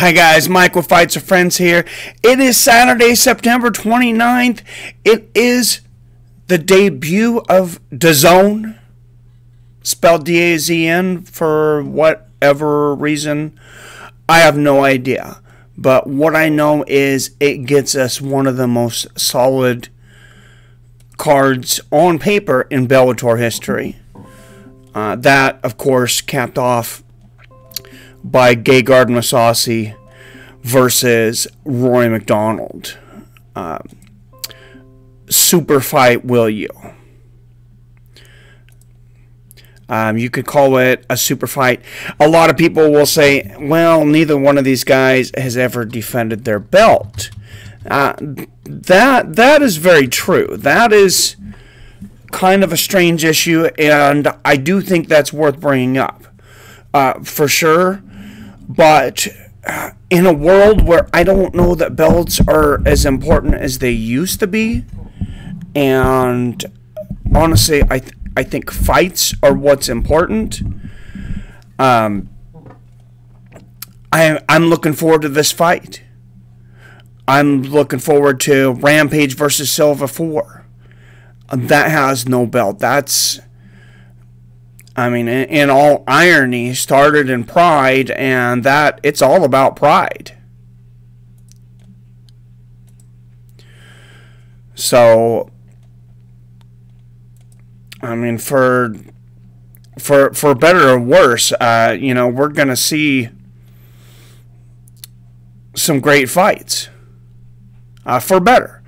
Hi guys, Mike with Fights with Friends here. It is Saturday, September 29th. It is the debut of DAZN, spelled DAZN for whatever reason. I have no idea. But what I know is it gets us one of the most solid cards on paper in Bellator history. That, of course, capped off by Gergard Mousasi versus Rory Macdonald. Super fight, will you? You could call it a super fight. A lot of people will say, well, neither one of these guys has ever defended their belt. That is very true. That is kind of a strange issue, and I do think that's worth bringing up. For sure. But in a world where I don't know that belts are as important as they used to be, and honestly, I think fights are what's important. I'm looking forward to this fight. I'm looking forward to Rampage versus Silva 4. That has no belt. That's, I mean, in all irony, started in pride, and that it's all about pride. So, I mean, for better or worse, you know, we're gonna see some great fights. For better.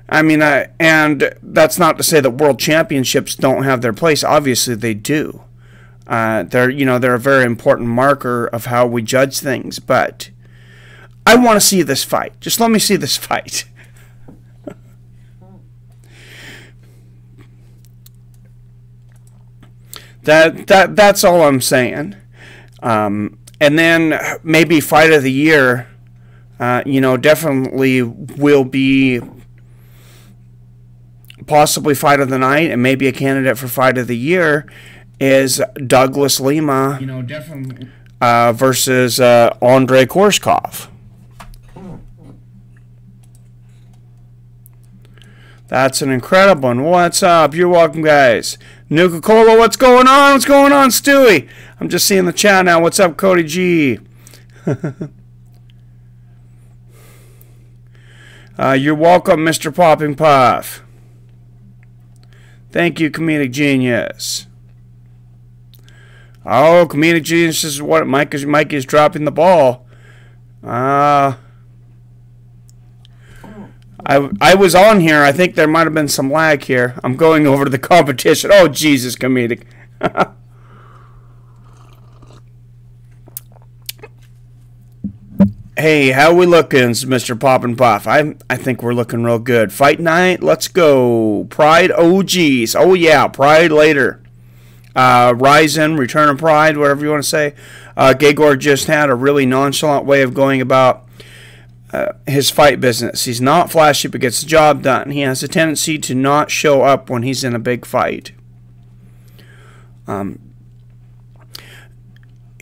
I mean, and that's not to say that world championships don't have their place. Obviously, they do. They're a very important marker of how we judge things. But I want to see this fight. Just let me see this fight. That's all I'm saying. And then maybe fight of the year. Definitely will be possibly fight of the night, and maybe a candidate for fight of the year is Douglas Lima, definitely versus Andrey Koreshkov. That's an incredible one. What's up? You're welcome, guys. Nuka-Cola, what's going on? What's going on, Stewie? I'm just seeing the chat now. What's up, Cody G? You're welcome, Mr. Popping Puff. Thank you, Comedic Genius. Oh, Comedic Genius is what Mike is dropping the ball. I was on here. I think there might have been some lag here. I'm going over to the competition. Oh, Jesus, Comedic. Hey, how we looking, Mr. Pop and Puff? I think we're looking real good. Fight night, let's go. Pride, oh geez. Oh yeah, Pride later. Rizin, Return of Pride, whatever you want to say. Gergard just had a really nonchalant way of going about his fight business. He's not flashy, but gets the job done. He has a tendency to not show up when he's in a big fight.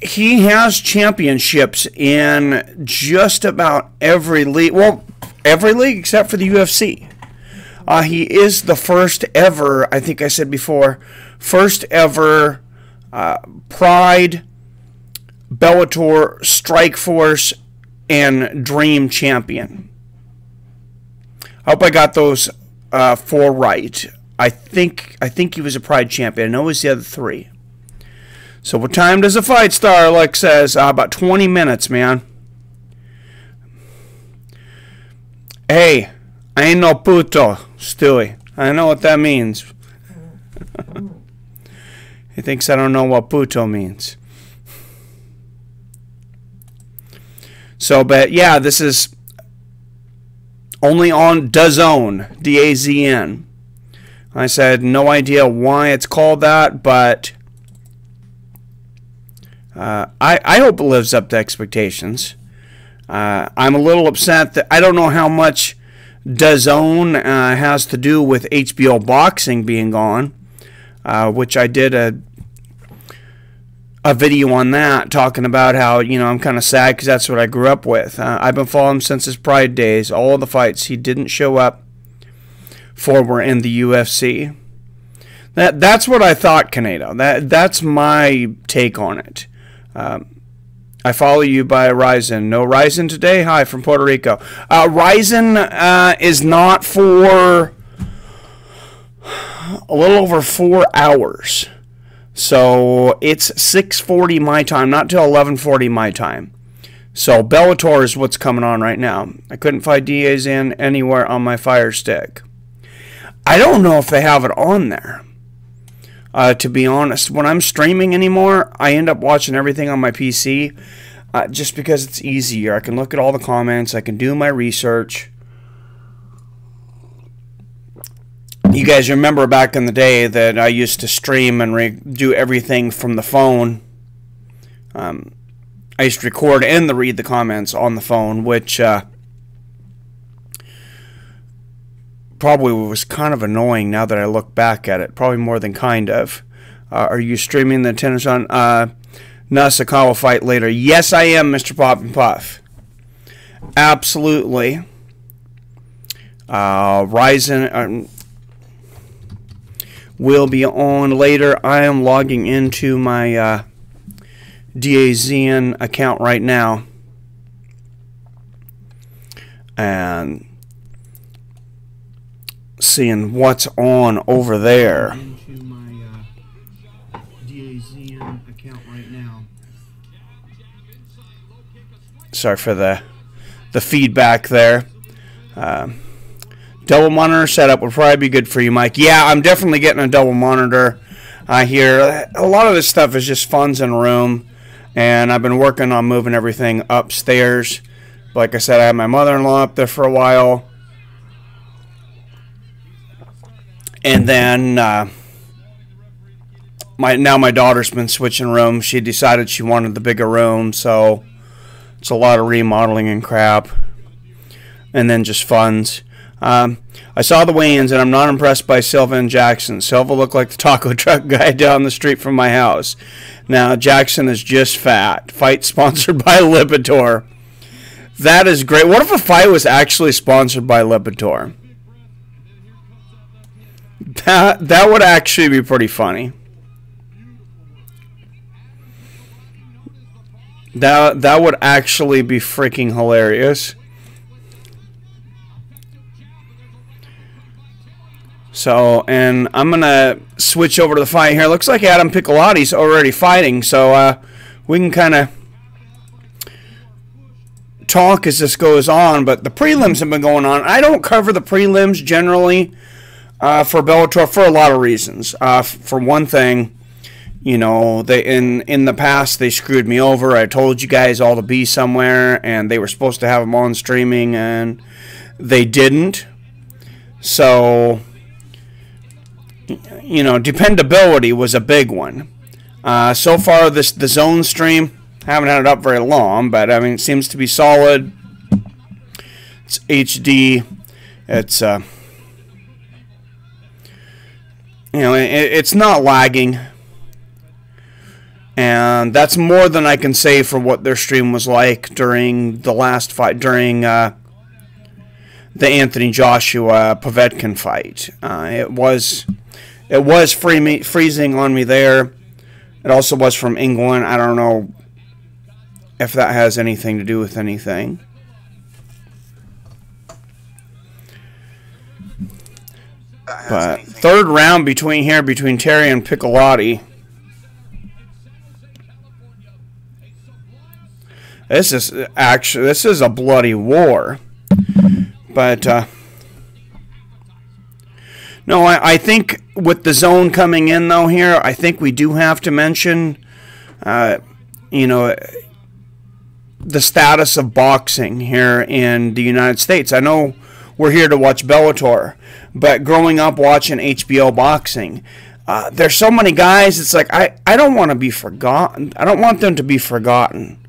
He has championships in just about every league. Well, every league except for the UFC. He is the first ever, I think I said before, first ever Pride, Bellator, Strikeforce, and Dream champion. I hope I got those 4 right. I think he was a Pride champion. I know it was the other 3. So what time does the fight start? Alex says about 20 minutes, man. Hey, I ain't no puto, Stewie. I know what that means. He thinks I don't know what puto means. So, but yeah, this is only on DAZN, DAZN. I said no idea why it's called that, but I hope it lives up to expectations. I'm a little upset that I don't know how much DAZN has to do with HBO boxing being gone, which I did a video on that, talking about how, you know, I'm kind of sad because that's what I grew up with. I've been following him since his Pride days. All of the fights he didn't show up for were in the UFC. That's what I thought, Canedo. That's my take on it. I follow you by Rizin. No Rizin today? Hi, from Puerto Rico. Rizin is not for a little over 4 hours. So it's 6:40 my time, not till 11:40 my time. So Bellator is what's coming on right now. I couldn't find DAZN anywhere on my Fire Stick. I don't know if they have it on there. To be honest, when I'm streaming anymore, I end up watching everything on my PC just because it's easier. I can look at all the comments. I can do my research. You guys remember back in the day that I used to stream and do everything from the phone. I used to record and read the comments on the phone, which probably was kind of annoying now that I look back at it. Probably more than kind of. Are you streaming the tennis on Nasukawa fight later? Yes, I am, Mr. Pop and Puff. Absolutely. Rizin will be on later. I am logging into my DAZN account right now. And seeing what's on over there. Into my DAZN account right now. Sorry for the feedback there. Double monitor setup would probably be good for you, Mike. Yeah, I'm definitely getting a double monitor here. A lot of this stuff is just funds in room, and I've been working on moving everything upstairs. Like I said, I had my mother-in-law up there for a while. And then now my daughter's been switching rooms. She decided she wanted the bigger room, so it's a lot of remodeling and crap. And then just funds. I saw the weigh-ins, and I'm not impressed by Silva and Jackson. Silva looked like the taco truck guy down the street from my house. Now, Jackson is just fat. Fight sponsored by Lipitor. That is great. What if a fight was actually sponsored by Lipitor? That would actually be pretty funny. That would actually be freaking hilarious. So, and I'm going to switch over to the fight here. Looks like Adam Picolotti's already fighting, so we can kind of talk as this goes on. But the prelims have been going on. I don't cover the prelims generally for Bellator for a lot of reasons. For one thing, you know, they in the past they screwed me over. I told you guys all to be somewhere, and they were supposed to have them on streaming, and they didn't. So, you know, dependability was a big one. So far, the DAZN stream, haven't had it up very long, but I mean, it seems to be solid. It's HD. It's you know, it's not lagging, and that's more than I can say for what their stream was like during the last fight, during the Anthony Joshua Povetkin fight. It was freezing on me there. It also was from England. I don't know if that has anything to do with anything. But third round between Terry and Piccolotti. This is a bloody war. But no, I think with the zone coming in though here, I think we do have to mention, you know, the status of boxing here in the United States. I know we're here to watch Bellator, but growing up watching HBO boxing, there's so many guys. It's like I don't want to be forgotten. I don't want them to be forgotten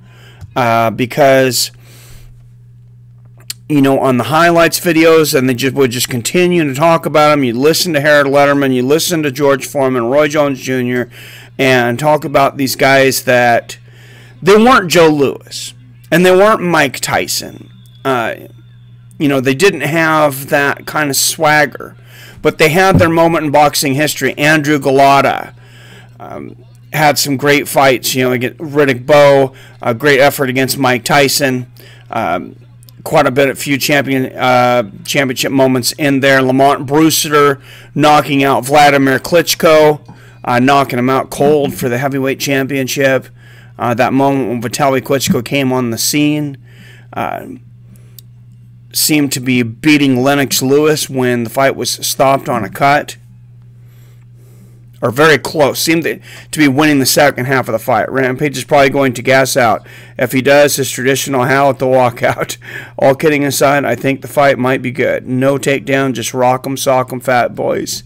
because, you know, on the highlights videos, and they would just continue to talk about them. You listen to Harold Letterman, you listen to George Foreman, Roy Jones Jr., and talk about these guys that they weren't Joe Louis and they weren't Mike Tyson. You know, they didn't have that kind of swagger, but they had their moment in boxing history. Andrew Golota had some great fights. You know, against Riddick Bowe, a great effort against Mike Tyson. Quite a bit, a few championship moments in there. Lamont Brewster knocking out Vladimir Klitschko, knocking him out cold for the heavyweight championship. That moment when Vitaly Klitschko came on the scene. Seemed to be beating Lennox Lewis when the fight was stopped on a cut. Or very close. Seemed to be winning the second half of the fight. Rampage is probably going to gas out. If he does, his traditional howl at the walkout. All kidding aside, I think the fight might be good. No takedown, just rock 'em, sock 'em, fat boys.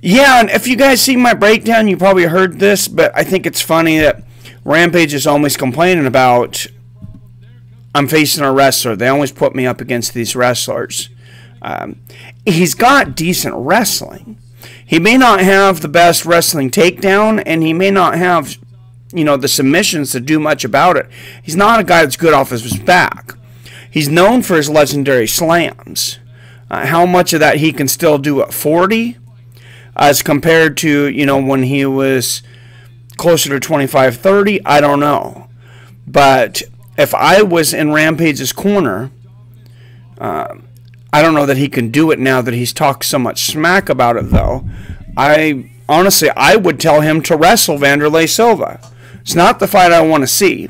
Yeah, and if you guys see my breakdown, you probably heard this, but I think it's funny that Rampage is always complaining about, I'm facing a wrestler. They always put me up against these wrestlers. He's got decent wrestling. He may not have the best wrestling takedown, and he may not have, you know, the submissions to do much about it. He's not a guy that's good off his back. He's known for his legendary slams. How much of that he can still do at 40 as compared to, you know, when he was closer to 25, 30, I don't know. But if I was in Rampage's corner, I don't know that he can do it now that he's talked so much smack about it, though. Honestly, I would tell him to wrestle Wanderlei Silva. It's not the fight I want to see,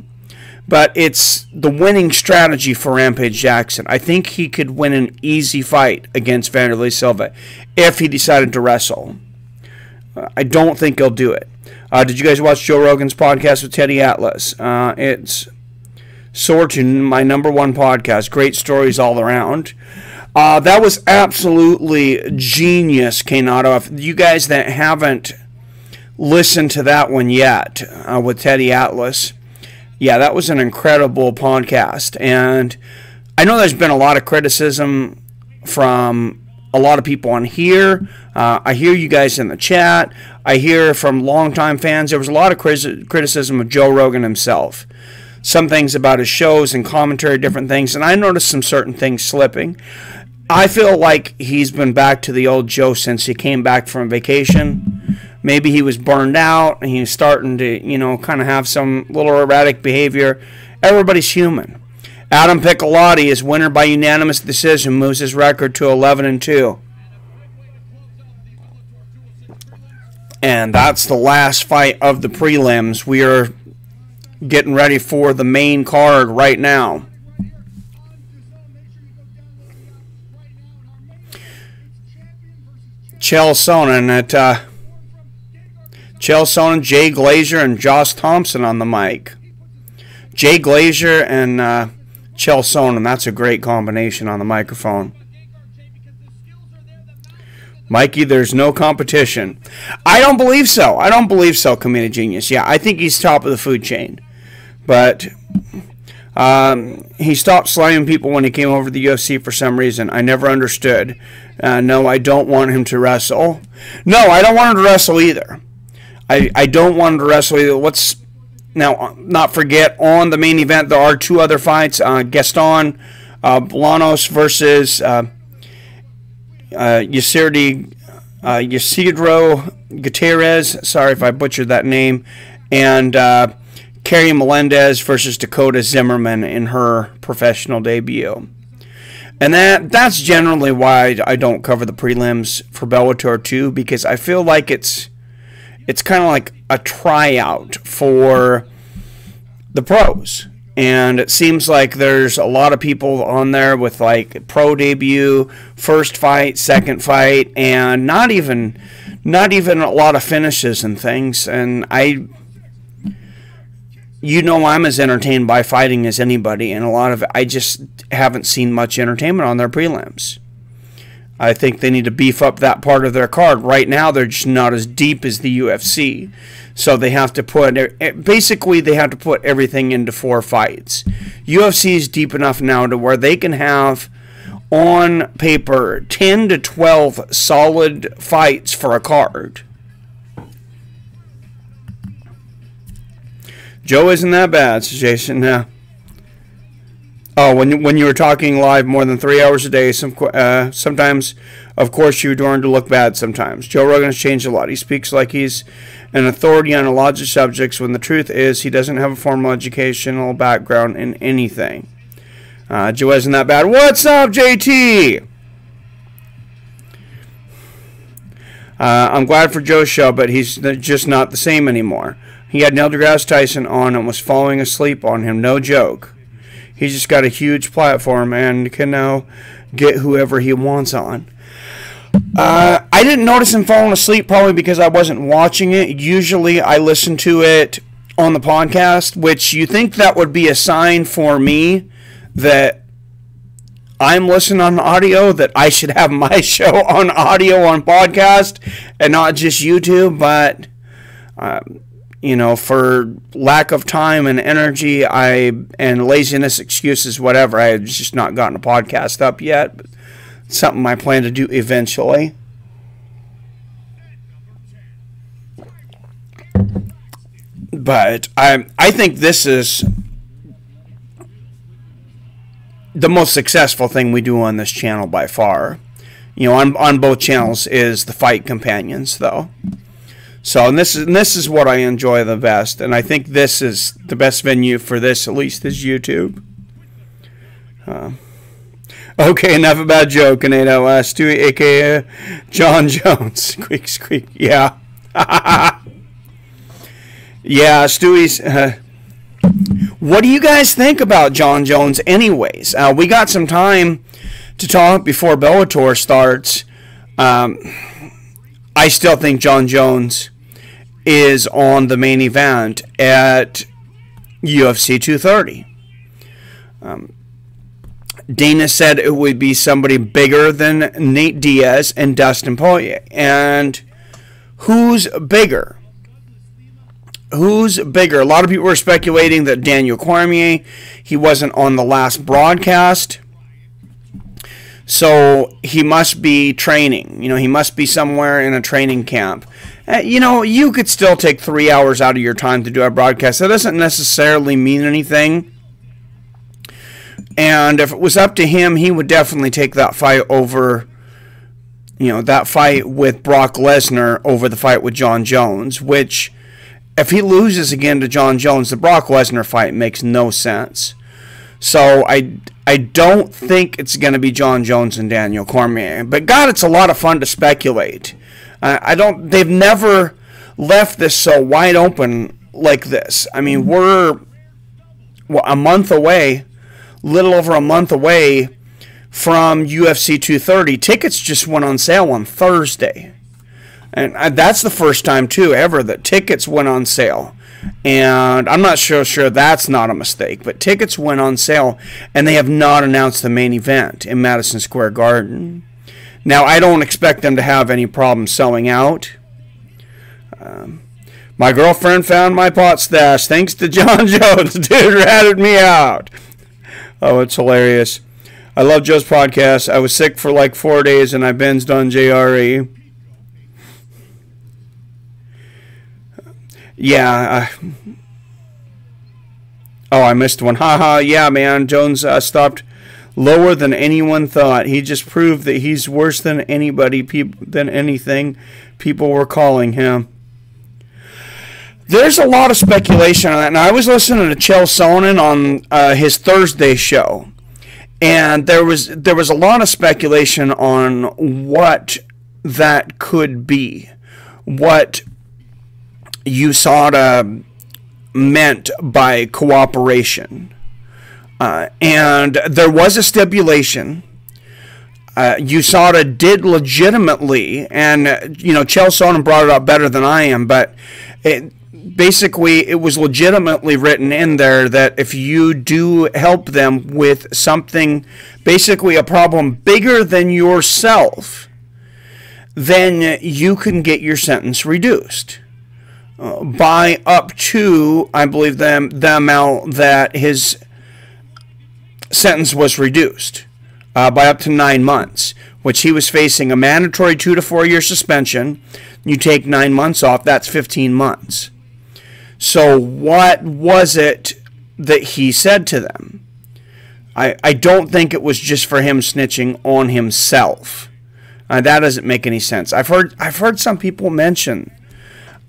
but it's the winning strategy for Rampage Jackson. I think he could win an easy fight against Wanderlei Silva if he decided to wrestle. I don't think he'll do it. Did you guys watch Joe Rogan's podcast with Teddy Atlas? It's soared to my #1 podcast. Great stories all around. That was absolutely genius, Kanato. If you guys that haven't listened to that one yet with Teddy Atlas, yeah, that was an incredible podcast. And I know there's been a lot of criticism from a lot of people on here. I hear you guys in the chat. I hear from longtime fans. There was a lot of criticism of Joe Rogan himself. Some things about his shows and commentary, different things. And I noticed some certain things slipping. I feel like he's been back to the old Joe since he came back from vacation. Maybe he was burned out and he's starting to, you know, kind of have some little erratic behavior. Everybody's human. Adam Piccolotti is winner by unanimous decision, moves his record to 11-2. And that's the last fight of the prelims. We are getting ready for the main card right now. Chael Sonnen, Jay Glazer, and Josh Thompson on the mic. Jay Glazer and Chael Sonnen, that's a great combination on the microphone. Mikey, there's no competition. I don't believe so. I don't believe so, Comedic Genius. Yeah, I think he's top of the food chain. But he stopped slamming people when he came over to the UFC for some reason. I never understood. No, I don't want him to wrestle. No, I don't want him to wrestle either. I don't want him to wrestle either. Now, not forget, on the main event, there are 2 other fights. Gaston Bolanos versus Isidro Gutierrez. Sorry if I butchered that name. And Carrie Melendez versus Dakota Zimmerman in her professional debut. And that's generally why I don't cover the prelims for Bellator 2, because I feel like it's kind of like a tryout for the pros. And it seems like there's a lot of people on there with like pro debut, first fight, second fight, and not even a lot of finishes and things. And I'm as entertained by fighting as anybody, and I just haven't seen much entertainment on their prelims. I think they need to beef up that part of their card. Right now, they're just not as deep as the UFC. So they have to put everything into 4 fights. UFC is deep enough now to where they can have, on paper, 10 to 12 solid fights for a card. Joe isn't that bad, says Jason. No. Oh, when you were talking live more than 3 hours a day, sometimes, of course, you're going to look bad sometimes. Joe Rogan has changed a lot. He speaks like he's an authority on a lot of subjects, when the truth is he doesn't have a formal educational background in anything. Joe isn't that bad. What's up, JT? I'm glad for Joe's show, but he's just not the same anymore. He had Neil deGrasse Tyson on and was falling asleep on him. No joke. He's just got a huge platform and can now get whoever he wants on. I didn't notice him falling asleep, probably because I wasn't watching it. Usually I listen to it on the podcast, which you think that would be a sign for me that I'm listening on audio, that I should have my show on audio on podcast and not just YouTube. But you know, for lack of time and energy, and laziness, excuses, whatever, I had just not gotten a podcast up yet. But it's something I plan to do eventually. But I think this is the most successful thing we do on this channel by far. You know, on both channels is the fight companions, though. So, and this is what I enjoy the best, and I think this is the best venue for this, at least, is YouTube. Okay, enough about Joe, Canado. Stewie, a.k.a. John Jones. Squeak, squeak. Yeah. Yeah, Stewie's... what do you guys think about John Jones anyways? We got some time to talk before Bellator starts. I still think John Jones is on the main event at UFC 230. Dana said it would be somebody bigger than Nate Diaz and Dustin Poirier. And who's bigger? Who's bigger? A lot of people were speculating that Daniel Cormier, he wasn't on the last broadcast, so he must be training. You know, he must be somewhere in a training camp. You know, you could still take 3 hours out of your time to do a broadcast. That doesn't necessarily mean anything. And if it was up to him, he would definitely take that fight over, you know, that fight with Brock Lesnar over the fight with John Jones, which, if he loses again to John Jones, the Brock Lesnar fight makes no sense. So I don't think it's going to be John Jones and Daniel Cormier. But God, it's a lot of fun to speculate. They've never left this so wide open like this. I mean, we're a month away, little over a month away from UFC 230. Tickets just went on sale on Thursday. And that's the first time, too, ever that tickets went on sale. And I'm not sure that's not a mistake, but tickets went on sale, and they have not announced the main event in Madison Square Garden. Now, I don't expect them to have any problem selling out. My girlfriend found my pot stash thanks to John Jones. Dude ratted me out. Oh, it's hilarious. I love Joe's podcast. I was sick for like 4 days, and I binged on JRE. Yeah. Oh, I missed one. Haha, yeah, man. Jones stopped lower than anyone thought. He just proved that he's worse than anybody, than anything people were calling him. There's a lot of speculation on that. Now, I was listening to Chael Sonnen on his Thursday show, and there was a lot of speculation on what that could be, what USADA meant by cooperation. And there was a stipulation. USADA did legitimately, and Chael Sonnen brought it up better than I am, but basically it was legitimately written in there that if you do help them with something, basically a problem bigger than yourself, then you can get your sentence reduced by up to, I believe, the amount that his sentence was reduced, by up to 9 months, which he was facing a mandatory 2 to 4 year suspension. You take 9 months off, that's 15 months. So what was it that he said to them? I don't think it was just for him snitching on himself. That doesn't make any sense. I've heard some people mention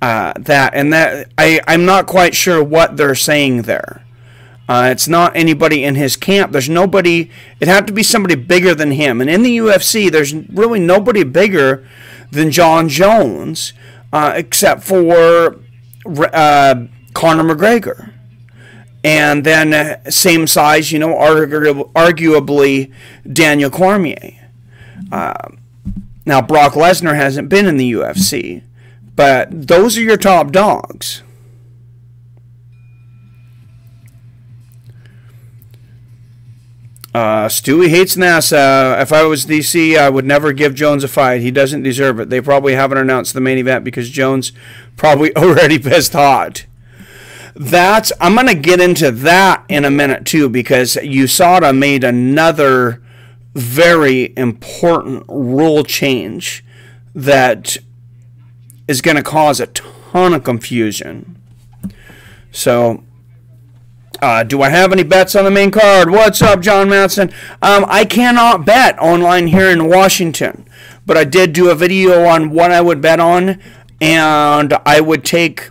that, and that I'm not quite sure what they're saying there. It's not anybody in his camp. There's nobody. It had to be somebody bigger than him. And in the UFC, there's really nobody bigger than John Jones, except for Conor McGregor. And then same size, you know, arguably Daniel Cormier. Now, Brock Lesnar hasn't been in the UFC, but those are your top dogs. Stewie hates NASA. If I was DC, I would never give Jones a fight. He doesn't deserve it. They probably haven't announced the main event because Jones probably already pissed hot. I'm going to get into that in a minute too, because USADA made another very important rule change that is going to cause a ton of confusion. So, do I have any bets on the main card? What's up, John Matson? I cannot bet online here in Washington, but I did do a video on what I would bet on, and I would take,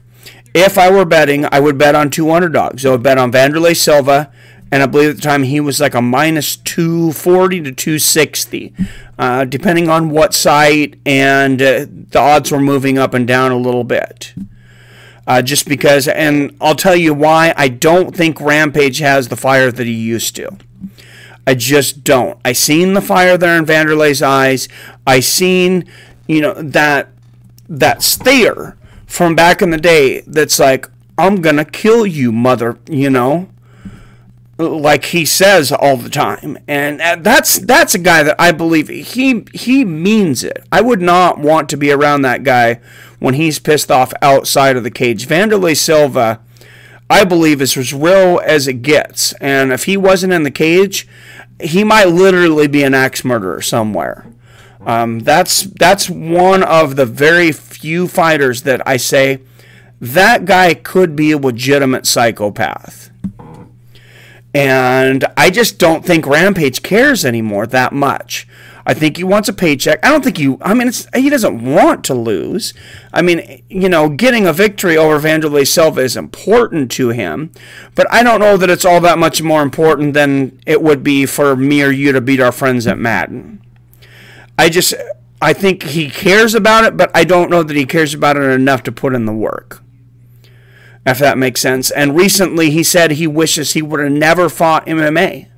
if I were betting, I would bet on two underdogs. I would bet on Wanderlei Silva, and I believe at the time he was like a minus 240 to 260, depending on what site, and the odds were moving up and down a little bit. Just because, and I'll tell you why, I don't think Rampage has the fire that he used to. I just don't. I seen the fire there in Wanderlei's eyes. I seen, you know, that stare from back in the day that's like, I'm going to kill you, mother, you know, like he says all the time. And that's a guy that I believe he means it. I would not want to be around that guy when he's pissed off outside of the cage. Wanderlei Silva, I believe, is as real as it gets. And if he wasn't in the cage, he might literally be an axe murderer somewhere. That's one of the very few fighters that I say that guy could be a legitimate psychopath. And I just don't think Rampage cares anymore that much. I think he wants a paycheck. I don't think he doesn't want to lose. I mean, you know, getting a victory over Wanderlei Silva is important to him, but I don't know that it's all that much more important than it would be for me or you to beat our friends at Madden. I think he cares about it, but I don't know that he cares about it enough to put in the work, if that makes sense. And recently he said he wishes he would have never fought MMA.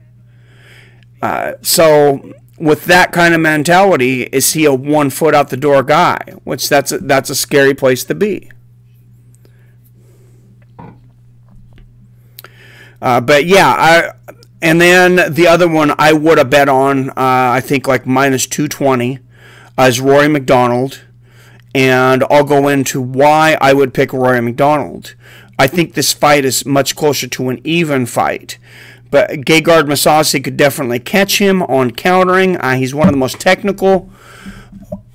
So with that kind of mentality, is he a 1 foot out the door guy? Which that's a scary place to be. But yeah, and then the other one I would have bet on, I think like minus 220, is Rory Macdonald. And I'll go into why I would pick Rory Macdonald. I think this fight is much closer to an even fight. But Gergard Mousasi could definitely catch him on countering. He's one of the most technical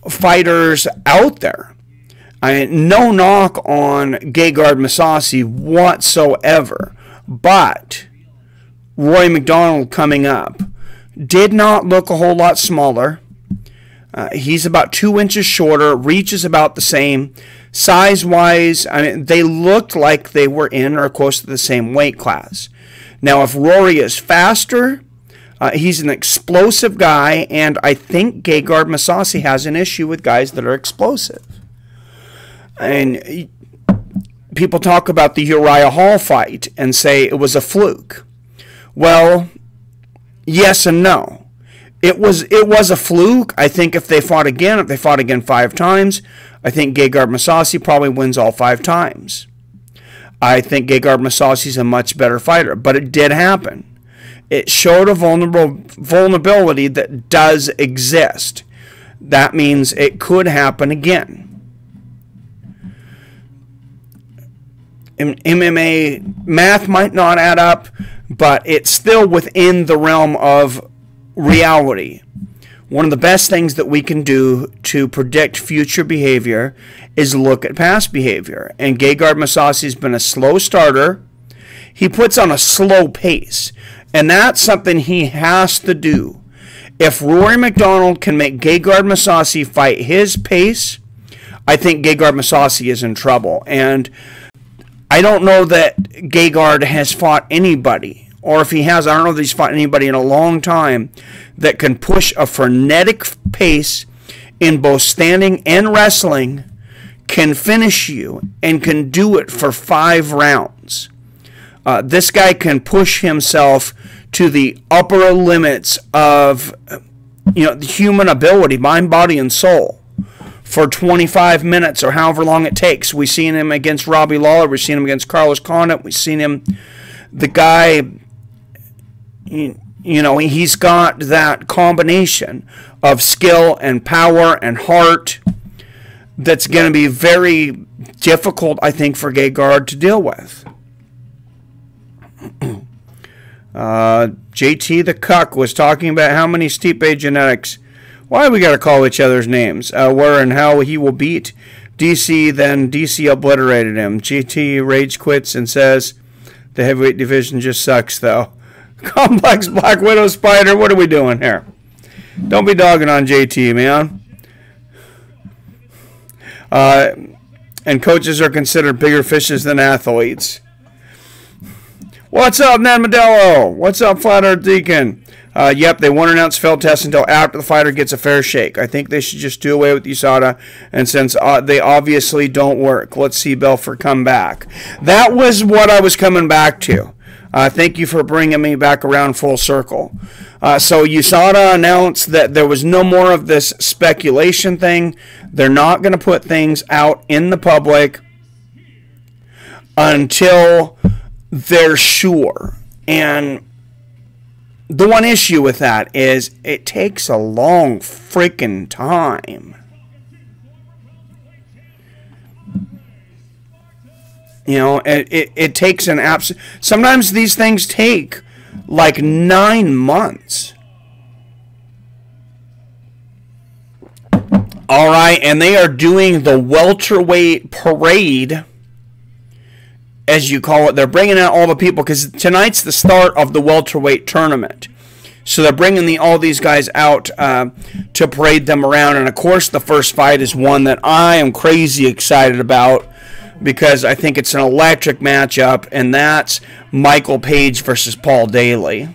fighters out there. No knock on Gergard Mousasi whatsoever. But Rory Macdonald coming up did not look a whole lot smaller. He's about 2 inches shorter. Reach is about the same. Size-wise, I mean, they looked like they were in or close to the same weight class. Now, if Rory is faster, he's an explosive guy, and I think Gergard Mousasi has an issue with guys that are explosive. And people talk about the Uriah Hall fight and say it was a fluke. Well, yes and no. It was a fluke. I think if they fought again 5 times, I think Gergard Mousasi probably wins all 5 times. I think Gergard Mousasi is a much better fighter, but it did happen. It showed a vulnerability that does exist. That means it could happen again. MMA math might not add up, but it's still within the realm of reality. one of the best things that we can do to predict future behavior is look at past behavior. And Gergard Mousasi has been a slow starter. He puts on a slow pace, and that's something he has to do. If Rory Macdonald can make Gergard Mousasi fight his pace, I think Gergard Mousasi is in trouble. And I don't know that Gergard has fought anybody, or if he has, I don't know that he's fought anybody in a long time that can push a frenetic pace in both standing and wrestling, can finish you, and can do it for 5 rounds. This guy can push himself to the upper limits of the human ability, mind, body, and soul, for 25 minutes or however long it takes. We've seen him against Robbie Lawler. We've seen him against Carlos Condit. We've seen him, the guy, he's got that combination of skill and power and heart that's going to be very difficult, I think, for Gergard to deal with. JT the Cuck was talking about how many Stipe genetics. Why we got to call each other's names? Where and how he will beat DC, then DC obliterated him. JT rage quits and says the heavyweight division just sucks, though. Complex Black Widow Spider, what are we doing here? Don't be dogging on JT, man. And coaches are considered bigger fishes than athletes. What's up, Ned Modelo? What's up, Flat Earth Deacon? Yep, they won't announce failed tests until after the fighter gets a fair shake. I think they should just do away with USADA, and since they obviously don't work, let's see Belfort come back. That was what I was coming back to. Thank you for bringing me back around full circle. So USADA announced that there was no more of this speculation thing. They're not going to put things out in the public until they're sure. And the one issue with that is it takes a long freaking time. It takes an absolute... Sometimes these things take like 9 months. All right, and they are doing the welterweight parade, as you call it. They're bringing out all the people because tonight's the start of the welterweight tournament. So they're bringing all these guys out to parade them around. And, of course, the first fight is one that I am crazy excited about because I think it's an electric matchup, and that's Michael Page versus Paul Daly.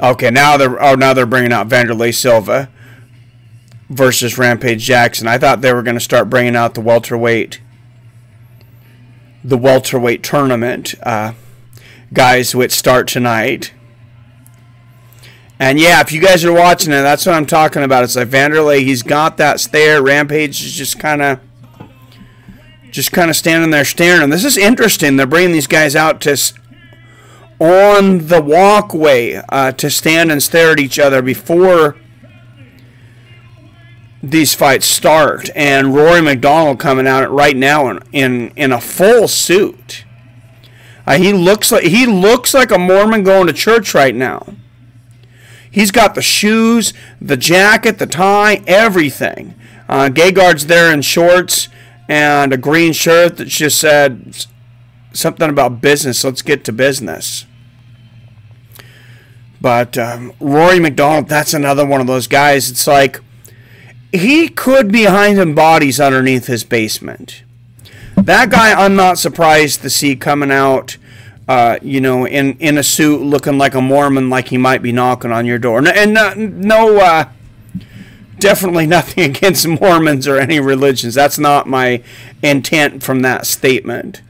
Okay, now they're bringing out Wanderlei Silva versus Rampage Jackson. I thought they were going to start bringing out the welterweight tournament guys who would start tonight. And yeah, if you guys are watching it, that's what I'm talking about. It's like Wanderlei, he's got that stare. Rampage is just kind of standing there staring. And this is interesting. They're bringing these guys out on the walkway to stand and stare at each other before these fights start. And Rory Macdonald coming out right now in a full suit. He looks like a Mormon going to church right now. He's got the shoes, the jacket, the tie, everything. Gergard's there in shorts and a green shirt that just said something about business. Let's get to business. But Rory Macdonald, that's another one of those guys. It's like he could be hiding bodies underneath his basement. That guy, I'm not surprised to see coming out, in a suit looking like a Mormon, like he might be knocking on your door. Definitely nothing against Mormons or any religions. That's not my intent from that statement.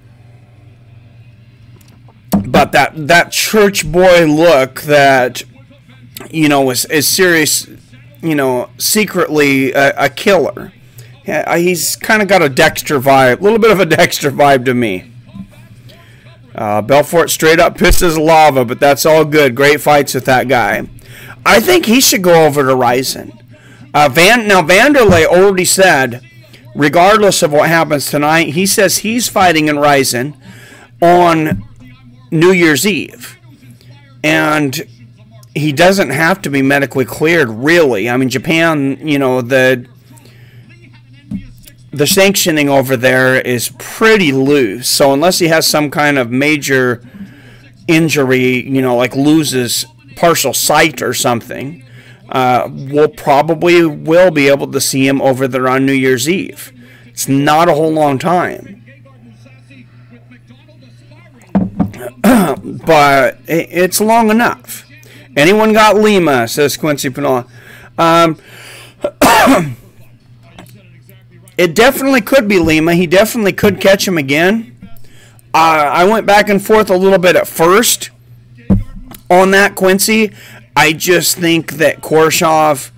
But that church boy look that, is serious, secretly a killer. Yeah, he's kind of got a Dexter vibe, a little bit of a Dexter vibe to me. Belfort straight up pisses lava, but that's all good. Great fights with that guy. I think he should go over to Rizin. Now, Wanderlei already said, regardless of what happens tonight, he says he's fighting in Rizin on New Year's Eve. And he doesn't have to be medically cleared, really. I mean, Japan, you know, the sanctioning over there is pretty loose. So unless he has some kind of major injury, you know, like loses partial sight or something, we'll probably will be able to see him over there on New Year's Eve. It's not a whole long time. But it's long enough. Anyone got Lima, says Quincy Panola. It definitely could be Lima. He definitely could catch him again. I went back and forth a little bit at first on that, Quincy. I just think that Koreshkov,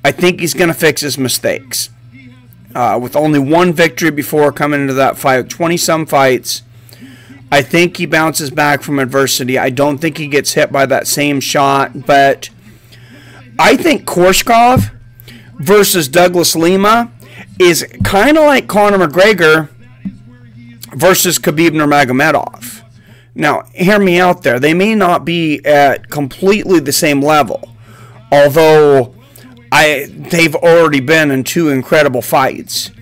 I think he's going to fix his mistakes. With only one victory before coming into that fight, 20-some fights, I think he bounces back from adversity. I don't think he gets hit by that same shot, but I think Koreshkov versus Douglas Lima is kind of like Conor McGregor versus Khabib Nurmagomedov. Now, hear me out there. They may not be at completely the same level, although they've already been in two incredible fights.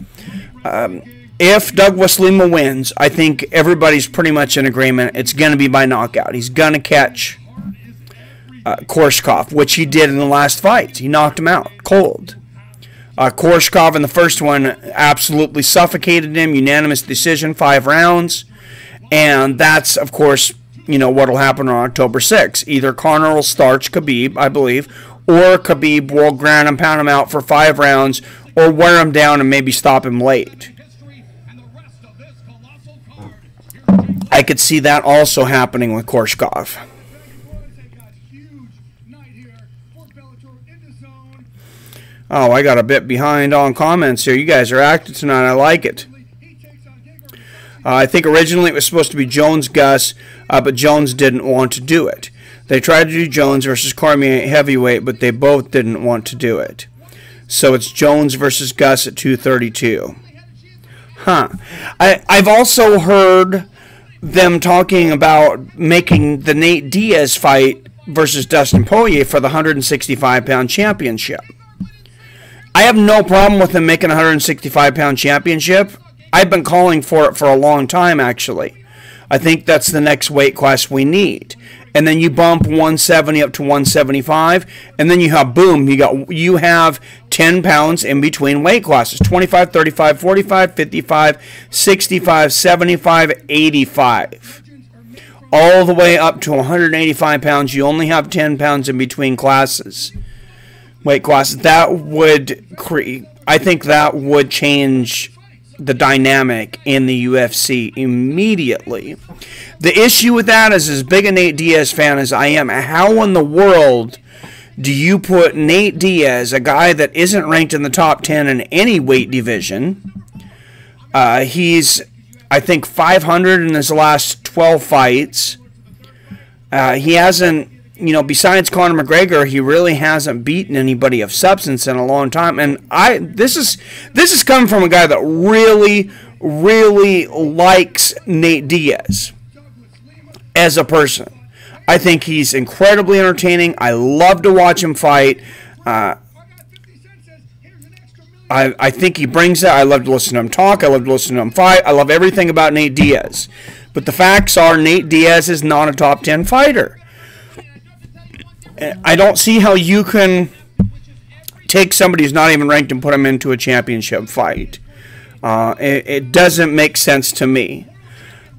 If Douglas Lima wins, I think everybody's pretty much in agreement. It's going to be by knockout. He's going to catch Koreshkov, which he did in the last fight. He knocked him out cold. Koreshkov in the first one absolutely suffocated him. Unanimous decision, 5 rounds. And that's, of course, you know, what will happen on October 6th. Either Conor will starch Khabib, I believe, or Khabib will ground and pound him out for 5 rounds or wear him down and maybe stop him late. I could see that also happening with Koreshkov. Oh, I got a bit behind on comments here. You guys are active tonight. I like it. I think originally it was supposed to be Jones-Gus, but Jones didn't want to do it. They tried to do Jones versus Cormier heavyweight, but they both didn't want to do it. So it's Jones versus Gus at 232. Huh. I've also heard them talking about making the Nate Diaz fight versus Dustin Poirier for the 165-pound championship. I have no problem with them making a 165-pound championship. I've been calling for it for a long time, actually. I think that's the next weight class we need. And then you bump 170 up to 175, and then you have, boom, you have 10 pounds in between weight classes. 25, 35, 45, 55, 65, 75, 85. All the way up to 185 pounds, you only have 10 pounds in between classes. Weight classes. That would create, I think that would change the dynamic in the UFC immediately. The issue with that is, as big a Nate Diaz fan as I am, how in the world do you put Nate Diaz, a guy that isn't ranked in the top 10 in any weight division? He's, I think, 500 in his last 12 fights. He hasn't, you know, besides Conor McGregor, he really hasn't beaten anybody of substance in a long time. And this is coming from a guy that really, really likes Nate Diaz as a person. I think he's incredibly entertaining. I love to watch him fight. I think he brings that. I love to listen to him talk. I love to listen to him fight. I love everything about Nate Diaz. But the facts are, Nate Diaz is not a top 10 fighter. I don't see how you can take somebody who's not even ranked and put him into a championship fight. It doesn't make sense to me.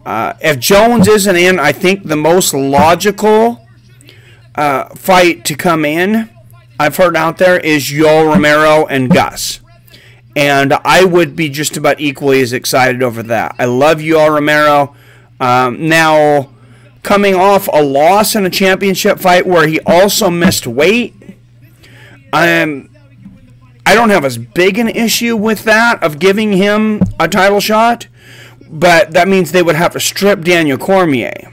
If Jones isn't in, I think the most logical fight to come in, I've heard out there, is Yoel Romero and Gus. And I would be just about equally as excited over that. I love Yoel Romero. Now, coming off a loss in a championship fight where he also missed weight, I don't have as big an issue with that, of giving him a title shot, but that means they would have to strip Daniel Cormier.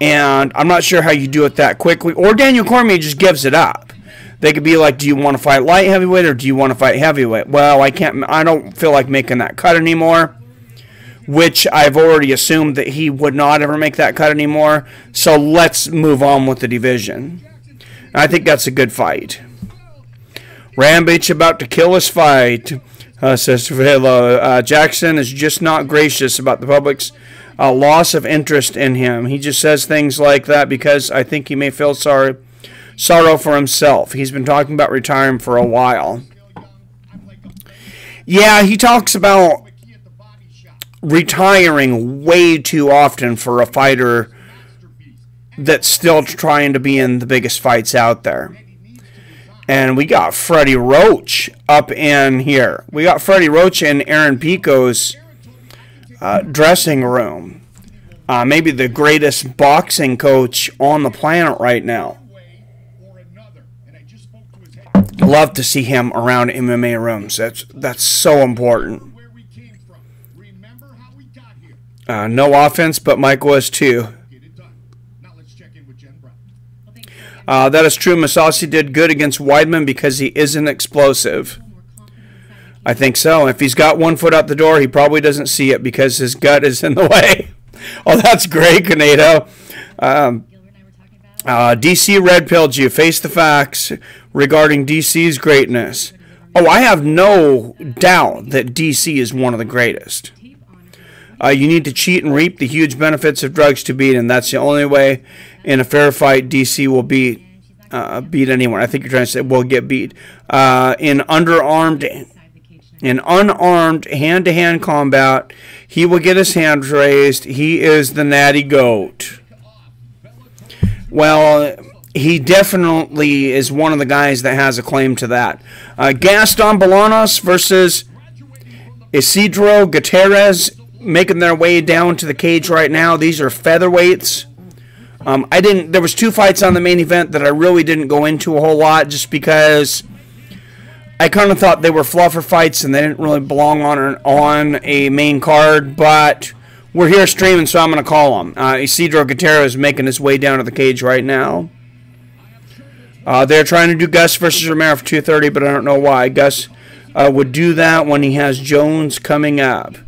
And I'm not sure how you do it that quickly. Or Daniel Cormier just gives it up. They could be like, do you want to fight light heavyweight or do you want to fight heavyweight? Well, I don't feel like making that cut anymore, which I've already assumed that he would not ever make that cut anymore. So let's move on with the division. I think that's a good fight. Rampage about to kill his fight, says Velo. Jackson is just not gracious about the public's loss of interest in him. He just says things like that because I think he may feel sorrow for himself. He's been talking about retiring for a while. Yeah, he talks about retiring way too often for a fighter that's still trying to be in the biggest fights out there. And we got Freddie Roach up in here. We got Freddie Roach in Aaron Pico's dressing room. Maybe the greatest boxing coach on the planet right now. Love to see him around MMA rooms. That's so important. No offense, but Mike was too. That is true. Mousasi did good against Weidman because he isn't explosive. I think so. If he's got 1 foot out the door, he probably doesn't see it because his gut is in the way. Oh, that's great, Canedo. DC red pilled you. Face the facts regarding DC's greatness. Oh, I have no doubt that DC is one of the greatest. You need to cheat and reap the huge benefits of drugs to beat, and that's the only way in a fair fight DC will beat anyone. I think you're trying to say will get beat. In unarmed hand-to-hand combat, he will get his hand raised. He is the natty goat. Well, he definitely is one of the guys that has a claim to that. Gaston Bolanos versus Isidro Gutierrez making their way down to the cage right now. These are featherweights. There was 2 fights on the main event that I really didn't go into a whole lot just because I kind of thought they were fluffer fights and they didn't really belong on a main card, but we're here streaming, so I'm going to call them. Isidro Gutierrez is making his way down to the cage right now. They're trying to do Gus versus Romero for 230, but I don't know why. Gus would do that when he has Jones coming up.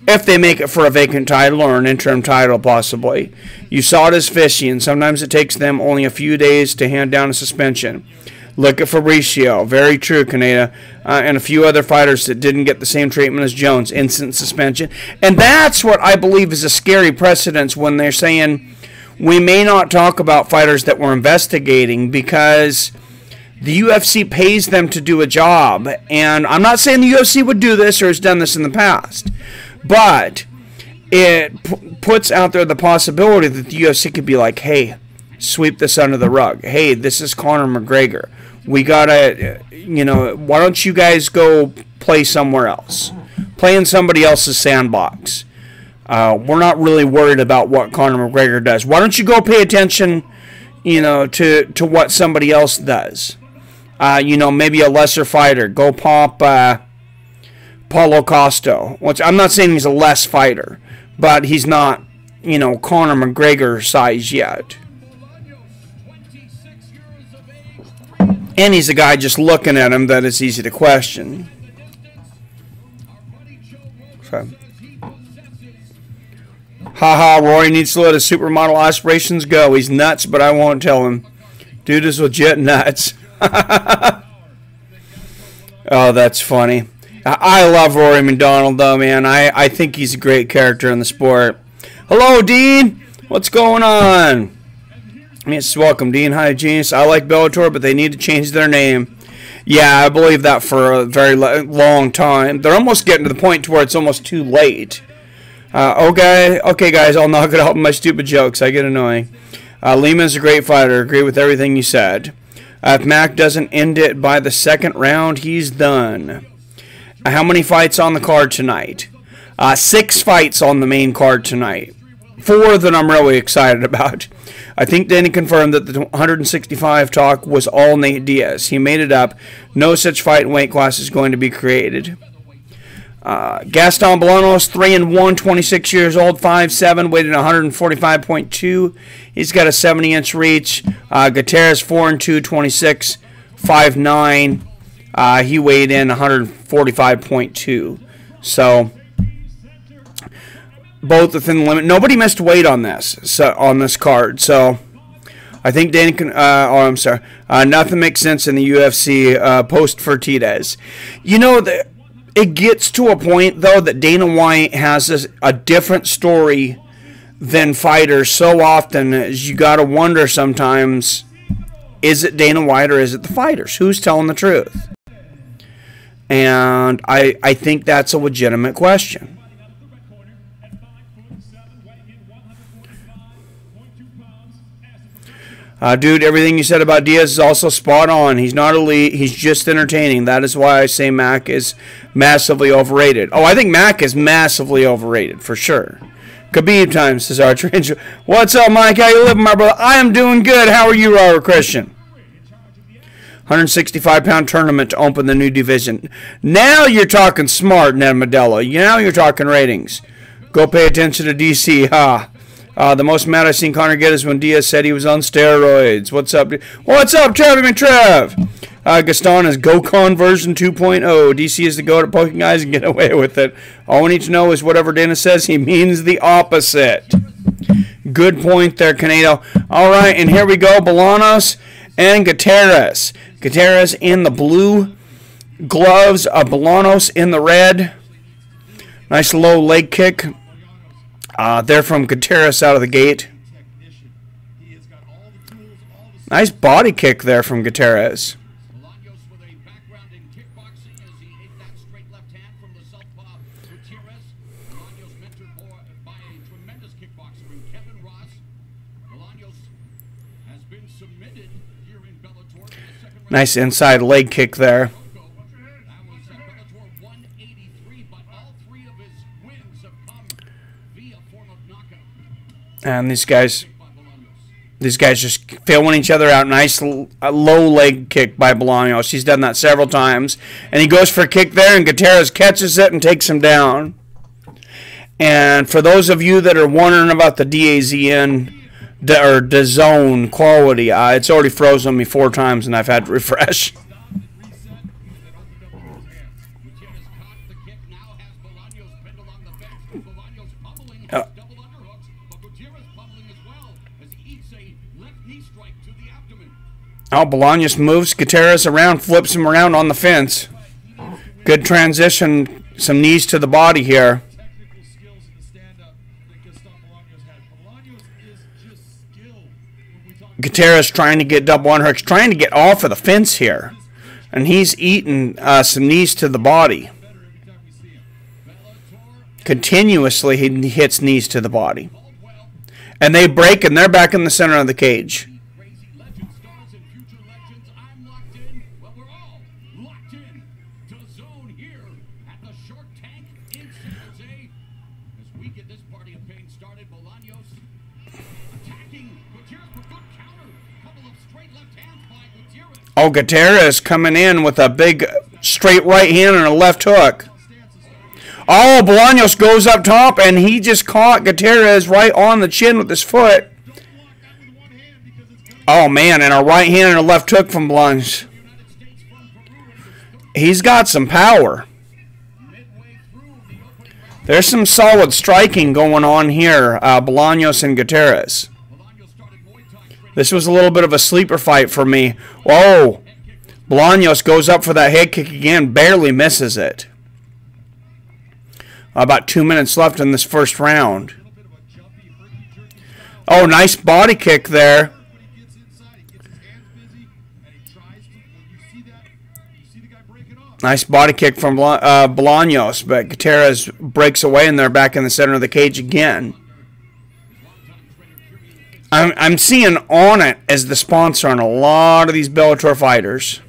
If they make it for a vacant title or an interim title, possibly. You saw it as fishy, and sometimes it takes them only a few days to hand down a suspension. Look at Fabricio. Very true, Caneda. And a few other fighters that didn't get the same treatment as Jones. Instant suspension. And that's what I believe is a scary precedence when they're saying we may not talk about fighters that we're investigating because the UFC pays them to do a job. And I'm not saying the UFC would do this or has done this in the past. But it puts out there the possibility that the UFC could be like, hey, sweep this under the rug. Hey, this is Conor McGregor. We gotta, why don't you guys go play somewhere else? Play in somebody else's sandbox. We're not really worried about what Conor McGregor does. Why don't you go pay attention, to what somebody else does? Maybe a lesser fighter. Go pop Paulo Costa. Which I'm not saying he's a less fighter, but he's not, Conor McGregor size yet. And he's a guy just looking at him that it's easy to question. So. Haha, Rory needs to let his supermodel aspirations go. He's nuts, but I won't tell him. Dude is legit nuts. Oh, that's funny. I love Rory Macdonald, though, man. I think he's a great character in the sport. Hello, Dean. What's going on? Yes, welcome, Dean. Hi, Genius. I like Bellator, but they need to change their name. Yeah, I believe that for a very long time. They're almost getting to the point to where it's almost too late. Okay, guys, I'll knock it out with my stupid jokes. I get annoying. Lima's a great fighter. Agree with everything you said. If Mac doesn't end it by the second round, he's done. How many fights on the card tonight? 6 fights on the main card tonight. 4 that I'm really excited about. I think Danny confirmed that the 165 talk was all Nate Diaz. He made it up. No such fight and weight class is going to be created. Gaston Bolanos, 3-1, 26 years old, 5'7", weighted 145.2. He's got a 70-inch reach. Gutierrez, 4-2, 26, 5'9". He weighed in 145.2. So both within the limit. Nobody missed weight on this card. So I think Dana can. Oh, I'm sorry. Nothing makes sense in the UFC post Fertitas. You know, it gets to a point though that Dana White has a different story than fighters so often. As you got to wonder sometimes, is it Dana White or is it the fighters? Who's telling the truth? And I think that's a legitimate question. Dude, everything you said about Diaz is also spot on. He's not elite. He's just entertaining. That is why I say Mac is massively overrated. Oh, I think Mac is massively overrated, for sure. Khabib time, says Archer. What's up, Mike? How you living, my brother? I am doing good. How are you, Robert Christian? 165-pound tournament to open the new division. Now you're talking smart, Ned Modelo. Now you're talking ratings. Go pay attention to DC, ha. The most mad I've seen Conor get is when Diaz said he was on steroids. What's up? What's up, Trev McTrev? Gaston is GoCon version 2.0. DC is the go at poking eyes and get away with it. All we need to know is whatever Dana says, he means the opposite. Good point there, Canedo. All right, and here we go. Bolanos and Gutierrez. Gutierrez in the blue gloves. Bolanos in the red. Nice low leg kick. There from Gutierrez out of the gate. Nice body kick there from Gutierrez. Nice inside leg kick there. And these guys just filling each other out. Nice low leg kick by Bolanos. He's done that several times. And he goes for a kick there, and Gutierrez catches it and takes him down. And for those of you that are wondering about the DAZN or DAZN quality, it's already frozen me 4 times, and I've had to refresh. Bolanos moves Gutierrez around, flips him around on the fence. Good transition, some knees to the body here. Gutierrez trying to get double underhooks, trying to get off of the fence here. And he's eating some knees to the body. Continuously he hits knees to the body. And they break, and they're back in the center of the cage. Oh, Gutierrez coming in with a big straight right hand and a left hook. Oh, Bolanos goes up top, and he just caught Gutierrez right on the chin with his foot. Oh, man, and a right hand and a left hook from Bolanos. He's got some power. There's some solid striking going on here, Bolanos and Gutierrez. This was a little bit of a sleeper fight for me. Whoa. Bolanos goes up for that head kick again. Barely misses it. About 2 minutes left in this first round. Oh, nice body kick there. Nice body kick from Bolanos, but Gutierrez breaks away, and they're back in the center of the cage again. I'm seeing On It as the sponsor on a lot of these Bellator fighters.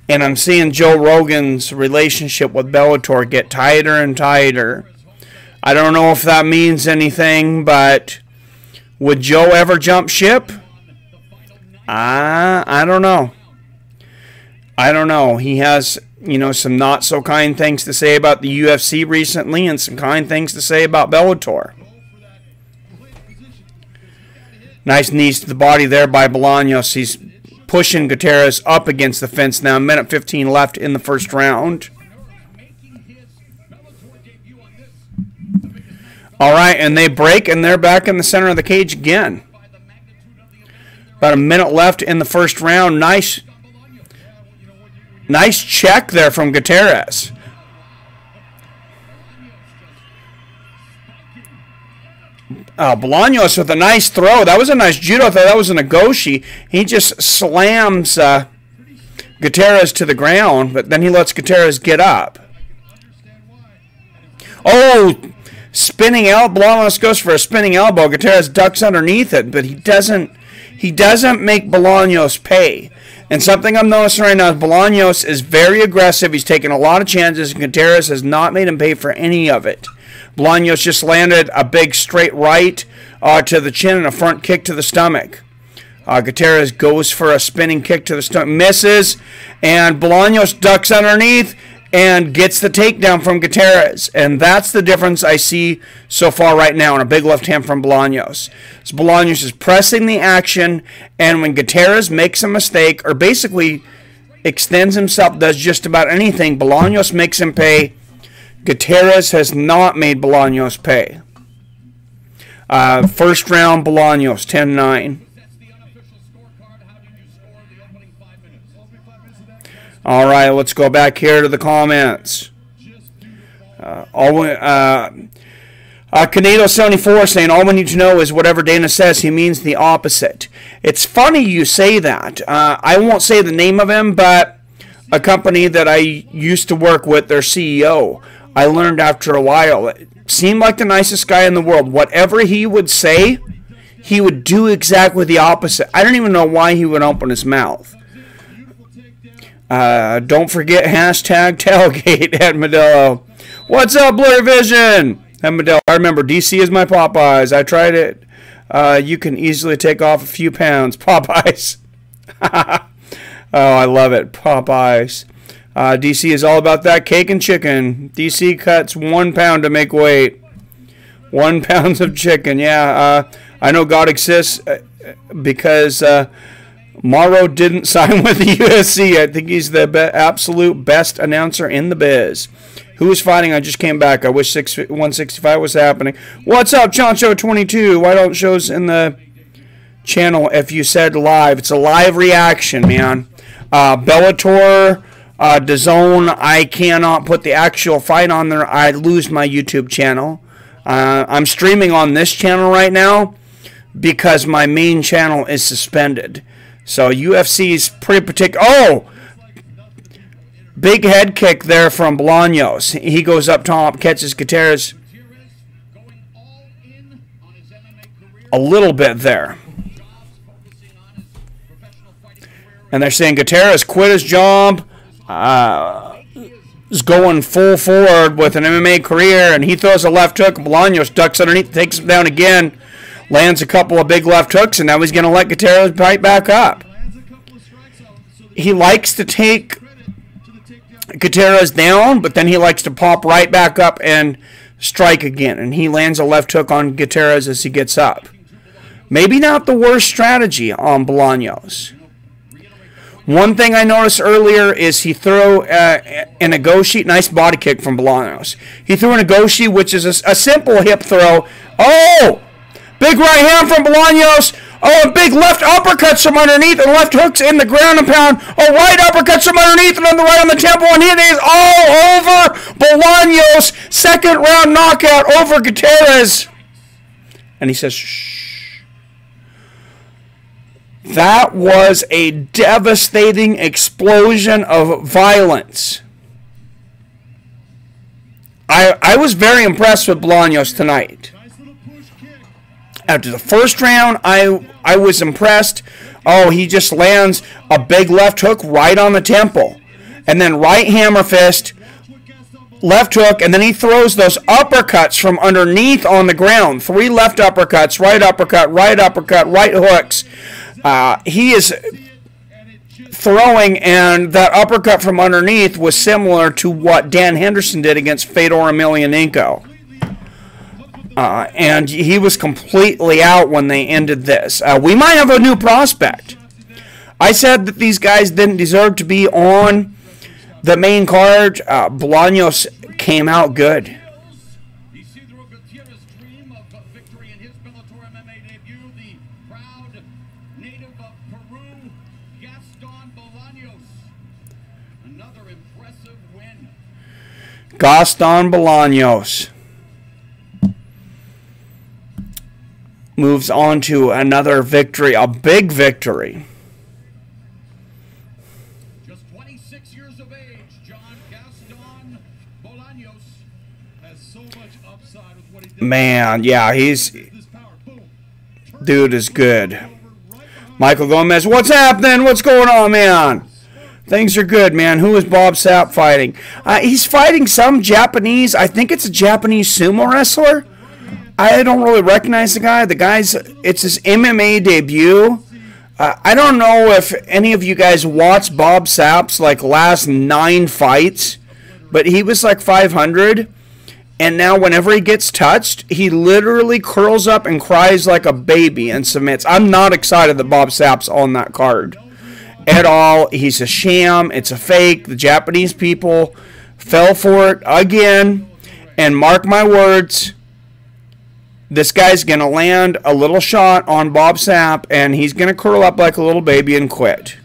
And I'm seeing Joe Rogan's relationship with Bellator get tighter and tighter. I don't know if that means anything, but would Joe ever jump ship? I don't know. I don't know. He has, some not so kind things to say about the UFC recently, and some kind things to say about Bellator. Nice knees to the body there by Bolanos. He's pushing Gutierrez up against the fence now. 1:15 left in the first round. All right, and they break, and they're back in the center of the cage again. About a minute left in the first round. Nice check there from Gutierrez. Bolanos with a nice throw. That was a nice judo. I thought that was an Agoshi. He just slams Gutierrez to the ground, but then he lets Gutierrez get up. Oh, spinning elbow. Bolanos goes for a spinning elbow. Gutierrez ducks underneath it, but he doesn't make Bolanos pay. And something I'm noticing right now is Bolanos is very aggressive. He's taking a lot of chances, and Gutierrez has not made him pay for any of it. Bolanos just landed a big straight right to the chin and a front kick to the stomach. Gutierrez goes for a spinning kick to the stomach, misses, and Bolanos ducks underneath and gets the takedown from Gutierrez. And that's the difference I see so far right now in a big left hand from Bolanos. So Bolanos is pressing the action, and when Gutierrez makes a mistake or basically extends himself, does just about anything, Bolanos makes him pay. Gutierrez has not made Bolanos pay. First round, Bolanos, 10-9. All right, let's go back here to the comments. Canedo74 saying, all we need to know is whatever Dana says, he means the opposite. It's funny you say that. I won't say the name of him, but a company that I used to work with, their CEO, I learned after a while, it seemed like the nicest guy in the world. Whatever he would say, he would do exactly the opposite. I don't even know why he would open his mouth. Don't forget hashtag tailgate at Modelo. What's up, Blur Vision? At Modelo. I remember DC is my Popeyes. I tried it. You can easily take off a few pounds. Popeyes. Oh, I love it. Popeyes. DC is all about that cake and chicken. DC cuts 1 pound to make weight. 1 pound of chicken. Yeah, I know God exists because Morrow didn't sign with the UFC. I think he's the absolute best announcer in the biz. Who is fighting? I just came back. I wish 165 was happening. What's up, Chancho22? Why don't shows in the channel if you said live? It's a live reaction, man. Bellator, DAZN, I cannot put the actual fight on there. I lose my YouTube channel. I'm streaming on this channel right now because my main channel is suspended. So UFC's pretty particular. Oh! Big head kick there from Bolanos. He goes up top, catches Gutierrez a little bit there. And they're saying Gutierrez quit his job, is going full forward with an MMA career, and he throws a left hook. Bolanos ducks underneath, takes him down again, lands a couple of big left hooks, and now he's going to let Gutierrez bite back up. He likes to take Gutierrez down, but then he likes to pop right back up and strike again, and he lands a left hook on Gutierrez as he gets up. Maybe not the worst strategy on Bolanos. One thing I noticed earlier is he threw an Agoshi. Nice body kick from Bolanos. He threw an Agoshi, which is a simple hip throw. Oh! Big right hand from Bolanos. Oh, and big left uppercuts from underneath, and left hooks in the ground and pound. Oh, right uppercuts from underneath, and then the right on the temple, and it is all over Bolanos. Second round knockout over Gutierrez. And he says, shh. That was a devastating explosion of violence. I was very impressed with Bolanos tonight. After the first round, I was impressed. Oh, he just lands a big left hook right on the temple. And then right hammer fist, left hook, and then he throws those uppercuts from underneath on the ground. 3 left uppercuts, right uppercut, right hooks. He is throwing, and that uppercut from underneath was similar to what Dan Henderson did against Fedor Emelianenko. And he was completely out when they ended this. We might have a new prospect. I said that these guys didn't deserve to be on the main card. Bolanos came out good. native of Peru, Gaston Bolanos. Another impressive win. Gaston Bolanos moves on to another victory, a big victory. Just 26 years of age, John Gaston Bolanos has so much upside with what he did. Man, yeah, dude is good. Michael Gomez, what's happening? What's going on, man? Things are good, man. Who is Bob Sapp fighting? He's fighting some Japanese, I think it's a Japanese sumo wrestler. I don't really recognize the guy. It's his MMA debut. I don't know if any of you guys watched Bob Sapp's like last 9 fights, but he was like 500. And now whenever he gets touched, he literally curls up and cries like a baby and submits. I'm not excited that Bob Sapp's on that card at all. He's a sham. It's a fake. The Japanese people fell for it again. And mark my words, this guy's going to land a little shot on Bob Sapp, and he's going to curl up like a little baby and quit.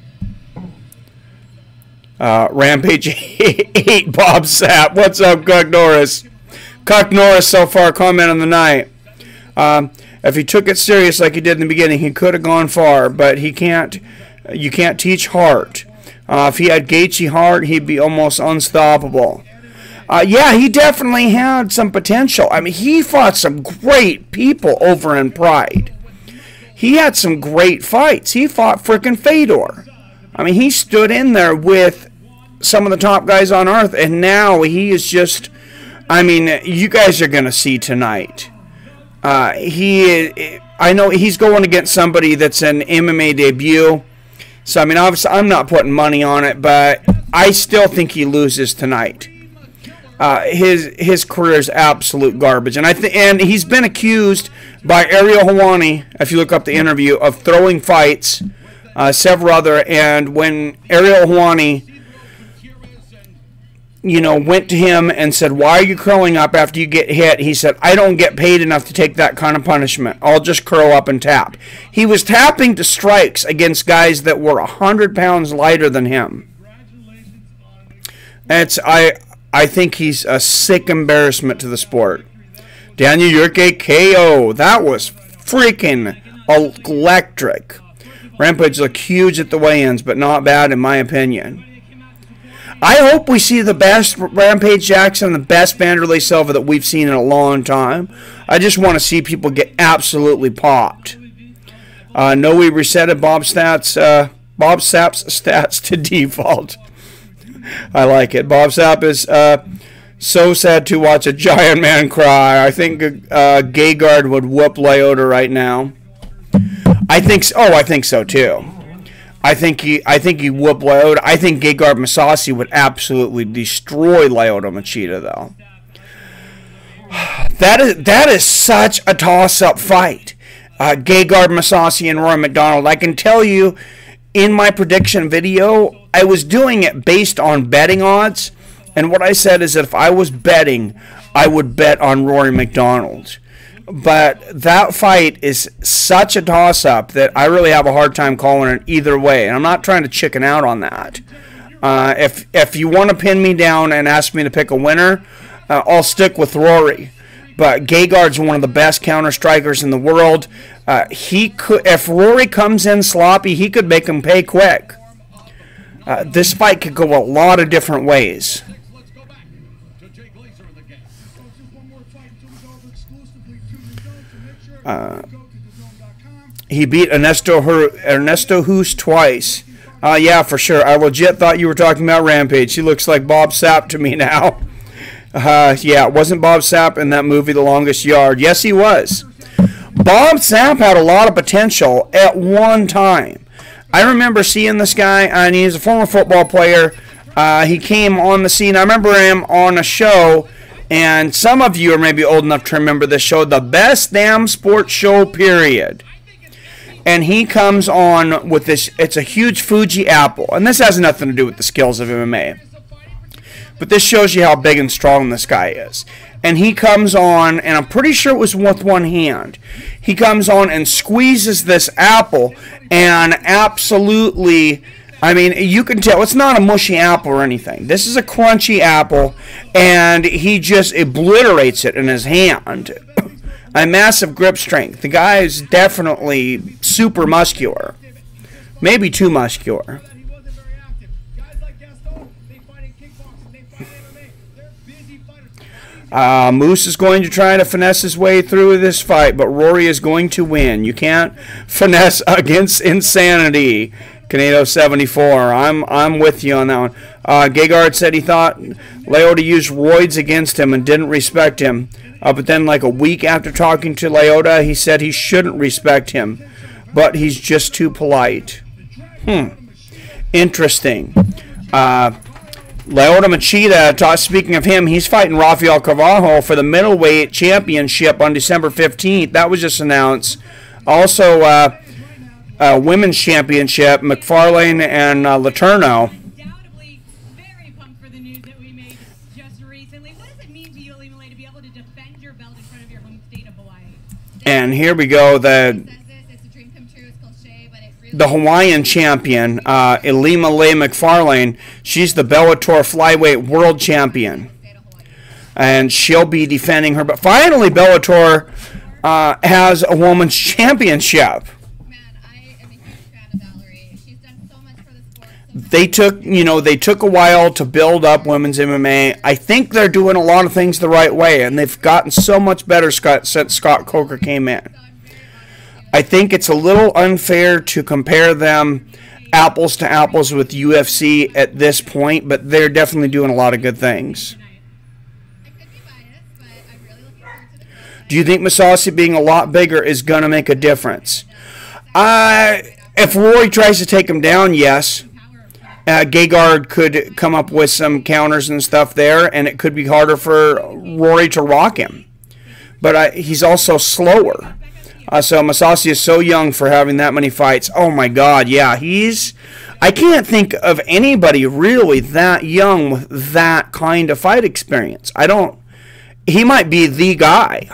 Rampage 8, Bob Sapp. What's up, Cuck Norris? Cuck Norris so far comment on the night. If he took it serious like he did in the beginning, he could have gone far, but he can't. You can't teach heart. If he had Gaethje heart, he'd be almost unstoppable. Yeah, he definitely had some potential. I mean, he fought some great people over in Pride. He had some great fights. He fought frickin' Fedor. I mean, he stood in there with some of the top guys on earth, and now he is just, I mean, you guys are going to see tonight. I know he's going against somebody that's an MMA debut. So, I mean, obviously, I'm not putting money on it, but I still think he loses tonight. His career is absolute garbage, and he's been accused by Ariel Helwani, if you look up the interview, of throwing fights, several other. And when Ariel Helwani, went to him and said, "Why are you curling up after you get hit?" He said, "I don't get paid enough to take that kind of punishment. I'll just curl up and tap." He was tapping to strikes against guys that were 100 pounds lighter than him. I think he's a sick embarrassment to the sport. Daniel Yurke KO. That was freaking electric. Rampage looked huge at the weigh-ins, but not bad in my opinion. I hope we see the best Rampage Jackson, the best Wanderlei Silva that we've seen in a long time. I just want to see people get absolutely popped. No, we resetted Bob Sapp's stats to default. I like it. Bob Sapp is so sad to watch a giant man cry. I think Gergard would whoop Leota right now. I think so too. I think he whooped Leota. I think Gergard Mousasi would absolutely destroy Leota Machida though. That is such a toss-up fight. Gergard Mousasi and Rory Macdonald. I can tell you, in my prediction video, I was doing it based on betting odds, and what I said is that if I was betting, I would bet on Rory Macdonald. But that fight is such a toss-up that I really have a hard time calling it either way, and I'm not trying to chicken out on that. If you want to pin me down and ask me to pick a winner, I'll stick with Rory. But Gergard's one of the best counter-strikers in the world. If Rory comes in sloppy, he could make him pay quick. This fight could go a lot of different ways. He beat Ernesto Hus twice. Yeah, for sure. I legit thought you were talking about Rampage. He looks like Bob Sapp to me now. Yeah, wasn't Bob Sapp in that movie The Longest Yard? Yes, he was. Bob Sapp had a lot of potential at one time. I remember seeing this guy, and he's a former football player. He came on the scene. I remember him on a show, and some of you are maybe old enough to remember this show, The Best Damn Sports Show, period. And he comes on with this, it's a huge Fuji apple, and this has nothing to do with the skills of MMA. but this shows you how big and strong this guy is. And he comes on, and I'm pretty sure it was with one hand. He comes on and squeezes this apple, and absolutely, I mean, you can tell it's not a mushy apple or anything. This is a crunchy apple, and he just obliterates it in his hand. A massive grip strength. The guy is definitely super muscular. Maybe too muscular. Moose is going to try to finesse his way through this fight, but Rory is going to win. You can't finesse against insanity. Canado 74. I'm with you on that one. Gergard said he thought Lyoto used roids against him and didn't respect him. But then like a week after talking to Lyoto, he said he shouldn't respect him, but he's just too polite. Interesting. Lyoto Machida, speaking of him, he's fighting Rafael Carvalho for the middleweight championship on December 15th. That was just announced. Also, women's championship, McFarlane and Letourneau. Undoubtedly very pumped for the news that we made just recently. What does it mean to you, Lima, to be able to defend your belt in front of your home state of Hawaii? And here we go, the Hawaiian champion, Ilima Lei McFarlane. She's the Bellator flyweight world champion, and she'll be defending her. But finally, Bellator has a women's championship. Man, I am a huge fan of Valerie. She's done so much for the sport. They took a while to build up women's MMA. I think they're doing a lot of things the right way, and they've gotten so much better since Scott Coker came in. I think it's a little unfair to compare them apples to apples with UFC at this point, but they're definitely doing a lot of good things. I could be biased, but I'm really looking forward to the fight. Do you think Mousasi being a lot bigger is going to make a difference? If Rory tries to take him down, yes. Gergard could come up with some counters and stuff there, and it could be harder for Rory to rock him. But he's also slower. So Mousasi is so young for having that many fights. Oh my God, yeah, I can't think of anybody really that young with that kind of fight experience. He might be the guy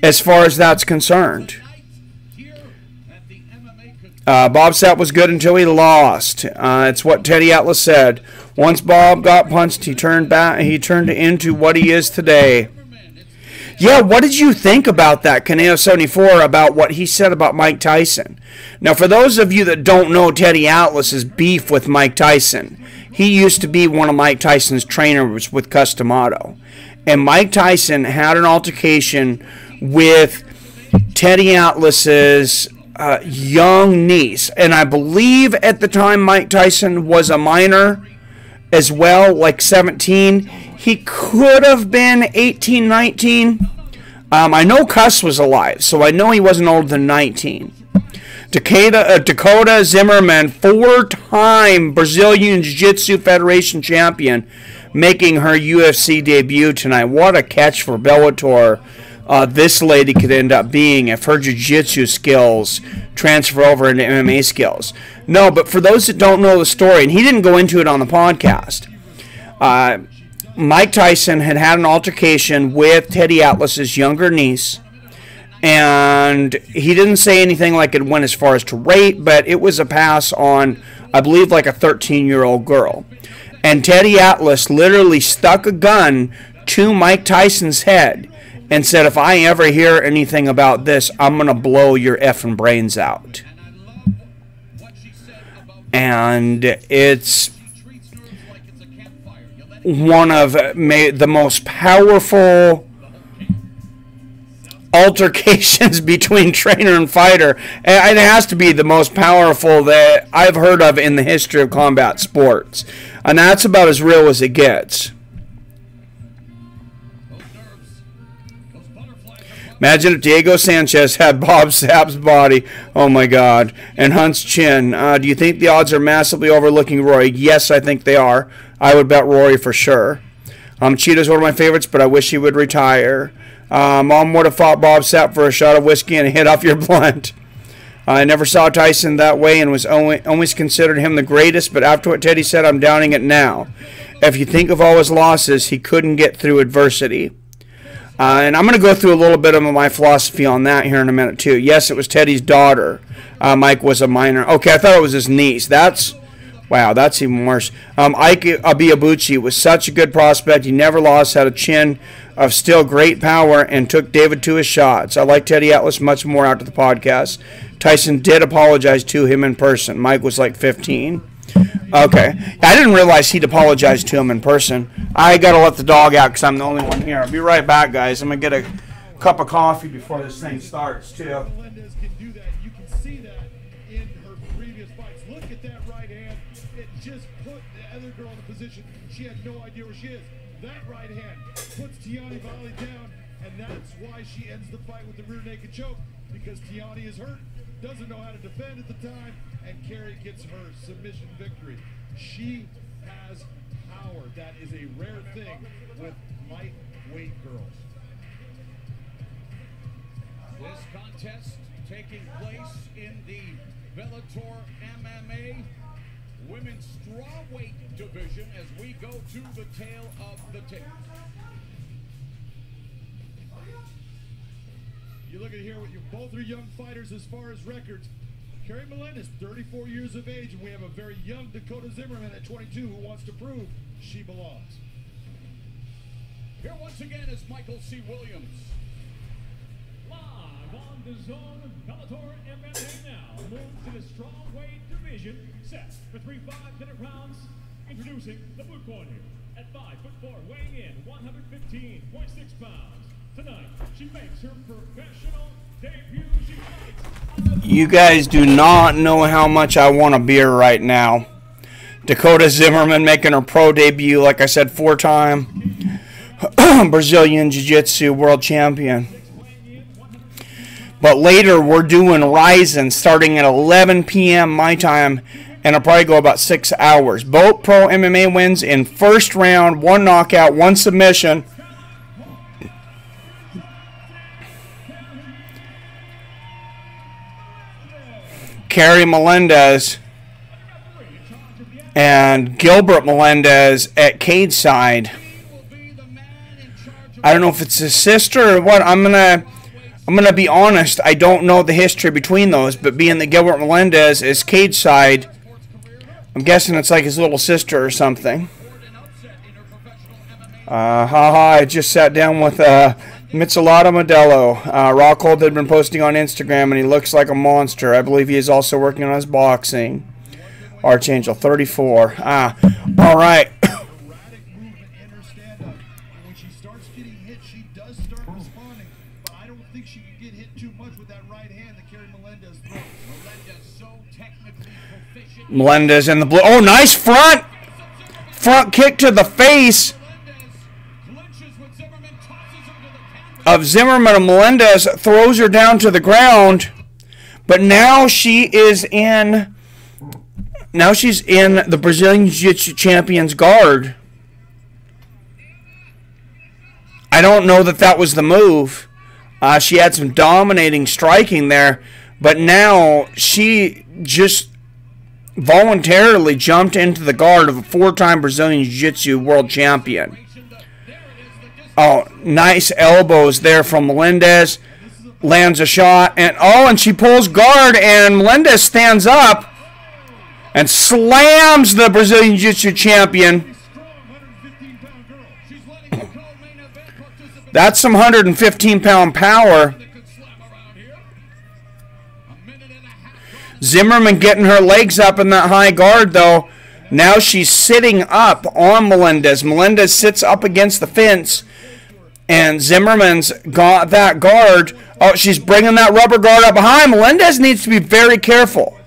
as far as that's concerned. Bob Sapp was good until he lost. It's what Teddy Atlas said. Once Bob got punched, he turned into what he is today. Yeah, what did you think about that, Caneo 74, about what he said about Mike Tyson? Now, for those of you that don't know Teddy Atlas's beef with Mike Tyson, he used to be one of Mike Tyson's trainers with Customato. And Mike Tyson had an altercation with Teddy Atlas's young niece. And I believe at the time Mike Tyson was a minor as well, like 17. He could have been 18, 19. I know Cuss was alive, so I know he wasn't older than 19. Dakota Zimmerman, 4-time Brazilian Jiu-Jitsu Federation champion, making her UFC debut tonight. What a catch for Bellator this lady could end up being if her jiu-jitsu skills transfer over into MMA skills. No, but for those that don't know the story, and he didn't go into it on the podcast, Mike Tyson had an altercation with Teddy Atlas's younger niece, and he didn't say anything like it went as far as to rape, but it was a pass on, I believe, like a 13-year-old girl. And Teddy Atlas literally stuck a gun to Mike Tyson's head and said, if I ever hear anything about this, I'm going to blow your effing brains out. And it's one of the most powerful altercations between trainer and fighter. And it has to be the most powerful that I've heard of in the history of combat sports. And that's about as real as it gets. Imagine if Diego Sanchez had Bob Sapp's body. Oh, my God. And Hunt's chin. Do you think the odds are massively overlooking Rory? Yes, I think they are. I would bet Rory for sure. Cheetah's one of my favorites, but I wish he would retire. Mom would have fought Bob Sapp for a shot of whiskey and a hit off your blunt. I never saw Tyson that way and was always considered him the greatest, but after what Teddy said, I'm doubting it now. If you think of all his losses, he couldn't get through adversity. And I'm going to go through a little bit of my philosophy on that here in a minute, too. Yes, it was Teddy's daughter. Mike was a minor. Okay, I thought it was his niece. Wow, that's even worse. Ike Abiyabuchi was such a good prospect. He never lost, had a chin of still great power, and took David to his shots. I like Teddy Atlas much more after the podcast. Tyson did apologize to him in person. Mike was like 15. Okay. I didn't realize he'd apologize to him in person. I got to let the dog out because I'm the only one here. I'll be right back, guys. I'm going to get a cup of coffee before this thing starts, too. Melendez can do that. You can see that in her previous fights. Look at that right hand. It just put the other girl in a position. She had no idea where she is. That right hand puts Tiani Valley down, and that's why she ends the fight with the rear naked choke, because Tiani is hurt, doesn't know how to defend at the time, and Carrie gets her submission victory. She has power. That is a rare thing with lightweight girls. This contest taking place in the Bellator MMA women's strawweight division as we go to the tail of the tape. You look at here, you both are young fighters as far as records. Carrie Melendez, 34 years of age, and we have a very young Dakota Zimmerman at 22 who wants to prove she belongs. Here once again is Michael C. Williams. Live on DAZN, Bellator MMA now moves to the strawweight division, set for 3 5-minute rounds. Introducing the blue corner at 5'4", weighing in 115.6 pounds. Tonight, she makes her professional debut. She fights. You guys do not know how much I want a beer right now. Dakota Zimmerman making her pro debut, like I said, 4-time Brazilian Jiu-Jitsu world champion. But later, we're doing Rizin starting at 11 p.m. my time, and it'll probably go about 6 hours. Both pro MMA wins in first round, 1 knockout, 1 submission. Carrie Melendez and Gilbert Melendez at cage side. I don't know if it's his sister or what. I'm gonna be honest. I don't know the history between those, but being that Gilbert Melendez is cage side, I'm guessing it's like his little sister or something. I just sat down with Mitsulata Modelo. Rockhold had been posting on Instagram, and he looks like a monster. I believe he is also working on his boxing. Archangel 34. All right. Erratic movement in her stand-up. When she starts getting hit, she does start responding, but I don't think she can get hit too much with that right hand that Carrie Melendez throws. Melendez so technically proficient. Melendez in the blue. Oh, nice front kick to the face of Zimmerman, and Melendez throws her down to the ground. But now she's in the Brazilian Jiu-Jitsu champion's guard. I don't know that was the move. She had some dominating striking there, but now she just voluntarily jumped into the guard of a 4-time Brazilian Jiu-Jitsu world champion. Oh, nice elbows there from Melendez. Lands a shot, and she pulls guard, and Melendez stands up and slams the Brazilian Jiu-Jitsu champion. That's some 115-pound power. Zimmerman getting her legs up in that high guard, though. Now she's sitting up on Melendez. Melendez sits up against the fence, and Zimmerman's got that guard. Oh, she's bringing that rubber guard up behind. Melendez needs to be very careful,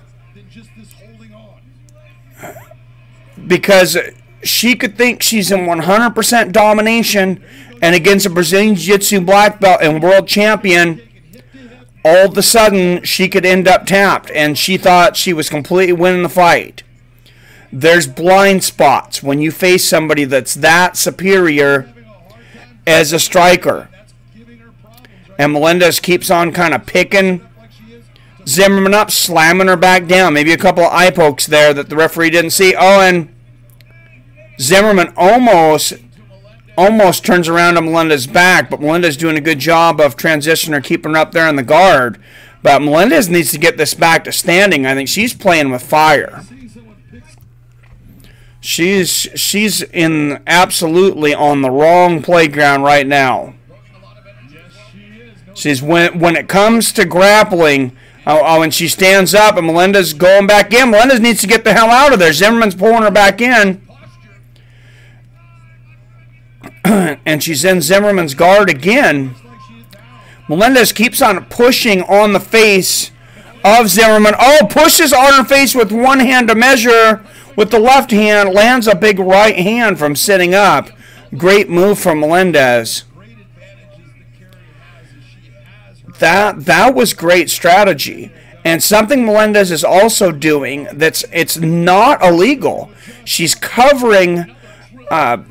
because she could think she's in 100% domination, and against a Brazilian Jiu-Jitsu black belt and world champion, all of a sudden she could end up tapped, and she thought she was completely winning the fight. There's blind spots when you face somebody that's that superior as a striker. And Melendez keeps on kind of picking Zimmerman up, slamming her back down. Maybe a couple of eye pokes there that the referee didn't see. Oh, and Zimmerman almost turns around to Melendez's back, but Melendez doing a good job of transitioning her, keeping her up there in the guard. But Melendez needs to get this back to standing. I think she's playing with fire. She's in absolutely on the wrong playground right now. She's when it comes to grappling. And she stands up, and Melendez going back in. Melendez needs to get the hell out of there. Zimmerman's pulling her back in. And she's in Zimmerman's guard again. Melendez keeps on pushing on the face of Zimmerman. Oh, pushes on her face with one hand to measure. With the left hand, lands a big right hand from sitting up. Great move from Melendez. That was great strategy. And something Melendez is also doing it's not illegal. She's covering her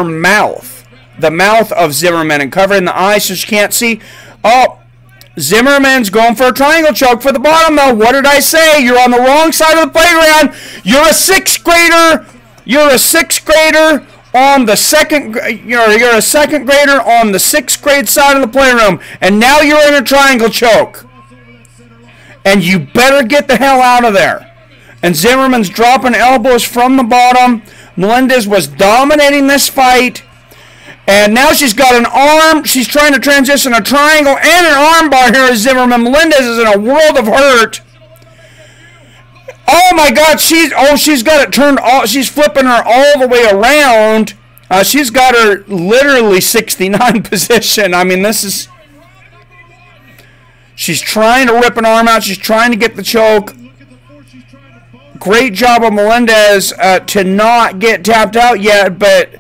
mouth, the mouth of Zimmerman, and covering the eyes so she can't see. Oh, Zimmerman's going for a triangle choke for the bottom though. What did I say? You're on the wrong side of the playground. You're a sixth grader. You're a sixth grader on the second. You're a second grader on the sixth grade side of the playroom, and now you're in a triangle choke. And you better get the hell out of there. And Zimmerman's dropping elbows from the bottom. Melendez was dominating this fight. And now she's got an arm. She's trying to transition a triangle and an arm bar here as Zimmerman. Melendez is in a world of hurt. Oh my God, she's got it turned all, she's flipping her all the way around. She's got her literally 69 position. I mean, she's trying to rip an arm out. She's trying to get the choke. Great job of Melendez to not get tapped out yet, but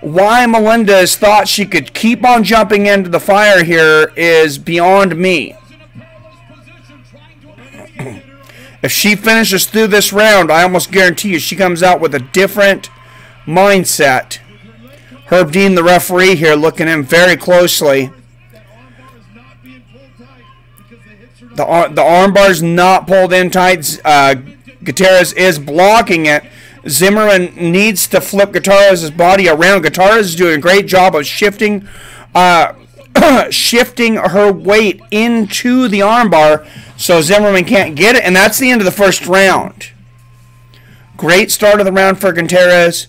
why Melendez thought she could keep on jumping into the fire here is beyond me. If she finishes through this round, I almost guarantee you she comes out with a different mindset. Herb Dean, the referee here, looking in very closely. The armbar's not pulled in tight. Gutierrez is blocking it. Zimmerman needs to flip Gutierrez's body around. Gutierrez is doing a great job of shifting shifting her weight into the armbar so Zimmerman can't get it, and that's the end of the first round. Great start of the round for Gutierrez.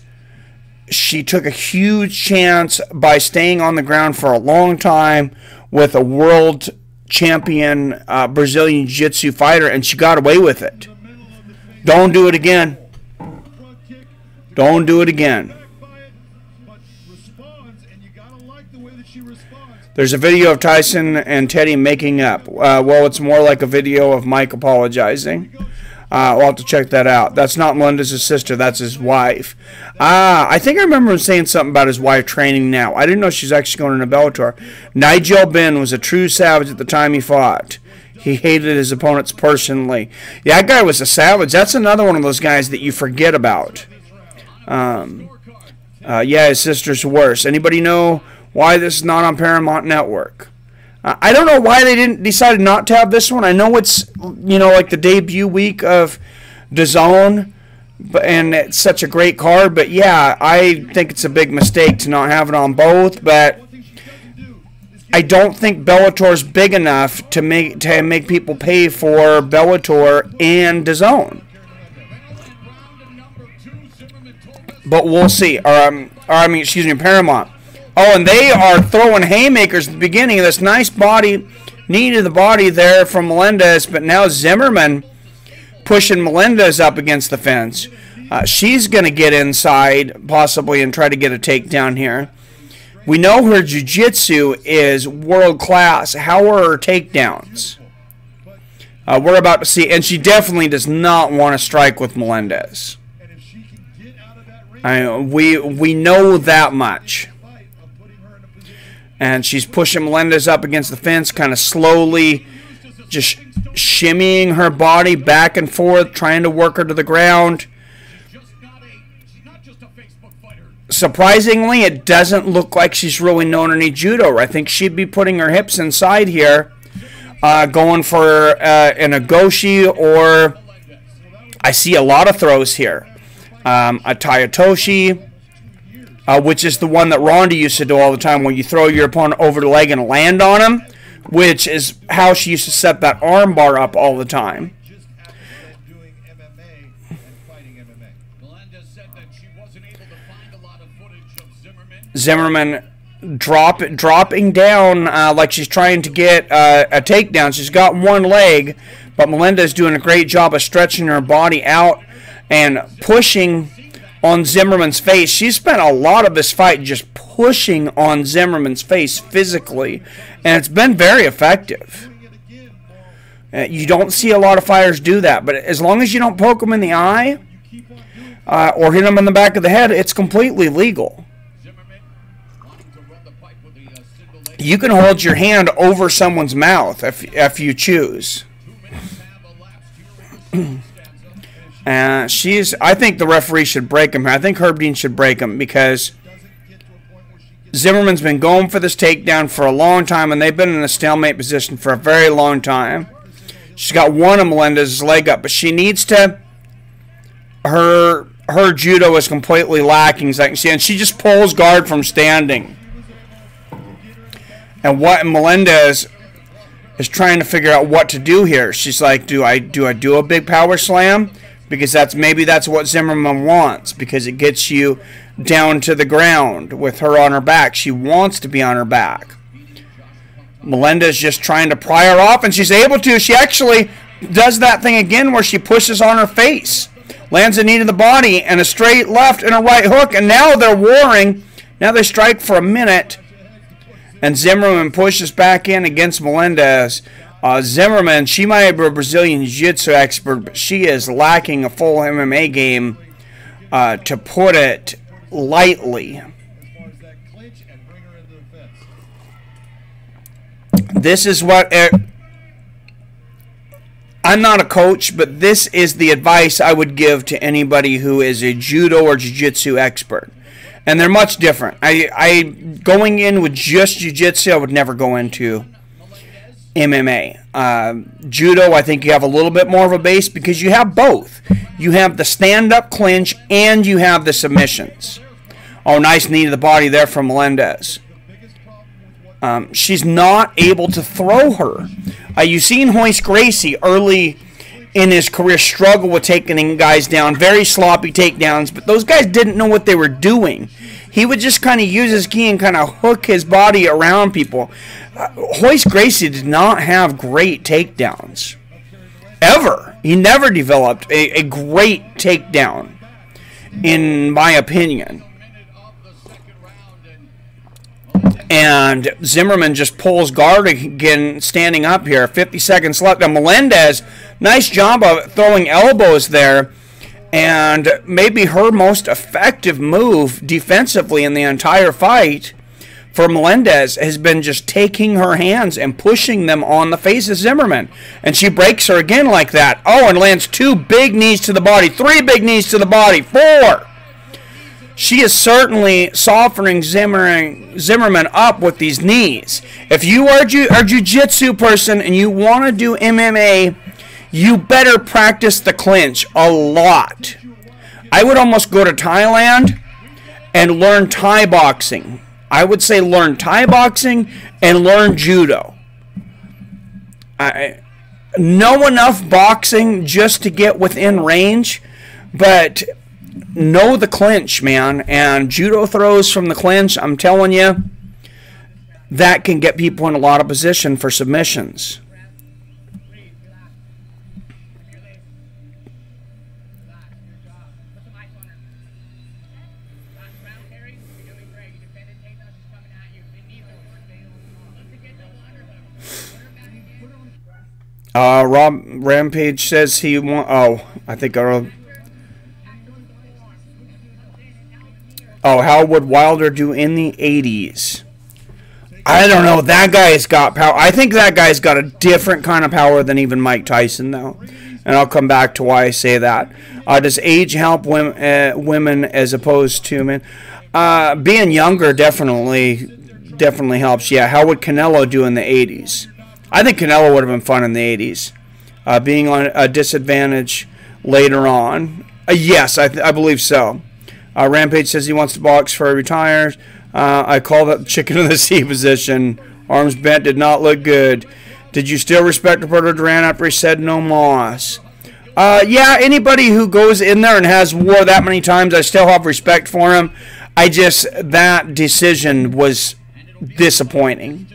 She took a huge chance by staying on the ground for a long time with a world champion Brazilian Jiu-Jitsu fighter, and she got away with it. Don't do it again. Don't do it again. There's a video of Tyson and Teddy making up. Well, it's more like a video of Mike apologizing. We'll have to check that out. That's not Melendez's sister. That's his wife. I think I remember him saying something about his wife training now. I didn't know she's actually going into Bellator. Nigel Benn was a true savage at the time he fought. He hated his opponents personally. Yeah, that guy was a savage. That's another one of those guys that you forget about. Yeah, his sister's worse. Anybody know why this is not on Paramount Network? I don't know why they didn't decide not to have this one. I know it's, you know, like the debut week of DAZN, and it's such a great card. But yeah, I think it's a big mistake to not have it on both. But I don't think Bellator's big enough to make people pay for Bellator and DAZN. But we'll see. Excuse me, Paramount. Oh, and they are throwing haymakers at the beginning of this nice body, knee to the body there from Melendez, but now Zimmerman pushing Melendez up against the fence. She's going to get inside, possibly, and try to get a takedown here. We know her jiu-jitsu is world-class. How are her takedowns? We're about to see, and she definitely does not want to strike with Melendez. We know that much. And she's pushing Melendez up against the fence, kind of slowly, just shimmying her body back and forth, trying to work her to the ground. surprisingly, it doesn't look like she's really known any judo. I think she'd be putting her hips inside here, going for an agoshi, or I see a lot of throws here. A Tayatoshi, which is the one that Ronda used to do all the time, where you throw your opponent over the leg and land on him, which is how she used to set that arm bar up all the time. Just after doing MMA and fighting MMA. Melendez said that she wasn't able to find a lot of footage of Zimmerman. Zimmerman dropping down like she's trying to get a takedown. She's got one leg, but Melendez doing a great job of stretching her body out and pushing on Zimmerman's face. She spent a lot of this fight just pushing on Zimmerman's face physically, and it's been very effective. You don't see a lot of fighters do that, but as long as you don't poke them in the eye or hit them in the back of the head, it's completely legal. You can hold your hand over someone's mouth if you choose. I think the referee should break him here. I think Herb Dean should break him, because Zimmerman's been going for this takedown for a long time, and they've been in a stalemate position for a very long time. She's got one of Melendez's leg up, but she needs to. Her judo is completely lacking, as I can see, and she just pulls guard from standing. And what Melendez is trying to figure out what to do here. She's like, do I do a big power slam? Because maybe that's what Zimmerman wants, because it gets you down to the ground with her on her back. She wants to be on her back. Melendez just trying to pry her off, and she's able to. She actually does that thing again where she pushes on her face. Lands a knee to the body and a straight left and a right hook, and now they're warring. Now they strike for a minute, and Zimmerman pushes back in against Melendez. Zimmerman, she might be a Brazilian Jiu-Jitsu expert, but she is lacking a full MMA game, to put it lightly. This is what... I'm not a coach, but this is the advice I would give to anybody who is a judo or jiu-jitsu expert. And they're much different. Going in with just jiu-jitsu, I would never go into MMA. Judo, I think you have a little bit more of a base, because you have both. You have the stand-up clinch and you have the submissions. Oh, nice knee to the body there from Melendez. She's not able to throw her. You've seen Royce Gracie early in his career struggle with taking guys down. Very sloppy takedowns, but those guys didn't know what they were doing. He would just kind of use his gi and kind of hook his body around people. Royce Gracie did not have great takedowns. Ever. He never developed a great takedown, in my opinion. And Zimmerman just pulls guard again, standing up here. 50 seconds left. And Melendez, nice job of throwing elbows there. And maybe her most effective move defensively in the entire fight for Melendez has been just taking her hands and pushing them on the face of Zimmerman. And she breaks her again like that. Oh, and lands 2 big knees to the body. 3 big knees to the body. 4. She is certainly softening Zimmerman up with these knees. If you are a jiu-jitsu person and you want to do MMA, you better practice the clinch a lot. I would almost go to Thailand and learn Thai boxing. I would say learn Thai boxing and learn judo. I know enough boxing just to get within range, but know the clinch, man. And judo throws from the clinch, I'm telling you, that can get people in a lot of position for submissions. Rampage says he want. Oh, I think how would Wilder do in the 80s? I don't know. That guy's got power. I think that guy's got a different kind of power than even Mike Tyson, though. And I'll come back to why I say that. Does age help women as opposed to men? Being younger definitely helps. Yeah, how would Canelo do in the 80s? I think Canelo would have been fun in the 80s. Being on a disadvantage later on. Yes, I believe so. Rampage says he wants to box before he retires. I call that chicken in the sea position. Arms bent did not look good. Did you still respect Roberto Duran after he said no moss? Yeah, anybody who goes in there and has war that many times, I still have respect for him. That decision was disappointing.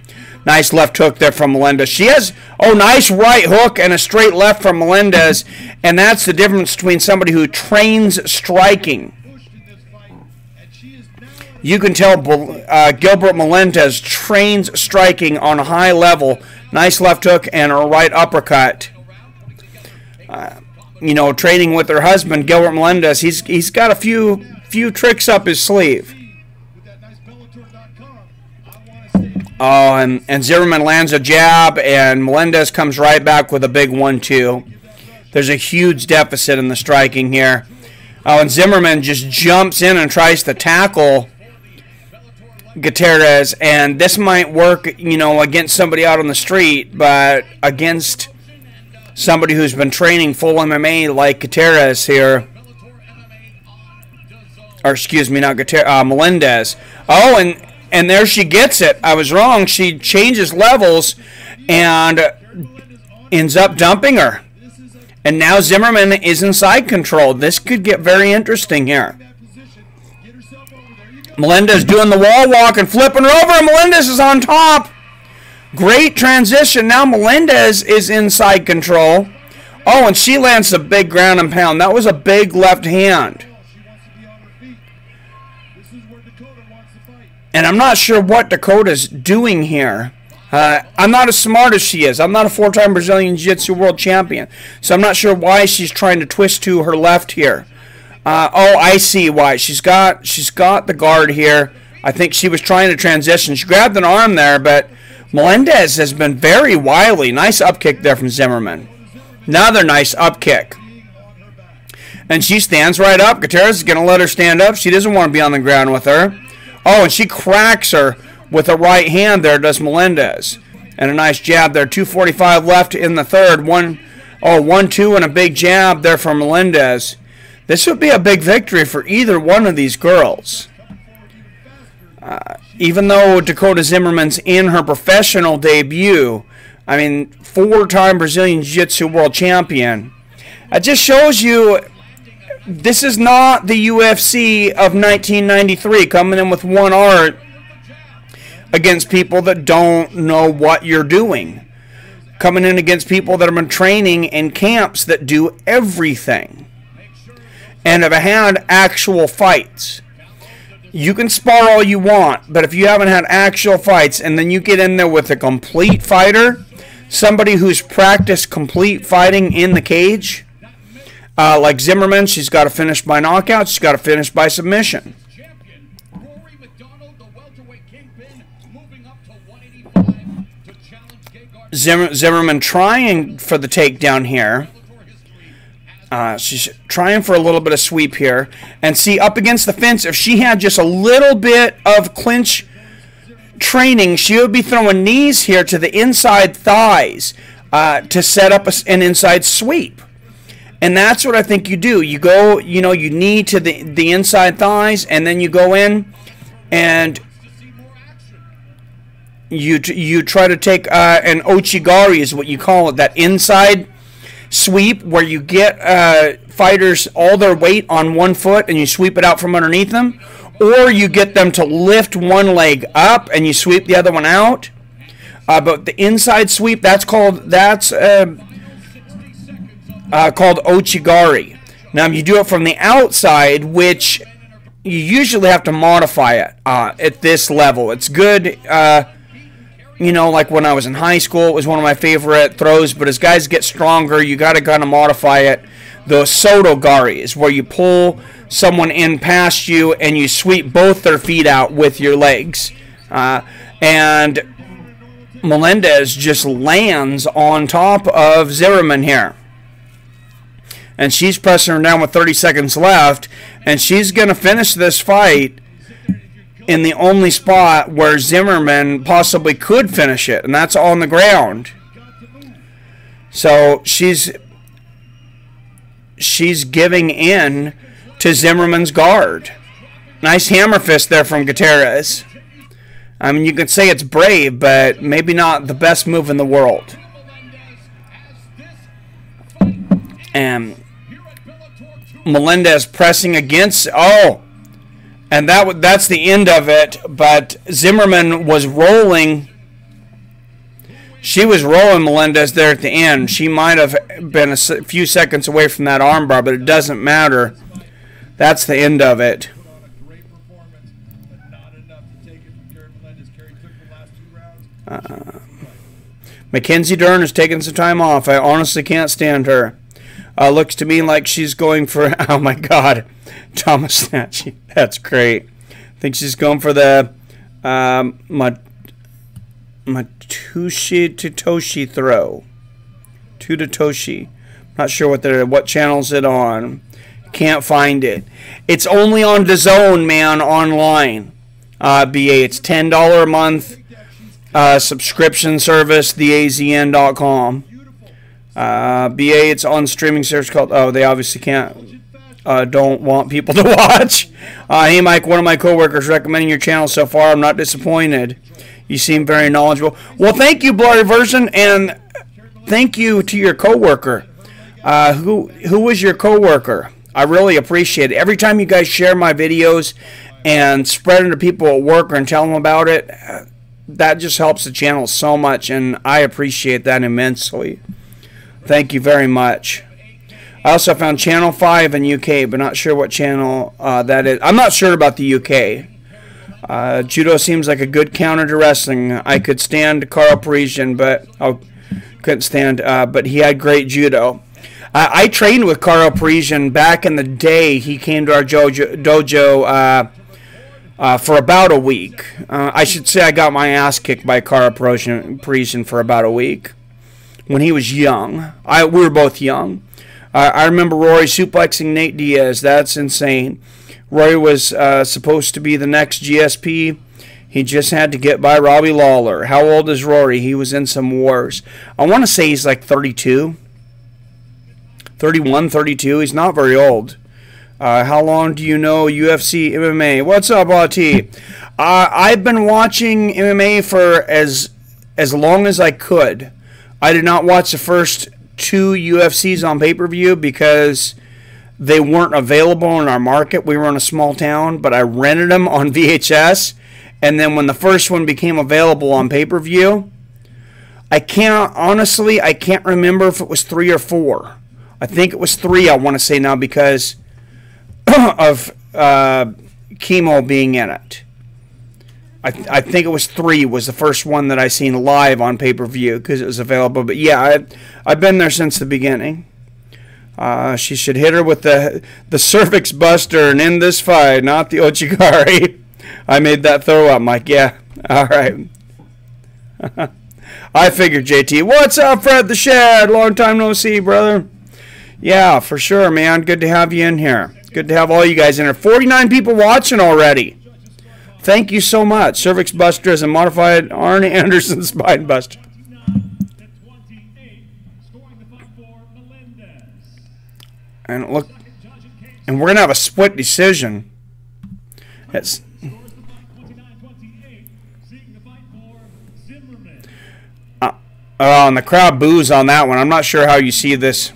Nice left hook there from Melendez. She has, nice right hook and a straight left from Melendez. And that's the difference between somebody who trains striking. You can tell Gilbert Melendez trains striking on a high level. Nice left hook and a right uppercut. Training with her husband, Gilbert Melendez, he's got a few tricks up his sleeve. Oh, and Zimmerman lands a jab, and Melendez comes right back with a big 1-2. There's a huge deficit in the striking here. Oh, and Zimmerman just jumps in and tries to tackle Gutierrez, and this might work, against somebody out on the street, but against somebody who's been training full MMA like Gutierrez here. Or excuse me, not Gutierrez, Melendez. Oh, and there she gets it. I was wrong. She changes levels and ends up dumping her. And now Zimmerman is in side control. This could get very interesting here. Melendez doing the wall walk and flipping her over, and Melendez is on top. Great transition. Now Melendez is in side control. Oh, and she lands a big ground and pound. That was a big left hand. And I'm not sure what Dakota's doing here. I'm not as smart as she is. I'm not a 4-time Brazilian Jiu-Jitsu world champion. So I'm not sure why she's trying to twist to her left here. I see why. She's got the guard here. I think she was trying to transition. She grabbed an arm there, but Melendez has been very wily. Nice up kick there from Zimmerman. Another nice up kick. And she stands right up. Gutierrez is going to let her stand up. She doesn't want to be on the ground with her. Oh, and she cracks her with a right hand there, does Melendez. And a nice jab there. 2:45 left in the third. 1-2 and a big jab there from Melendez. This would be a big victory for either one of these girls. Even though Dakota Zimmerman's in her professional debut, 4-time Brazilian Jiu-Jitsu world champion, it just shows you this is not the UFC of 1993 coming in with one art against people that don't know what you're doing. Coming in against people that have been training in camps that do everything and have had actual fights. You can spar all you want, but if you haven't had actual fights and then you get in there with a complete fighter, somebody who's practiced complete fighting in the cage, like Zimmerman, she's got to finish by knockout, she's got to finish by submission. Rory Macdonald, the welterweight kingpin, moving up to 185 to challenge Gergard. Zimmerman trying for the takedown here. She's trying for a little bit of sweep here. And see, up against the fence, if she had just a little bit of clinch training, she would be throwing knees here to the inside thighs to set up an inside sweep. And that's what I think you do. You go, you knee to the inside thighs, and then you go in and you try to take an ochigari is what you call it, that inside sweep where you get fighters all their weight on one foot and you sweep it out from underneath them, or you get them to lift one leg up and you sweep the other one out. But the inside sweep, that's called ochigari. Now, if you do it from the outside, which you usually have to modify it at this level, it's good. Like when I was in high school, it was one of my favorite throws. But as guys get stronger, you got to kind of modify it. The sotogari is where you pull someone in past you and you sweep both their feet out with your legs. And Melendez just lands on top of Zimmerman here. And she's pressing her down with 30 seconds left. And she's going to finish this fight in the only spot where Zimmerman possibly could finish it, and that's on the ground. So she's giving in to Zimmerman's guard. Nice hammer fist there from Gutierrez. I mean, you could say it's brave, but maybe not the best move in the world. And Melendez pressing against. Oh, and that's the end of it. But Zimmerman was rolling. She was rolling Melendez there at the end. She might have been a few seconds away from that armbar, but it doesn't matter. That's the end of it. Mackenzie Dern is taking some time off. I honestly can't stand her. Looks to me like she's going for, oh my God, Thomas Snatchy. That's great. I think she's going for the Matushi Totoshi throw. Tutatoshi. Not sure what channel is it on. Can't find it. It's only on DAZN, man, online. BA, it's $10 a month subscription service, DAZN.com. BA, it's on streaming service called, oh, they obviously can't, don't want people to watch. Hey, Mike, one of my coworkers recommending your channel so far. I'm not disappointed. You seem very knowledgeable. Well, thank you, Blurry Version, and thank you to your coworker. Who was your coworker? I really appreciate it. Every time you guys share my videos and spread them to people at work and tell them about it, that just helps the channel so much, and I appreciate that immensely. Thank you very much. I also found Channel 5 in UK, but not sure what channel that is. I'm not sure about the UK. Judo seems like a good counter to wrestling. I could stand Carl Parisian, but I couldn't stand. But he had great judo. I trained with Carl Parisian back in the day. He came to our dojo for about a week. I should say I got my ass kicked by Carl Parisian for about a week when he was young. We were both young. I remember Rory suplexing Nate Diaz. That's insane. Rory was supposed to be the next GSP. He just had to get by Robbie Lawler. How old is Rory? He was in some wars. I want to say he's like 32. 31, 32. He's not very old. How long do you know UFC MMA? What's up, T? I've been watching MMA for as long as I could. I did not watch the first 2 UFCs on pay-per-view because they weren't available in our market. We were in a small town, but I rented them on VHS. And then when the first one became available on pay-per-view, I can't remember if it was 3 or 4. I think it was 3, I want to say now, because of Chemo being in it. I think it was 3 was the first one that I seen live on pay-per-view because it was available. But yeah, I've been there since the beginning. She should hit her with the cervix buster and end this fight, not the Ochigari. I made that throw up, Mike. Yeah, all right. I figured, JT. What's up, Fred the Shed? Long time no see, brother. Yeah, for sure, man. Good to have you in here. Good to have all you guys in here. 49 people watching already. Thank you so much. Cervix Buster is a modified Arn Anderson spine buster. And look, and we're gonna have a split decision. It's and the crowd boos on that one. I'm not sure how you see this.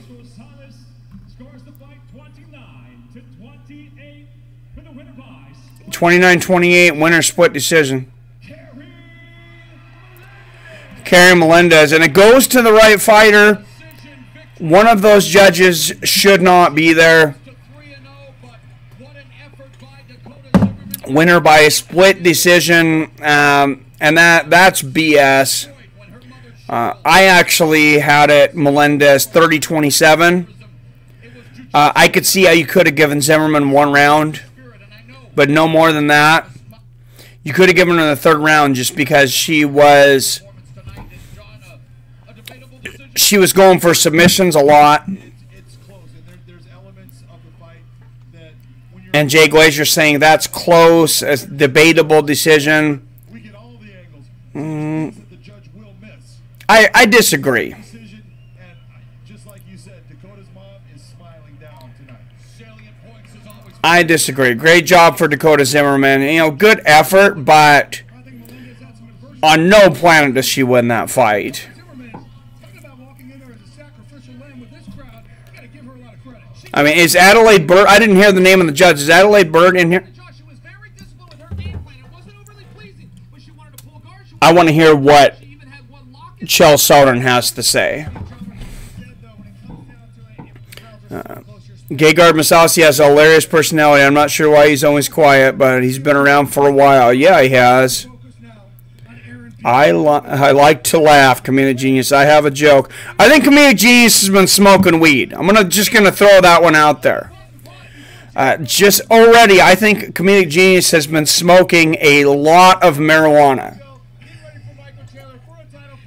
29-28 winner split decision. Kerry Melendez, and it goes to the right fighter. One of those judges should not be there. Winner by a split decision, and that's BS. I actually had it Melendez 30-27. I could see how you could have given Zimmerman 1 round, but no more than that. You could have given her the 3rd round just because she was going for submissions a lot. It's close, and there's elements of the fight that when you're And Jay Glazer saying that's close, a debatable decision. We get all the angles. That the judge will miss. I disagree. Decision, and just like you said, Dakota's mom is smiling down tonight. Salient points is always. I disagree. Great job for Dakota Zimmerman. You know, good effort, but I think Melendez had some adversity. on no planet does she win that fight. Zimmerman, talking about walking in there as a sacrificial lamb with this crowd, you gotta give her a lot of credit. I mean, is Adelaide Bird? I didn't hear the name of the judge. Is Adelaide Bird in here? Josh, she was very disciplined with her game plan. It wasn't overly pleasing, but she wanted to pull guard. I want to hear what She even had one lock in Chael Sonnen has to say. Gergard Mousasi has a hilarious personality. I'm not sure why he's always quiet, but he's been around for a while. Yeah, he has. Focus now on Aaron I like to laugh, Comedic Genius. I have a joke. I think Comedic Genius has been smoking weed. I'm just gonna throw that one out there. Just already, I think Comedic Genius has been smoking a lot of marijuana. Get ready for Michael Chandler for a title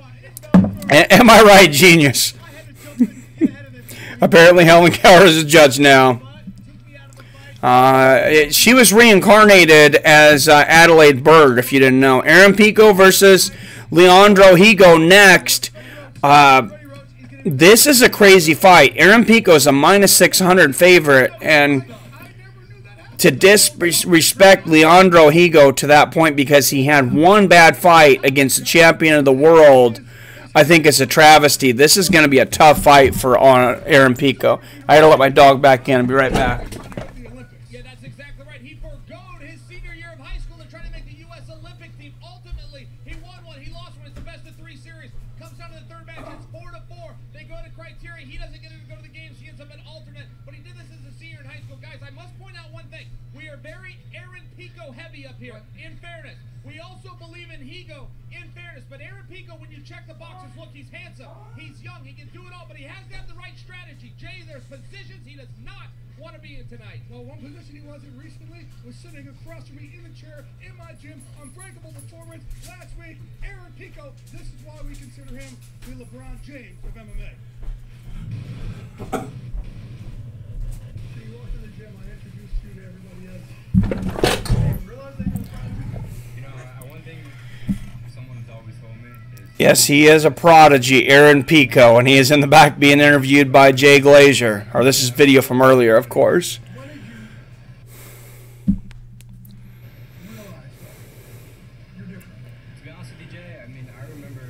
fight. Am I right, Genius? I had to jump in, get ahead of this. Apparently, Helen Keller is a judge now. Took me out of the fight. She was reincarnated as Adelaide Bird, if you didn't know. Aaron Pico versus Leandro Higo next. This is a crazy fight. Aaron Pico is a -600 favorite, and to disrespect Leandro Higo to that point because he had one bad fight against the champion of the world, I think it's a travesty. This is going to be a tough fight for Aaron Pico. I got to let my dog back in. I'll be right back. Yeah, that's exactly right. He forgoed his senior year of high school to try to make the U.S. Olympic team. Ultimately, he won one. He lost one. It's the best-of-3 series. Comes down to the third match. It's 4-4. They go to criteria. He doesn't get to go to the games. He ends up an alternate. But he did this as a senior in high school. Guys, I must point out one thing. We are very Aaron Pico heavy up here, in fairness. We also believe in Higo, in fairness. But Aaron Pico, when you check the boxes, look, he's handsome. He's young. He can do it all. But he has to have the right strategy. Jay, there's positions he does not want to be in tonight. Well, one position he was in recently was sitting across from me in the chair in my gym. Unbreakable performance last week. Aaron Pico, this is why we consider him the LeBron James of MMA. So you walked in the gym, I introduced you to everybody else. Realize that you're You know, one thing someone's always told me is Yes, he is a prodigy, Aaron Pico, and he is in the back being interviewed by Jay Glazer. Or this is video from earlier, of course. when did you realize that you're different? to be honest with you, Jay, I mean, I remember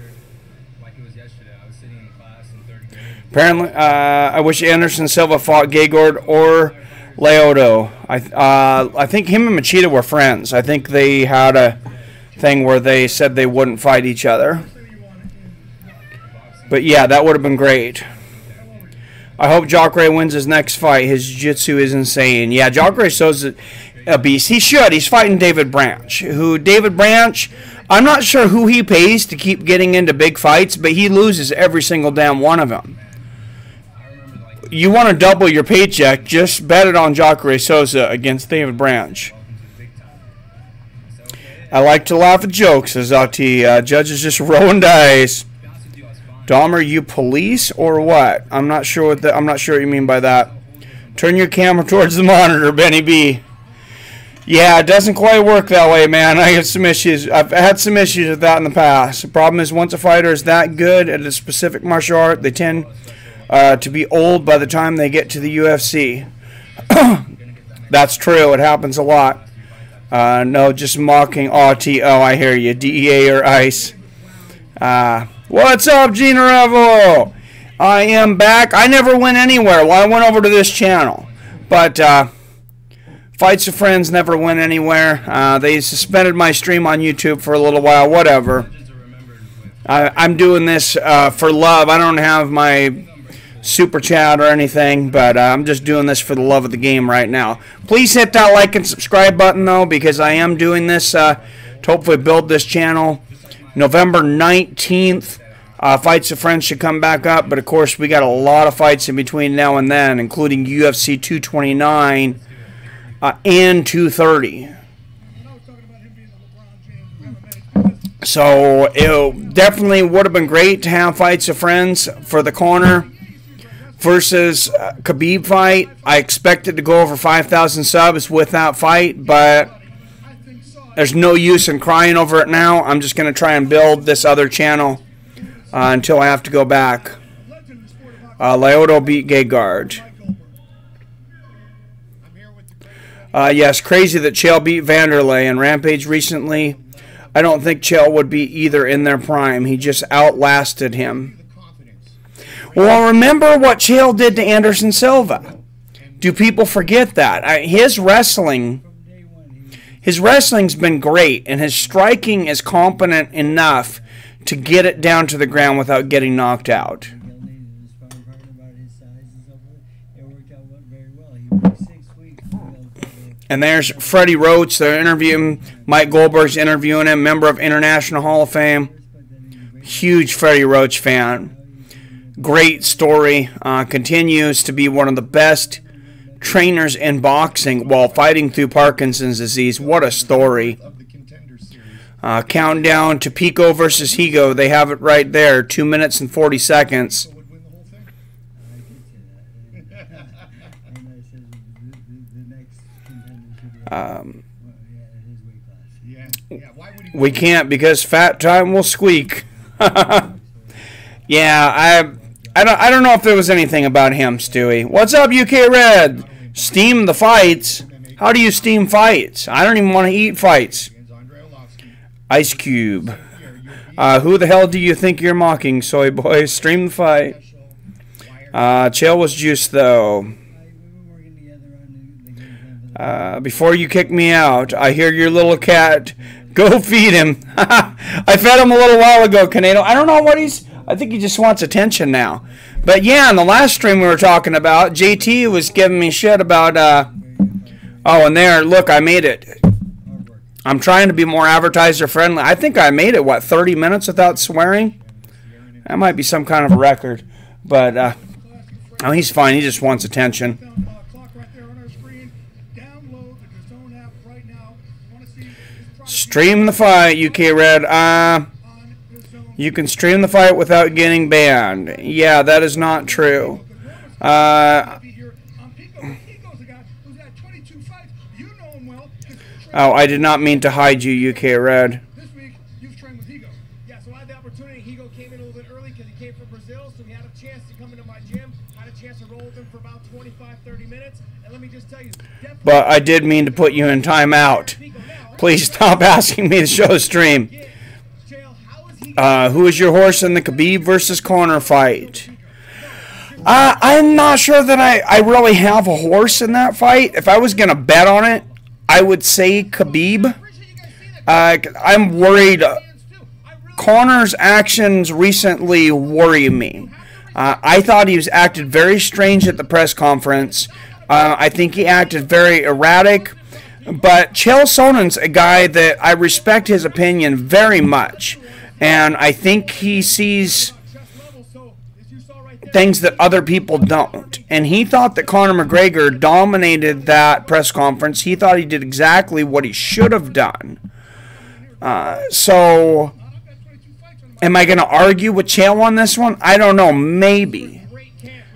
like it was yesterday. I was sitting in class in 3rd grade. Apparently, I wish Anderson Silva fought Gergard or Leoto. I think him and Machida were friends. I think they had a thing where they said they wouldn't fight each other. But yeah, that would have been great. I hope Jacare wins his next fight. His jiu-jitsu is insane. Yeah, Jacare shows a beast. He should. He's fighting David Branch. David Branch, I'm not sure who he pays to keep getting into big fights, but he loses every single damn one of them. You want to double your paycheck, just bet it on Jacare Souza against David Branch. I like to laugh at jokes, says LT. Judges just rolling dice. Dahmer, you police or what? I'm not sure what you mean by that. Turn your camera towards the monitor, Benny B. Yeah, it doesn't quite work that way, man. I got some issues. I've had some issues with that in the past. The problem is once a fighter is that good at a specific martial art, they tend to be old by the time they get to the UFC. That's true. It happens a lot. No, just mocking RTO. I hear you. DEA or ICE. What's up, Gina Revel? I am back. I never went anywhere. Well, I went over to this channel. But Fights of Friends never went anywhere. They suspended my stream on YouTube for a little while. Whatever. I'm doing this for love. I don't have my super chat or anything, but I'm just doing this for the love of the game right now. Please hit that like and subscribe button, though, because I am doing this to hopefully build this channel. November 19th, Fights of Friends should come back up, but of course we got a lot of fights in between now and then, including UFC 229 and 230. So it definitely would have been great to have Fights of Friends for the corner. versus Khabib fight. I expected to go over 5,000 subs with that fight, but there's no use in crying over it now. I'm just going to try and build this other channel until I have to go back. Lyoto beat Gergard. Yes, crazy that Chael beat Wanderlei and Rampage recently. I don't think Chael would be either in their prime. He just outlasted him. Well, remember what Chael did to Anderson Silva. Do people forget that? His wrestling's been great, and his striking is competent enough to get it down to the ground without getting knocked out. And there's Freddie Roach. They're interviewing Mike Goldberg's interviewing him, member of International Hall of Fame. Huge Freddie Roach fan. Great story. Continues to be one of the best trainers in boxing while fighting through Parkinson's disease. What a story. Countdown to Pico versus Higo. They have it right there. 2 minutes and 40 seconds. We can't because Fat Time will squeak. Yeah, I don't know if there was anything about him, Stewie. What's up, UK Red? Steam the fights? How do you steam fights? I don't even want to eat fights. Ice Cube. Who the hell do you think you're mocking, soy boy? Stream the fight. Chael was juiced, though. Before you kick me out, I hear your little cat. Go feed him. I fed him a little while ago, Canado. I don't know what I think he just wants attention now. But yeah, in the last stream we were talking about, JT was giving me shit about, oh, and there, look, I made it. I'm trying to be more advertiser friendly. I think I made it, what, 30 minutes without swearing? That might be some kind of a record. But, oh, he's fine. He just wants attention. Stream the fight, UK Red. You can stream the fight without getting banned. Yeah, that is not true. Oh, I did not mean to hide you, UK Red. This week, you've trained with Higo. Yeah, so I had the opportunity. Higo came in a little bit early because he came from Brazil, so he had a chance to come into my gym. Had a chance to roll with him for about 25-30 minutes. And let me just tell you, but I did mean to put you in timeout. Please stop asking me to show the stream. Who is your horse in the Khabib versus Conor fight? I'm not sure that I really have a horse in that fight. If I was going to bet on it, I would say Khabib. I'm worried. Conor's actions recently worry me. I thought he was acted very strange at the press conference. I think he acted very erratic. But Chael Sonnen's a guy that I respect his opinion very much. And I think he sees things that other people don't. And he thought that Conor McGregor dominated that press conference. He thought he did exactly what he should have done. So, am I going to argue with Chael on this one? I don't know. Maybe.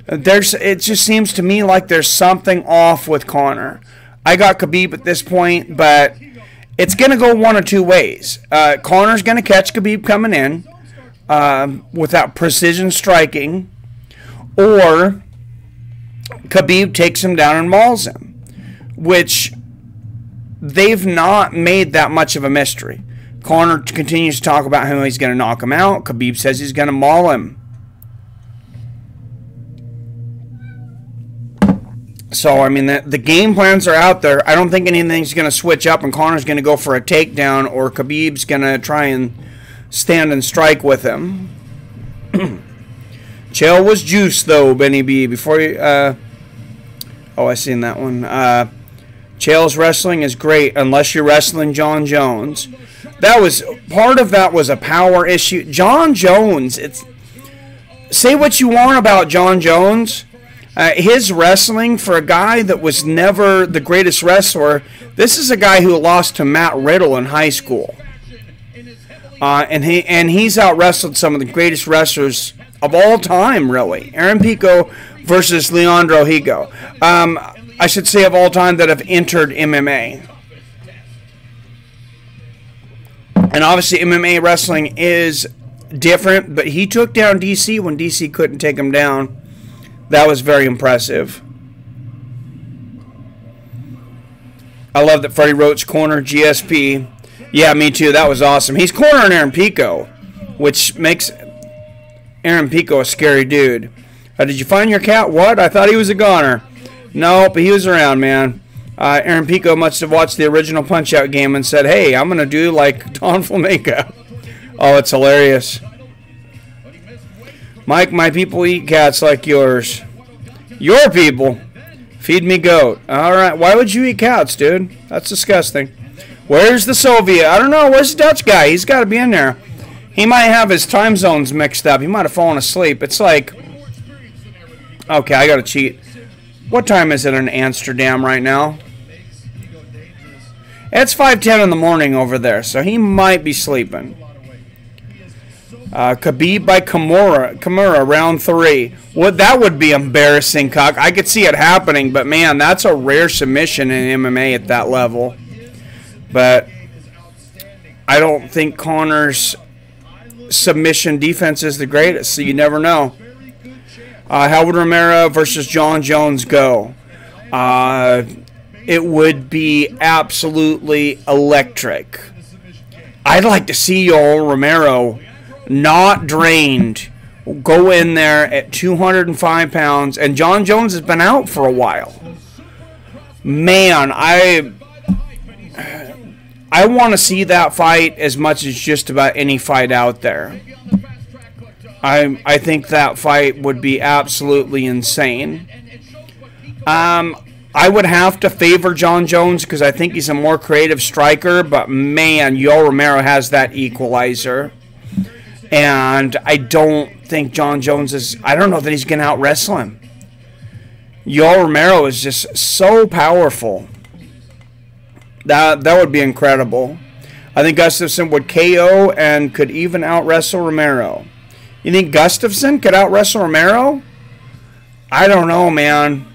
It just seems to me like there's something off with Conor. I got Khabib at this point, but it's going to go one of two ways. Conor's going to catch Khabib coming in without precision striking, or Khabib takes him down and mauls him, which they've not made that much of a mystery. Conor continues to talk about how he's going to knock him out. Khabib says he's going to maul him. So, I mean, the game plans are out there. I don't think anything's going to switch up and Conor's going to go for a takedown or Khabib's going to try and stand and strike with him. Chael was juiced, though, Benny B. Before you... oh, I seen that one. Chael's wrestling is great unless you're wrestling John Jones. Part of that was a power issue. John Jones, say what you want about John Jones. His wrestling, for a guy that was never the greatest wrestler, this is a guy who lost to Matt Riddle in high school. And he's out-wrestled some of the greatest wrestlers of all time, really. Aaron Pico versus Leandro Higo. I should say of all time that have entered MMA. And obviously MMA wrestling is different, but he took down DC when DC couldn't take him down. That was very impressive. I love that Freddie Roach cornered GSP. Yeah, me too. That was awesome. He's cornering Aaron Pico, which makes Aaron Pico a scary dude. Did you find your cat? What? I thought he was a goner. No, but he was around, man. Aaron Pico must have watched the original Punch-Out game and said, hey, I'm going to do like Don Flamenco. Oh, it's hilarious. Mike, my people eat cats like yours. Your people? Feed me goat. All right. Why would you eat cats, dude? That's disgusting. Where's the Soviet? I don't know. Where's the Dutch guy? He's got to be in there. He might have his time zones mixed up. He might have fallen asleep. It's like... Okay, I got to cheat. What time is it in Amsterdam right now? It's 5:10 in the morning over there, so he might be sleeping. Khabib by Kimura, round 3. That would be embarrassing, Cock. I could see it happening, but man, that's a rare submission in MMA at that level. But I don't think Conor's submission defense is the greatest, so you never know. Howard Romero versus John Jones go. It would be absolutely electric. I'd like to see Yoel Romero, not drained, go in there at 205 pounds, and John Jones has been out for a while. Man, I want to see that fight as much as just about any fight out there. I think that fight would be absolutely insane. I would have to favor John Jones because I think he's a more creative striker, but man, Yoel Romero has that equalizer. And I don't think John Jones is... I don't know that he's going to out-wrestle him. Yoel Romero is just so powerful. That would be incredible. I think Gustafsson would KO and could even out-wrestle Romero. You think Gustafsson could out-wrestle Romero? I don't know, man.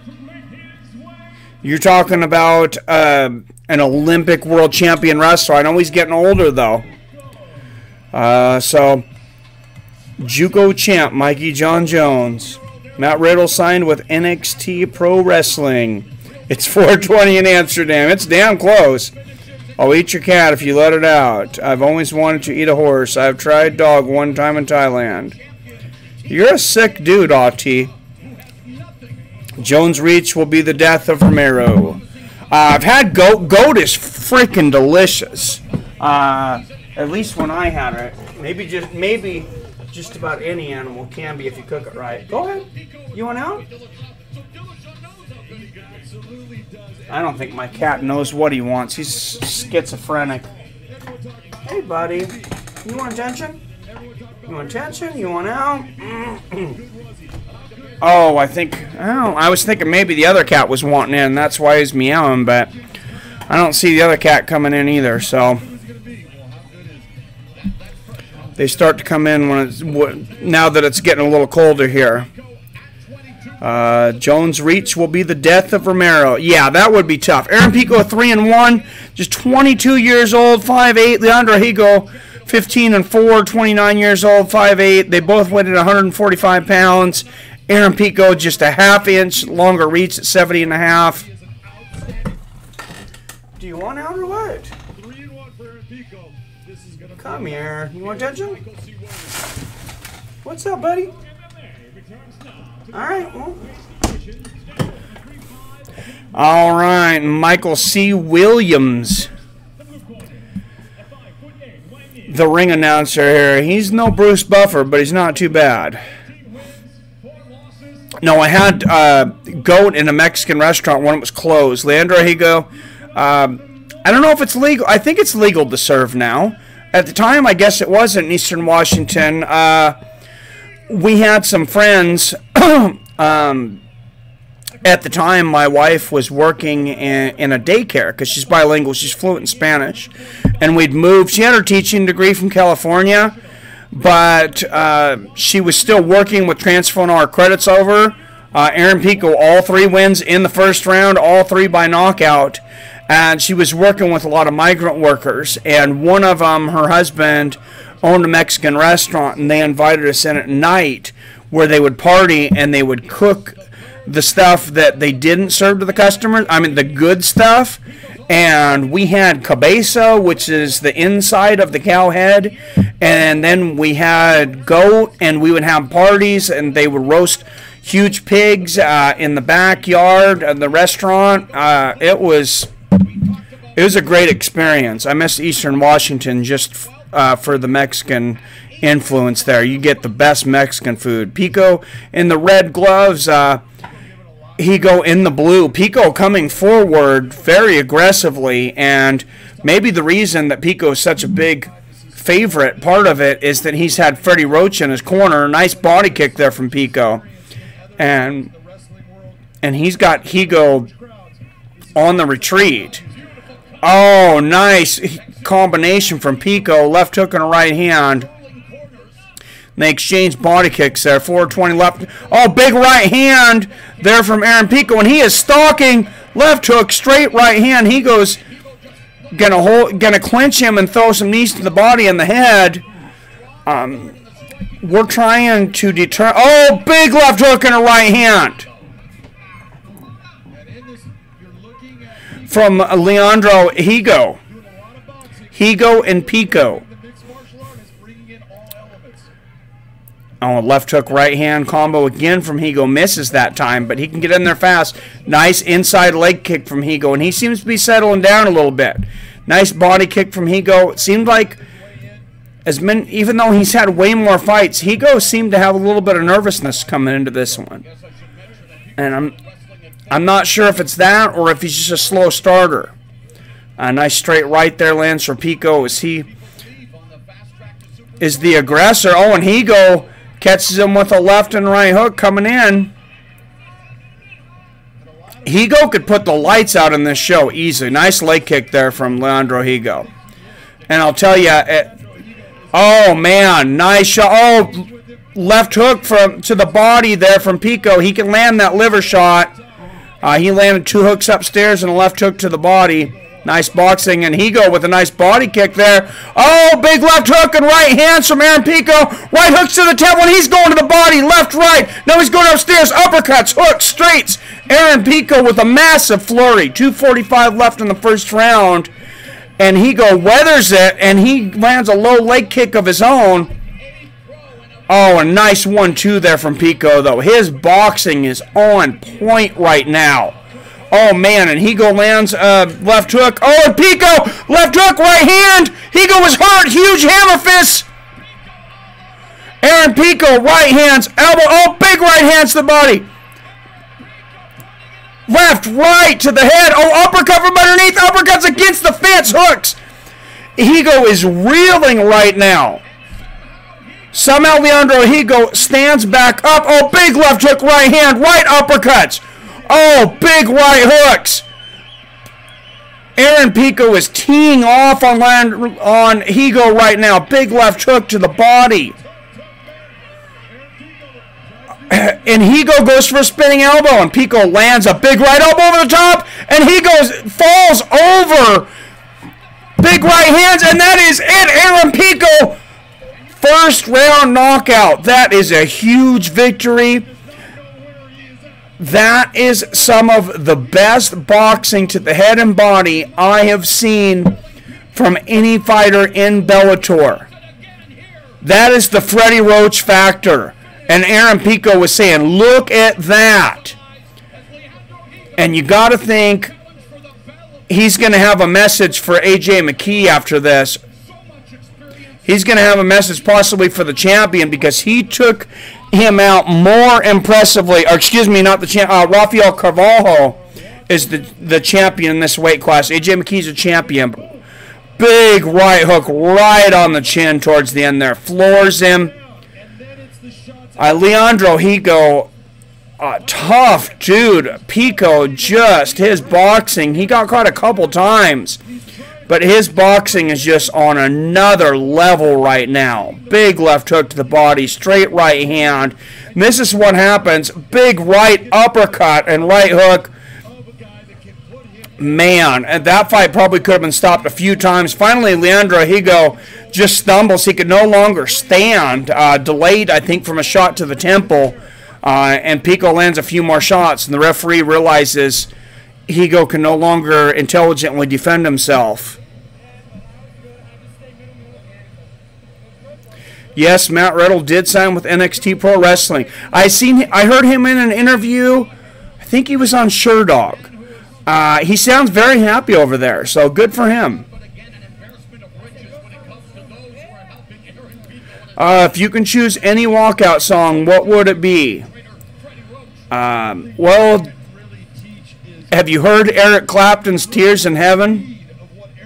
You're talking about an Olympic world champion wrestler. I know he's getting older, though. So, JUCO champ Mikey John Jones. Matt Riddle signed with NXT Pro Wrestling. It's 4:20 in Amsterdam. It's damn close. I'll eat your cat if you let it out. I've always wanted to eat a horse. I've tried dog one time in Thailand. You're a sick dude, Autty. Jones' reach will be the death of Romero. I've had goat. Goat is freaking delicious. At least when I had it. Maybe just about any animal can be if you cook it right. Go ahead. You want out? I don't think my cat knows what he wants. He's schizophrenic. Hey, buddy. You want attention? You want attention? You want out? Oh, I was thinking maybe the other cat was wanting in. That's why he's meowing, but I don't see the other cat coming in either, so they start to come in now that it's getting a little colder here. Jones' reach will be the death of Romero. Yeah, that would be tough. Aaron Pico 3-1, just 22 years old, 5'8". Leandro Higo 15-4, 29 years old, 5'8". They both weighed at 145 pounds. Aaron Pico just a half-inch longer reach at 70.5. Do you want out or what? 3-1 for Aaron Pico. This is gonna Come here. You want attention? What's up, buddy? All right, Michael C. Williams, the ring announcer here. He's no Bruce Buffer, but he's not too bad. No, I had goat in a Mexican restaurant when it was closed. Leandro Higo, I don't know if it's legal. I think it's legal to serve now. At the time, I guess it was in Eastern Washington. We had some friends. At the time, my wife was working in a daycare because she's bilingual. She's fluent in Spanish. And we'd moved. She had her teaching degree from California, but she was still working with transferring our credits over Aaron Pico, all 3 wins in the first round, all 3 by knockout. And she was working with a lot of migrant workers. And one of them, her husband, owned a Mexican restaurant, and they invited us in at night where they would party and they would cook the stuff that they didn't serve to the customers. I mean, the good stuff. And we had cabeza, which is the inside of the cow head. And then we had goat, and we would have parties, and they would roast huge pigs in the backyard of the restaurant. It was a great experience. I miss Eastern Washington just for the Mexican influence there. You get the best Mexican food. Pico in the red gloves, Higo in the blue. Pico coming forward very aggressively, and maybe the reason that Pico is such a big favorite, part of it, is that he's had Freddie Roach in his corner. Nice body kick there from Pico. And he's got Higo on the retreat. Oh, nice combination from Pico. Left hook and a right hand. They exchange body kicks there. 420 left. Oh, big right hand there from Aaron Pico. And he is stalking. Left hook, straight right hand. Higo's gonna clinch him and throw some knees to the body and the head. We're trying to deter. Oh, big left hook and a right hand from Leandro Higo. Higo and Pico. Oh, left hook, right hand combo again from Higo. Misses that time, but he can get in there fast. Nice inside leg kick from Higo, and he seems to be settling down a little bit. Nice body kick from Higo. It seemed like, even though he's had way more fights, Higo seemed to have a little bit of nervousness coming into this one. And I'm not sure if it's that or if he's just a slow starter. A nice straight right there lands for Pico as he is the aggressor. Oh, and Higo catches him with a left and right hook coming in. Higo could put the lights out in this show easily. Nice leg kick there from Leandro Higo. And I'll tell you, oh man, nice shot. Oh, left hook to the body there from Pico. He can land that liver shot. He landed 2 hooks upstairs and a left hook to the body. Nice boxing, and Higo with a nice body kick there. Oh, big left hook and right hands from Aaron Pico. Right hooks to the temple, and he's going to the body. Left, right. Now he's going upstairs. Uppercuts, hooks, straights. Aaron Pico with a massive flurry. 2:45 left in the first round. And Higo weathers it, and he lands a low leg kick of his own. Oh, a nice 1-2 there from Pico, though. His boxing is on point right now. Oh, man, and Higo lands left hook. Oh, and Pico, left hook, right hand. Higo was hurt. Huge hammer fist. Aaron Pico, right hands, elbow. Oh, big right hands to the body. Left, right to the head. Oh, uppercut from underneath. Uppercuts against the fence. Hooks. Higo is reeling right now. Somehow Leandro Higo stands back up. Oh, big left hook, right hand. Right uppercuts. Oh, big right hooks. Aaron Pico is teeing off on Higo right now. Big left hook to the body. And Higo goes for a spinning elbow, and Pico lands a big right elbow over the top, and Higo falls over. Big right hands, and that is it. Aaron Pico, first round knockout. That is a huge victory. That is some of the best boxing to the head and body I have seen from any fighter in Bellator. That is the Freddie Roach factor. And Aaron Pico was saying, look at that. And you got to think he's going to have a message for AJ McKee after this. He's going to have a message possibly for the champion because he took him out more impressively. Or excuse me, not the champion. Rafael Carvalho is the champion in this weight class. AJ McKee's a champion. Big right hook right on the chin towards the end there. Floors him. Leandro Higo, tough dude. Pico, just his boxing. He got caught a couple times. But his boxing is just on another level right now. Big left hook to the body, straight right hand. And this is what happens. Big right uppercut and right hook. Man, and that fight probably could have been stopped a few times. Finally, Leandro Higo just stumbles. He could no longer stand. Delayed, I think, from a shot to the temple. And Pico lands a few more shots. And the referee realizes Higo can no longer intelligently defend himself. Yes, Matt Riddle did sign with NXT Pro Wrestling. I heard him in an interview. I think he was on Sherdog. He sounds very happy over there, so good for him. If you can choose any walkout song, what would it be? Well, have you heard Eric Clapton's Tears in Heaven?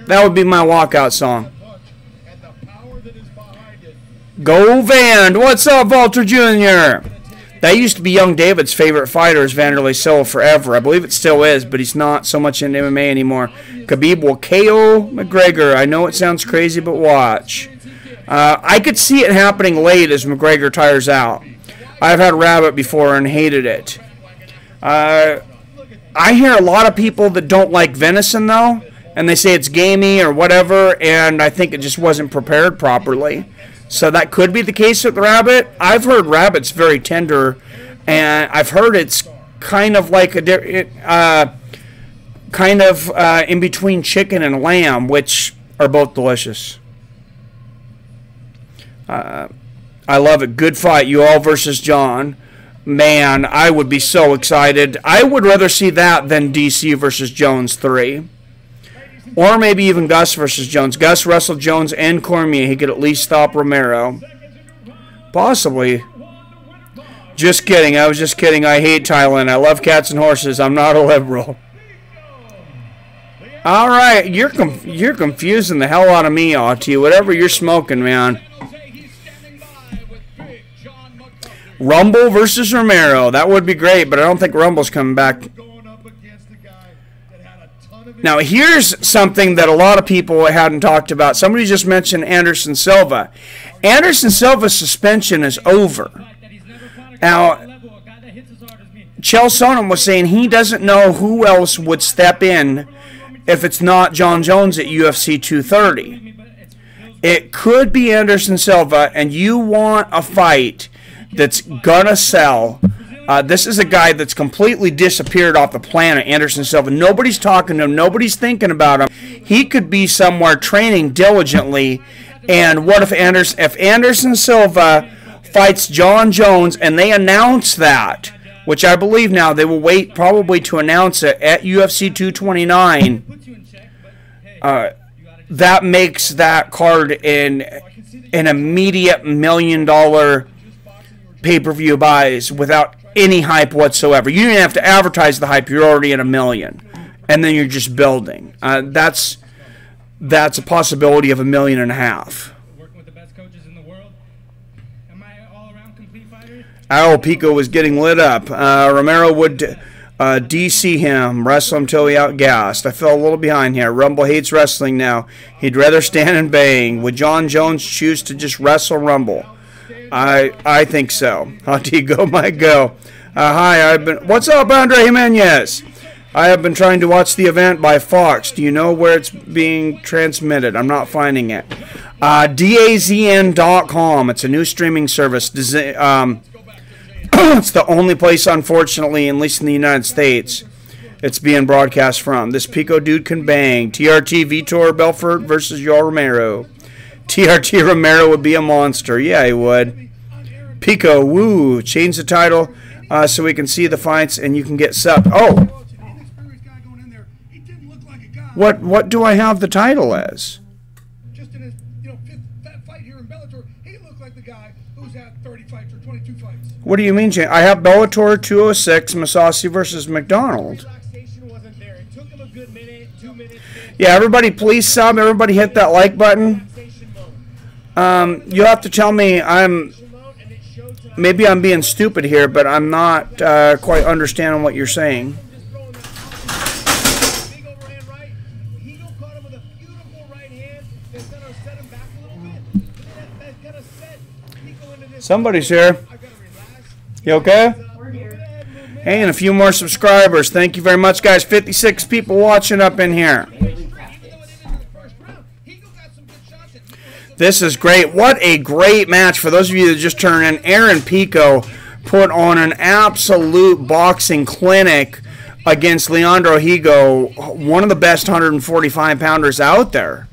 That would be my walkout song. Go Van! What's up, Walter Jr.? That used to be Young David's favorite fighter, is Wanderlei Silva, forever. I believe it still is, but he's not so much in MMA anymore. Khabib will KO McGregor. I know it sounds crazy, but watch. I could see it happening late as McGregor tires out. I've had rabbit before and hated it. I hear a lot of people that don't like venison, though, and they say it's gamey or whatever, and I think it just wasn't prepared properly. So that could be the case with rabbit. I've heard rabbit's very tender, and I've heard it's kind of like a in between chicken and lamb, which are both delicious. I love it. Good fight, you all versus John. Man, I would be so excited. I would rather see that than DC versus Jones 3. Or maybe even Gus versus Jones. Gus wrestled Jones and Cormier. He could at least stop Romero. Possibly. Just kidding. I was just kidding. I hate Thailand. I love cats and horses. I'm not a liberal. All right. You're confusing the hell out of me, Auntie. Whatever you're smoking, man. Rumble versus Romero. That would be great, but I don't think Rumble's coming back. Now, here's something that a lot of people hadn't talked about. Somebody just mentioned Anderson Silva. Anderson Silva's suspension is over. Now, Chael Sonnen was saying he doesn't know who else would step in if it's not John Jones at UFC 230. It could be Anderson Silva, and you want a fight that's gonna sell. This is a guy that's completely disappeared off the planet, Anderson Silva. Nobody's talking to him. Nobody's thinking about him. He could be somewhere training diligently. And what if Anderson Silva fights John Jones and they announce that, which I believe now they will wait probably to announce it at UFC 229. That makes that card an immediate $1 million pay-per-view buys without any hype whatsoever. You didn't have to advertise the hype. You're already at $1 million, and then you're just building. That's a possibility of $1.5 million. Working with the best coaches in the world. Am I all-around complete fighter? Oh, Pico was getting lit up. Romero would DC him, wrestle him till he outgassed. I fell a little behind here. Rumble hates wrestling now. He'd rather stand and bang. Would John Jones choose to just wrestle Rumble? I think so. Auntie, go, my go. Hi, what's up, Andre Jimenez? I have been trying to watch the event by Fox. Do you know where it's being transmitted? I'm not finding it. DAZN.com. It's a new streaming service. It's the only place, unfortunately, at least in the United States, it's being broadcast from. This Pico dude can bang. TRT Vitor Belfort versus Yoel Romero. TRT Romero would be a monster. Yeah, he would. Pico, woo. Change the title so we can see the fights and you can get subbed. Oh. What do I have the title as? Just in his, that fight here in Bellator, he looked like the guy who's had 30 fights or 22 fights. What do you mean, Jay? I have Bellator 206, Mousasi versus Macdonald. Yeah, everybody please sub. Everybody hit that like button. You'll have to tell me maybe I'm being stupid here, but I'm not quite understanding what you're saying. Somebody's here. You okay? Hey, and a few more subscribers. Thank you very much, guys. 56 people watching up in here. This is great. What a great match. For those of you that just turned in, Aaron Pico put on an absolute boxing clinic against Leandro Higo, one of the best 145-pounders out there.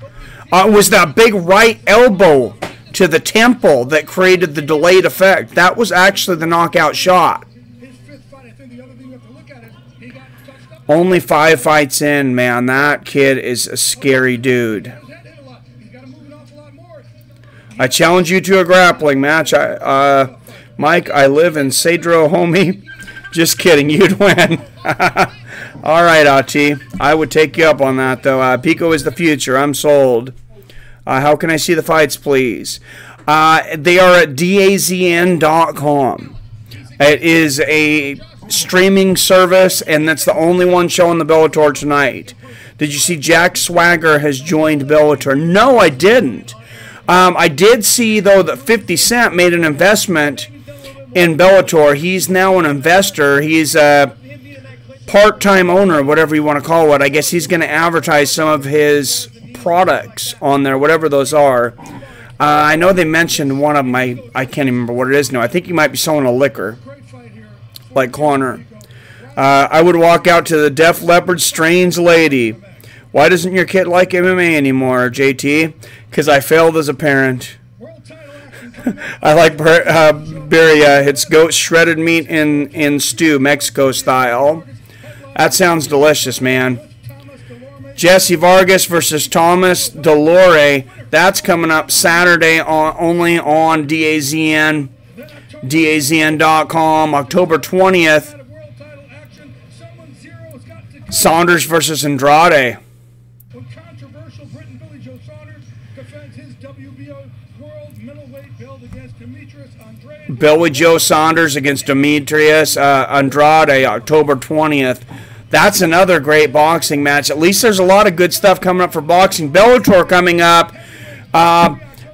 It was that big right elbow to the temple that created the delayed effect. That was actually the knockout shot. Only 5 fights in, man. That kid is a scary dude. I challenge you to a grappling match. Mike, I live in Cedro, homie. Just kidding. You'd win. All right, Ati. I would take you up on that, though. Pico is the future. I'm sold. How can I see the fights, please? They are at DAZN.com. It is a streaming service, and that's the only one showing the Bellator tonight. Did you see Jack Swagger has joined Bellator? No, I didn't. I did see, though, that 50 Cent made an investment in Bellator. He's now an investor. He's a part-time owner, whatever you want to call it. I guess he's going to advertise some of his products on there, whatever those are. I know they mentioned one of them. I can't even remember what it is now. I think he might be selling a liquor, like Connor. I would walk out to the Def Leppard Strange Lady. Why doesn't your kid like MMA anymore, JT? Because I failed as a parent. I like birria. It's goat shredded meat in stew, Mexico style. That sounds delicious, man. Jesse Vargas versus Thomas Delore. That's coming up Saturday only on DAZN. DAZN.com, October 20th. Saunders versus Andrade. Billy Joe Saunders against Demetrius Andrade, October 20th. That's another great boxing match. At least there's a lot of good stuff coming up for boxing. Bellator coming up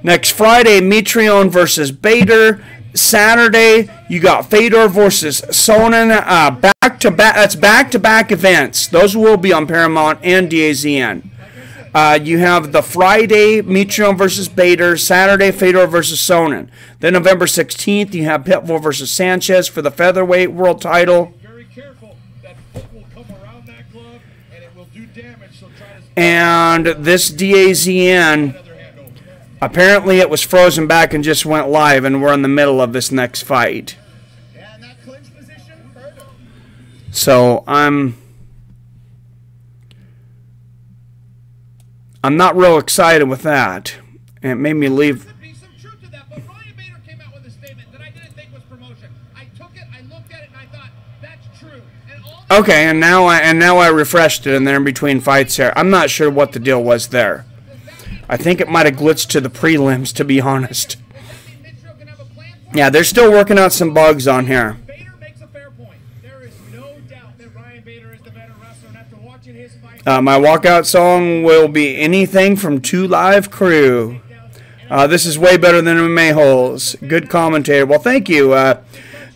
next Friday. Mitrione versus Bader. Saturday, you got Fedor versus Sonnen. Back-to-back. That's back-to-back events. Those will be on Paramount and DAZN. You have the Friday, Mitrione versus Bader. Saturday, Fedor versus Sonnen. Then November 16th, you have Pitbull versus Sanchez for the featherweight world title. Very careful. That foot will come around that glove, and it will do damage. So try to... And this DAZN, apparently it was frozen back and just went live, and we're in the middle of this next fight. Yeah, and that clinch position hurt him. So I'm not real excited with that. And it made me leave. There could be some truth to that, but Ryan Bader came out with a statement that I didn't think was promotion. I took it, I looked at it, and I thought, that's true. And all Okay, and now I refreshed it, and they're in between fights here. I'm not sure what the deal was there. I think it might have glitched to the prelims, to be honest. Yeah, they're still working out some bugs on here. Bader makes a fair point. There is no doubt that Ryan Bader is the better wrestler, and after watching his fight... My walkout song will be anything from 2 Live Crew. This is way better than MMA Holes. Good commentator. Well, thank you,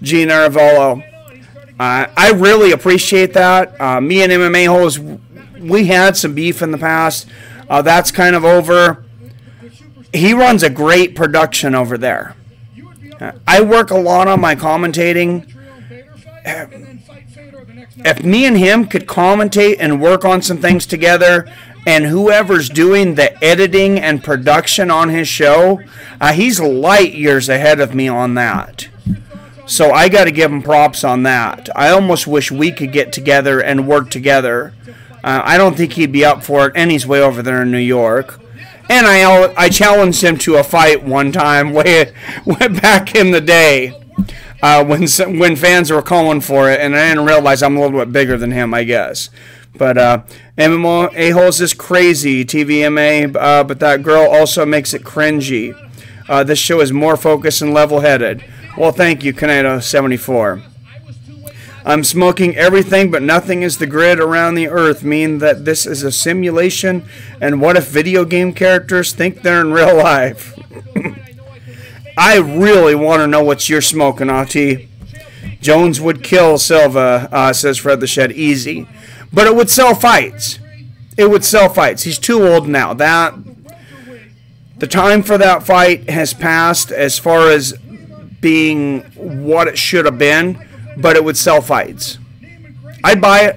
Gene Aravolo. I really appreciate that. Me and MMA Holes, we had some beef in the past. That's kind of over. He runs a great production over there. I work a lot on my commentating. If me and him could commentate and work on some things together, and whoever's doing the editing and production on his show, he's light years ahead of me on that. So I got to give him props on that. I almost wish we could get together and work together. I don't think he'd be up for it, and he's way over there in New York. And I challenged him to a fight one time way back in the day when fans were calling for it, and I didn't realize I'm a little bit bigger than him, I guess. But MMO A-Holes is crazy, TVMA, but that girl also makes it cringy. This show is more focused and level-headed. Well, thank you, Canado74. I'm smoking everything, but nothing is the grid around the earth, meaning that this is a simulation, and what if video game characters think they're in real life? I really want to know what you're smoking, Ati. Jones would kill Silva, says Fred the Shed. Easy. But it would sell fights. It would sell fights. He's too old now. The time for that fight has passed as far as being what it should have been, but it would sell fights. I'd buy it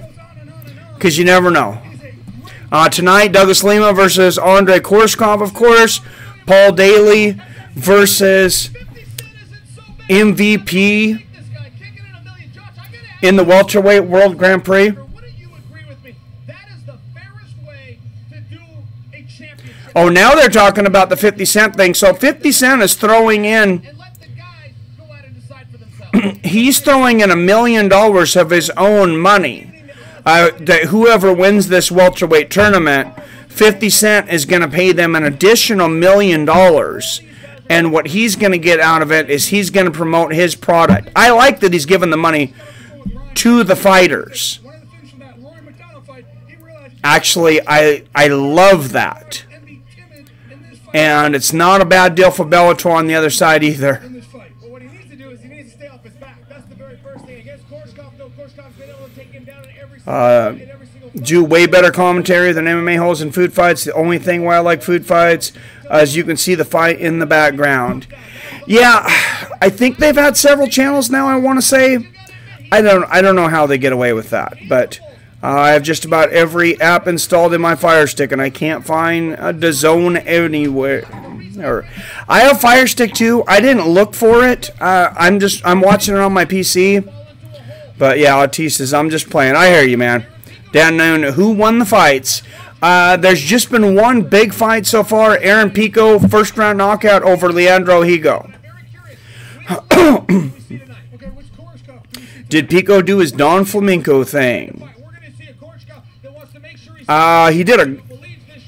because you never know. Tonight, Douglas Lima versus Andrey Koreshkov, of course. Paul Daly versus MVP in the Welterweight World Grand Prix. Oh, now they're talking about the 50 Cent thing. So 50 Cent is throwing in, he's throwing in $1 million of his own money. That whoever wins this welterweight tournament, 50 Cent is going to pay them an additional $1 million. And what he's going to get out of it is he's going to promote his product. I like that he's giving the money to the fighters. Actually, I love that. And it's not a bad deal for Bellator on the other side either. What he needs to do is he needs to stay off his back. That's the very first thing. Against Koreshkov, though, Koreshkov's been able to take him down in every single Do way better commentary than MMA holes in food fights. The only thing why I like food fights, as you can see the fight in the background. Yeah, I think they've had several channels now, I want to say. I don't know how they get away with that, but I have just about every app installed in my Fire Stick, and I can't find a DAZN anywhere. I have Fire Stick too. I didn't look for it. I'm watching it on my PC. But yeah, Otis says I'm just playing. I hear you, man. Dan Noon, who won the fights? There's just been one big fight so far. Aaron Pico, first round knockout over Leandro Higo. Did Pico do his Don Flamenco thing?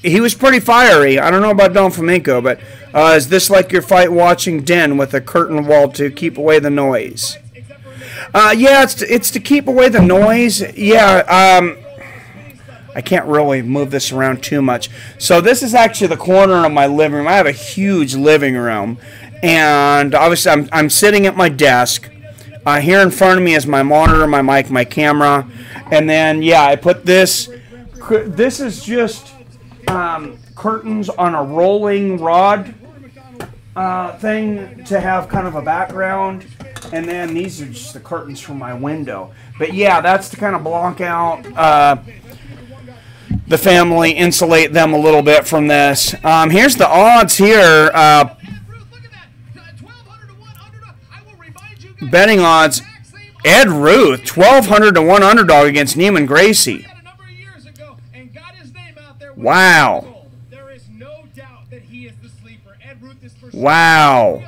He was pretty fiery. I don't know about Don Flamenco, but is this like your fight watching den with a curtain wall to keep away the noise? Yeah, it's to keep away the noise. Yeah, I can't really move this around too much. So this is actually the corner of my living room. I have a huge living room, and obviously I'm sitting at my desk. Here in front of me is my monitor, my mic, my camera, and then yeah, I put this. This is just curtains on a rolling rod thing to have kind of a background, and then these are just the curtains from my window. But yeah, that's to kind of block out the family, insulate them a little bit from this. Here's the odds here. Betting odds. Ed Ruth, 1,200 to 1 underdog against Neiman Gracie. Wow. There is no doubt that he is the sleeper. Ed Ruth is for sure. Wow.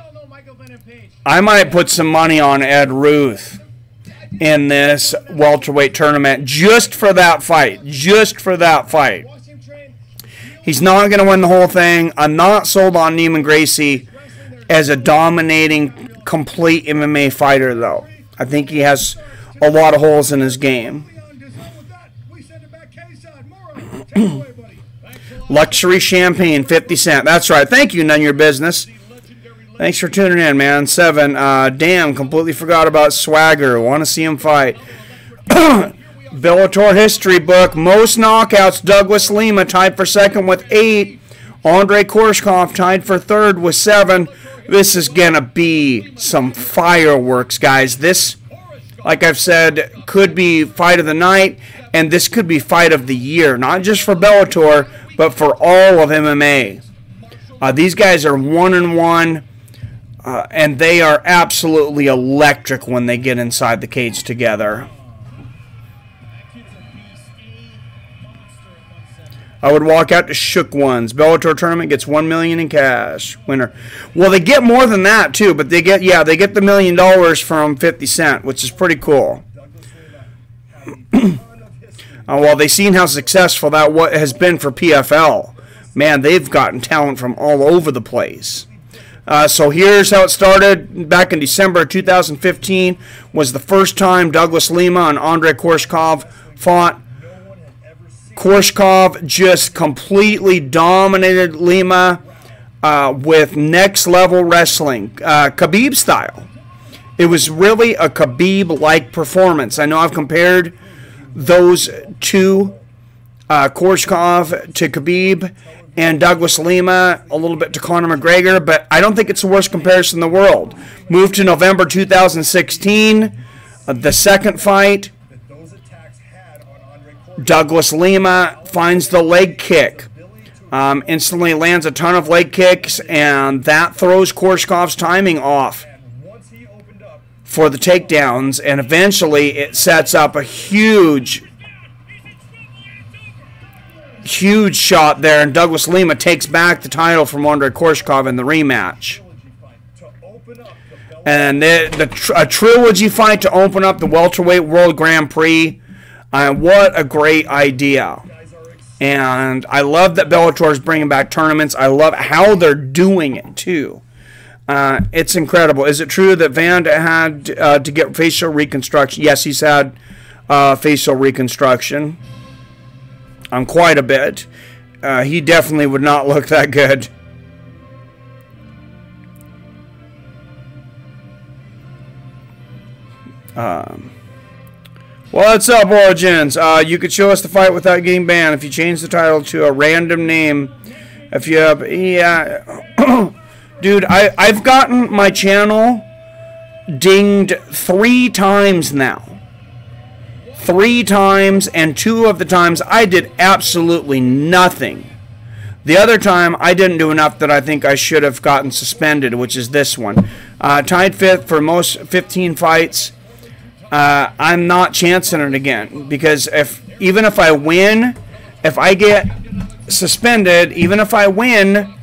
I might put some money on Ed Ruth in this welterweight tournament just for that fight. Just for that fight. He's not going to win the whole thing. I'm not sold on Neiman Gracie as a dominating, complete MMA fighter, though. I think he has a lot of holes in his game. Luxury champagne, 50 Cent. That's right. Thank you, None Your Business. Thanks for tuning in, man. 7. Damn, completely forgot about Swagger. Want to see him fight. Bellator history book. Most knockouts. Douglas Lima tied for second with 8. Andrey Koreshkov tied for third with 7. This is going to be some fireworks, guys. This, like I've said, could be fight of the night, and this could be fight of the year. Not just for Bellator, but for all of MMA. These guys are 1-1, and they are absolutely electric when they get inside the cage together. I would walk out to shook ones. Bellator tournament gets $1 million in cash. Winner. Well, they get more than that too, but they get the $1 million from 50 Cent, which is pretty cool. Well, they've seen how successful that has been for PFL. Man, they've gotten talent from all over the place. So here's how it started. Back in December of 2015 was the first time Douglas Lima and Andrey Koreshkov fought. Koreshkov just completely dominated Lima. with next level wrestling, Khabib style. It was really a Khabib-like performance. I know I've compared those two, Koreshkov to Khabib and Douglas Lima a little bit to Conor McGregor, but I don't think it's the worst comparison in the world. Moved to November 2016, the second fight. Douglas Lima finds the leg kick. Instantly lands a ton of leg kicks, and that throws Koreshkov's timing off for the takedowns, and eventually it sets up a huge shot there, and Douglas Lima takes back the title from Andrey Koreshkov in the rematch. And a trilogy fight to open up the Welterweight World Grand Prix. What a great idea. And I love that Bellator is bringing back tournaments. I love how they're doing it, too. It's incredible. Is it true that Van had to get facial reconstruction? Yes, he's had facial reconstruction. Quite a bit. He definitely would not look that good. What's up, Origins? You could show us the fight without getting banned if you change the title to a random name. If you have... Yeah... Dude, I've gotten my channel dinged 3 times now. 3 times, and 2 of the times I did absolutely nothing. The other time I didn't do enough that I think I should have gotten suspended, which is this one. Tied 5th for most 15 fights. I'm not chancing it again, because even if I win, if I get suspended, even if I win...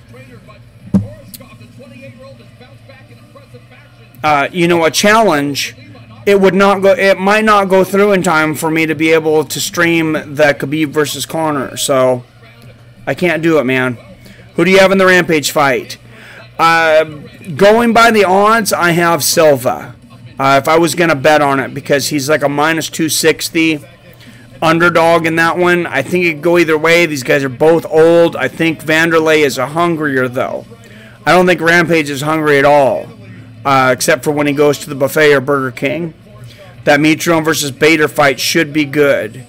a challenge, it might not go through in time for me to be able to stream the Khabib versus Conor. So I can't do it, man. Who do you have in the Rampage fight? Going by the odds, I have Silva. If I was going to bet on it, because he's like a minus 260 underdog in that one. I think it could go either way. These guys are both old. I think Wanderlei is a hungrier, though. I don't think Rampage is hungry at all. Except for when he goes to the buffet or Burger King. That Mitrione versus Bader fight should be good.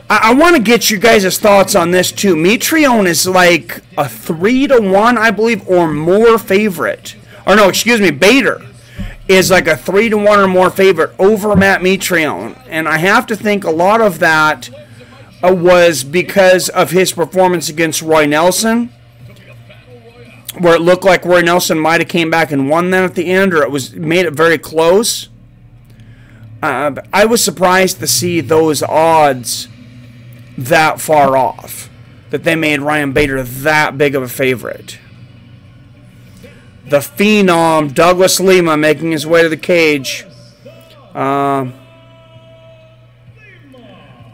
I want to get you guys' thoughts on this too. Mitrione is like a 3-1, I believe, or more favorite. Or no, excuse me, Bader is like a 3-1 or more favorite over Matt Mitrione. And I have to think a lot of that was because of his performance against Roy Nelson, where it looked like Roy Nelson might have came back and won that at the end, or made it very close. I was surprised to see those odds that far off, that they made Ryan Bader that big of a favorite. The Phenom, Douglas Lima, making his way to the cage. All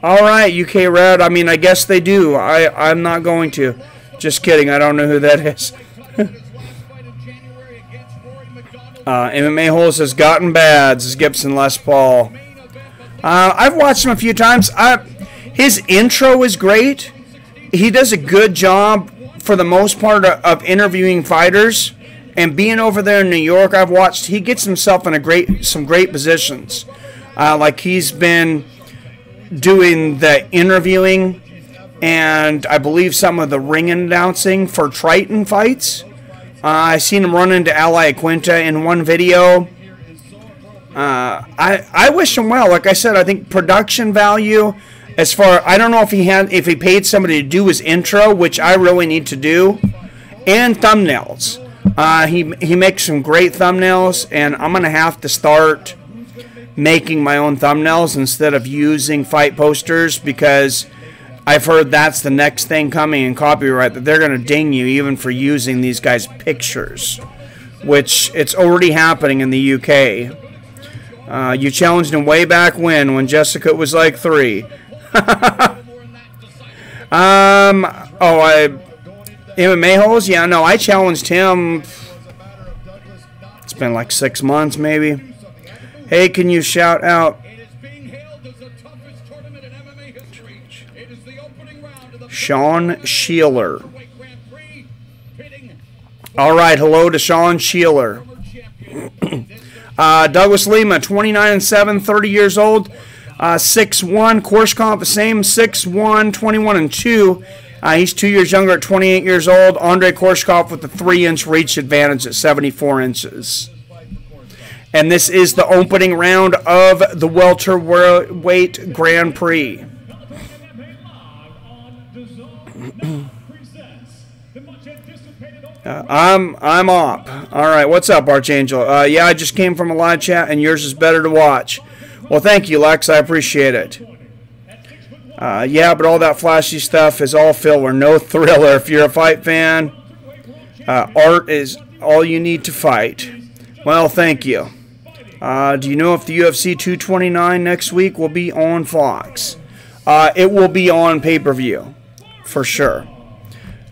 right, UK Red. I mean, I guess they do. I'm not going to. Just kidding. I don't know who that is. MMA Holes has gotten bad, says Gibson Les Paul. I've watched him a few times. His intro is great. He does a good job, for the most part, of interviewing fighters. And being over there in New York, I've watched, he gets himself in some great positions. Like he's been doing the interviewing and I believe some of the ring announcing for Triton fights. I seen him run into Ally Quinta in one video. I wish him well. Like I said, I think production value, as far, I don't know if he paid somebody to do his intro, which I really need to do, and thumbnails. He makes some great thumbnails, and I'm gonna have to start making my own thumbnails instead of using fight posters, because I've heard that's the next thing coming in copyright, that they're going to ding you even for using these guys' pictures, which it's already happening in the UK. You challenged him way back when Jessica was like 3. MMA Holes? Yeah, no, I challenged him. It's been like 6 months maybe. Hey, can you shout out Sean Sheeler? All right, hello to Sean Sheeler. Douglas Lima, 29-7, 30 years old. 6'1", Koreshkov the same, 6'1", 21-2. He's 2 years younger at 28 years old. Andrey Koreshkov with the 3-inch reach advantage at 74 inches. And this is the opening round of the Welterweight Grand Prix. I'm up. All right, what's up, Archangel? Yeah, I just came from a live chat, and yours is better to watch. Well, thank you, Lex. I appreciate it. Yeah, but all that flashy stuff is all filler, no thriller. If you're a fight fan, art is all you need to fight. Well, thank you. Do you know if the UFC 229 next week will be on Fox? It will be on pay-per-view, for sure.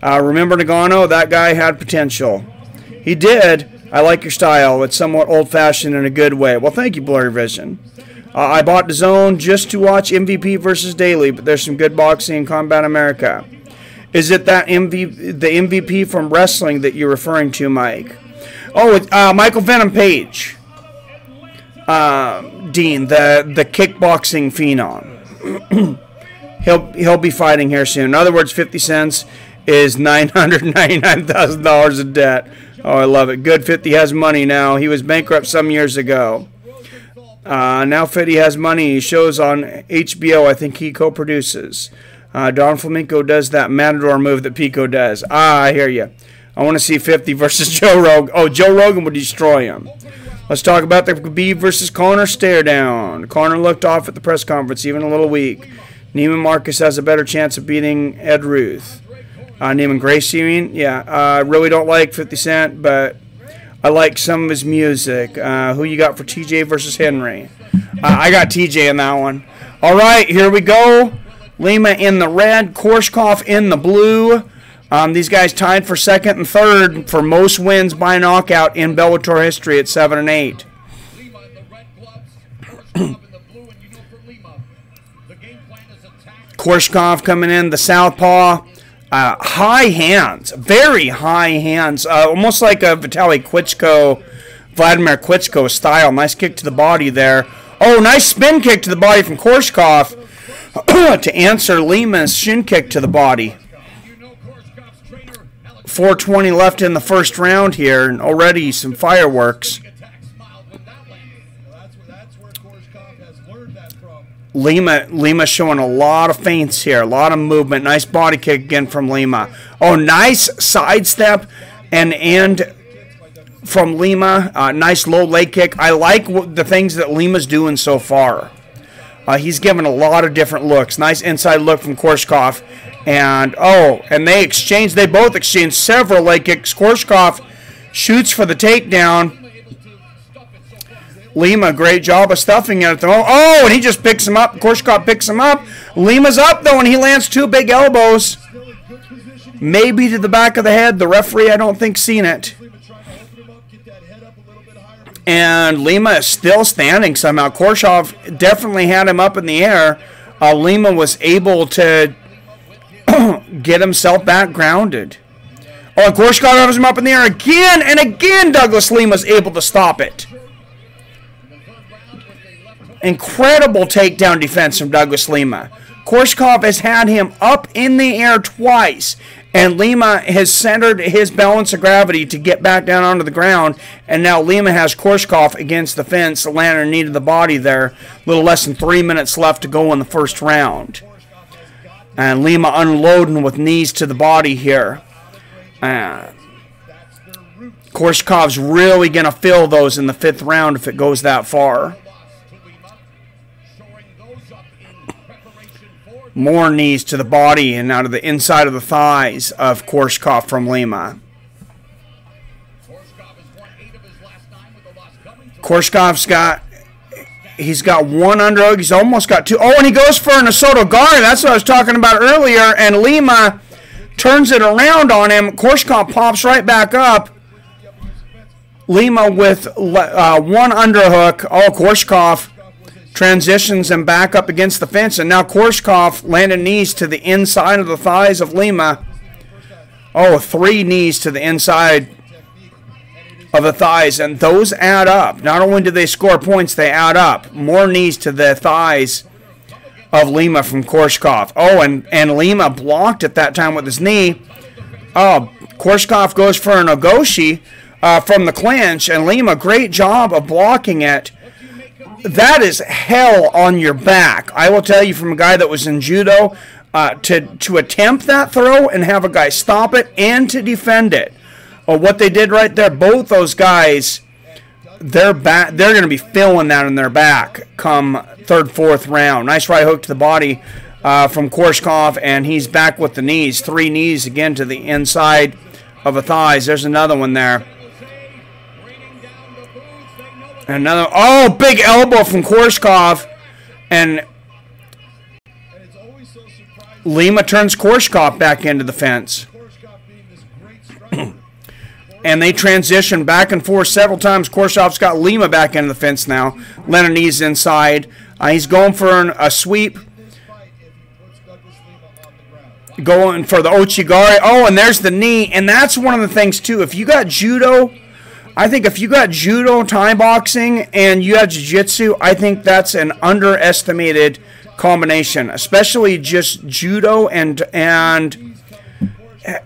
Remember Nagano? That guy had potential. He did. I like your style. It's somewhat old-fashioned in a good way. Well, thank you, Blurry Vision. I bought DAZN just to watch MVP versus Daly, but there's some good boxing in Combat America. Is it that the MVP from wrestling that you're referring to, Mike? Oh, it's Michael Venom Page. Dean, the kickboxing phenom. He'll be fighting here soon. In other words, 50 cents is $999,000 in debt. Oh, I love it. Good, 50 has money now. He was bankrupt some years ago. Now 50 has money. He shows on HBO. I think he co-produces. Don Flamenco does that Matador move that Pico does. I hear you. I want to see 50 versus Joe Rogan. Oh, Joe Rogan would destroy him. Let's talk about the Khabib versus Conor stare down. Conor looked off at the press conference, even a little weak. Neiman Marcus has a better chance of beating Ed Ruth. Neiman Gracie, you mean? Yeah, I really don't like 50 Cent, but I like some of his music. Who you got for TJ versus Henry? I got TJ in that one. All right, here we go. Lima in the red, Koreshkov in the blue. These guys tied for second and third for most wins by knockout in Bellator history at 7 and 8. Koreshkov coming in, the southpaw. High hands, very high hands, almost like a Vladimir Klitschko style. Nice kick to the body there. Oh, nice spin kick to the body from Koreshkov to answer Lima's shin kick to the body. 4:20 left in the first round here, and already some fireworks. Lima showing a lot of feints here, a lot of movement. Nice body kick again from Lima. Oh, nice sidestep and from Lima. Nice low leg kick. I like the things that Lima's doing so far. He's given a lot of different looks. Nice inside look from Koreshkov. And they both exchanged several leg kicks. Koreshkov shoots for the takedown. Lima, great job of stuffing it. Oh, and he just picks him up. Koreshkov picks him up. Lima's up, though, and he lands two big elbows. Maybe to the back of the head. The referee, I don't think, seen it. And Lima is still standing somehow. Koreshkov definitely had him up in the air. Lima was able to get himself back grounded. Oh, and Koreshkov has him up in the air again, and again Douglas Lima's able to stop it. Incredible takedown defense from Douglas Lima. Koreshkov has had him up in the air twice, and Lima has centered his balance of gravity to get back down onto the ground, and now Lima has Koreshkov against the fence, landing a knee to the body there. A little less than 3 minutes left to go in the first round. And Lima unloading with knees to the body here. Koreshkov's really going to fill those in the fifth round if it goes that far. More knees to the body and out of the inside of the thighs of Koreshkov from Lima. Koreshkov's got one underhook. He's almost got two. Oh, and he goes for an Asoto Gari. That's what I was talking about earlier. And Lima turns it around on him. Koreshkov pops right back up. Lima with one underhook. Oh, Koreshkov transitions him back up against the fence, and now Koreshkov landed knees to the inside of the thighs of Lima. Oh, 3 knees to the inside of the thighs, and those add up. Not only do they score points, they add up. More knees to the thighs of Lima from Koreshkov. Oh, and Lima blocked at that time with his knee. Oh, Koreshkov goes for an Ogoshi from the clinch, and Lima, great job of blocking it. That is hell on your back. I will tell you, from a guy that was in judo, to attempt that throw and have a guy stop it and to defend it. What they did right there, both those guys, they're going to be feeling that in their back come third, fourth round. Nice right hook to the body from Koreshkov, and he's back with the knees. 3 knees again to the inside of the thighs. There's another one there. Another, oh, big elbow from Koreshkov, and Lima turns Koreshkov back into the fence. And they transition back and forth several times. Koreshkov's got Lima back into the fence now. Lenonese inside. He's going for a sweep. Going for the Ochigari. Oh, and there's the knee. And that's one of the things, too. If you got judo, I think if you got judo, Thai boxing, and you have jiu-jitsu, I think that's an underestimated combination. Especially just judo and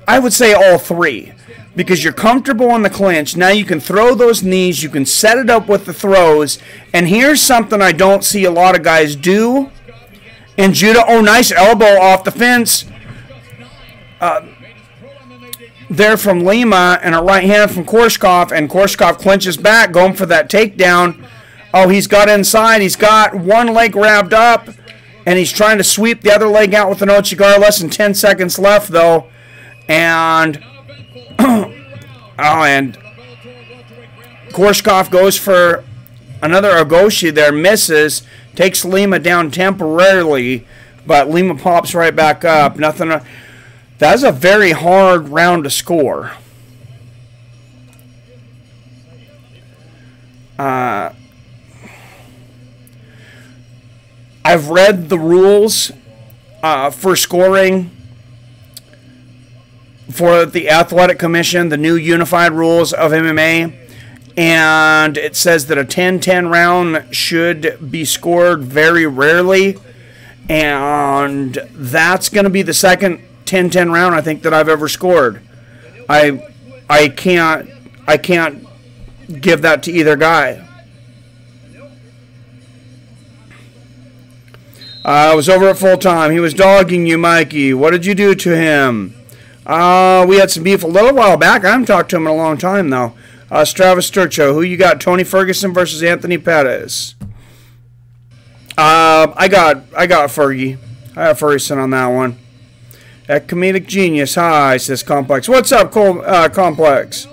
I would say all 3. Because you're comfortable in the clinch. Now you can throw those knees. You can set it up with the throws. And here's something I don't see a lot of guys do in judo. Oh, nice elbow off the fence. There from Lima, and a right hand from Koreshkov. And Koreshkov clinches back, going for that takedown. Oh, he's got inside. He's got one leg wrapped up. And he's trying to sweep the other leg out with an Ochigari. Less than 10 seconds left, though. And and Koreshkov goes for another Ogoshi there, misses, takes Lima down temporarily, but Lima pops right back up. Nothing. That's a very hard round to score. I've read the rules for scoring for the Athletic Commission, the new unified rules of MMA, and it says that a 10-10 round should be scored very rarely, and that's going to be the second 10-10 round I think that I've ever scored. I can't give that to either guy. I was over at full time. He was dogging you, Mikey. What did you do to him? We had some beef a little while back. I haven't talked to him in a long time, though. Stravis Sturcho, who you got? Tony Ferguson versus Anthony Pettis. I got Fergie. I have Ferguson on that one. At Comedic Genius. Hi, says Complex. What's up, Complex?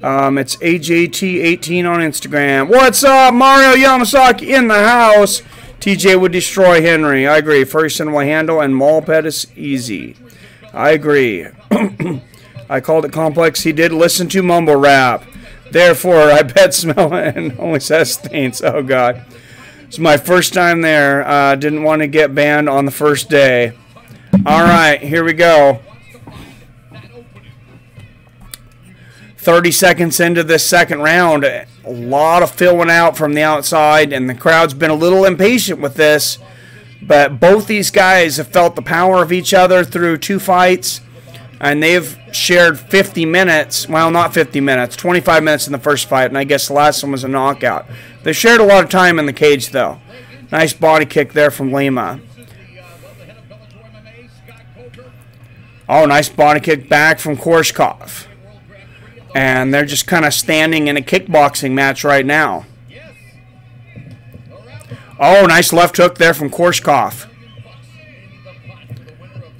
It's AJT18 on Instagram. What's up, Mario Yamasaki in the house? TJ would destroy Henry. I agree. Ferguson will handle and maul Pettis easy. I agree. I called it Complex. He did listen to mumble rap. Therefore, I bet smell it and only says stains. Oh, God. It's my first time there. Didn't want to get banned on the first day. All right, here we go. 30 seconds into this second round. A lot of filling out from the outside, and the crowd's been a little impatient with this. But both these guys have felt the power of each other through 2 fights, and they've shared 50 minutes. Well, not 50 minutes, 25 minutes in the first fight, and I guess the last one was a knockout. They shared a lot of time in the cage, though. Nice body kick there from Lima. Oh, nice body kick back from Koreshkov. And they're just kind of standing in a kickboxing match right now. Oh, nice left hook there from Koreshkov.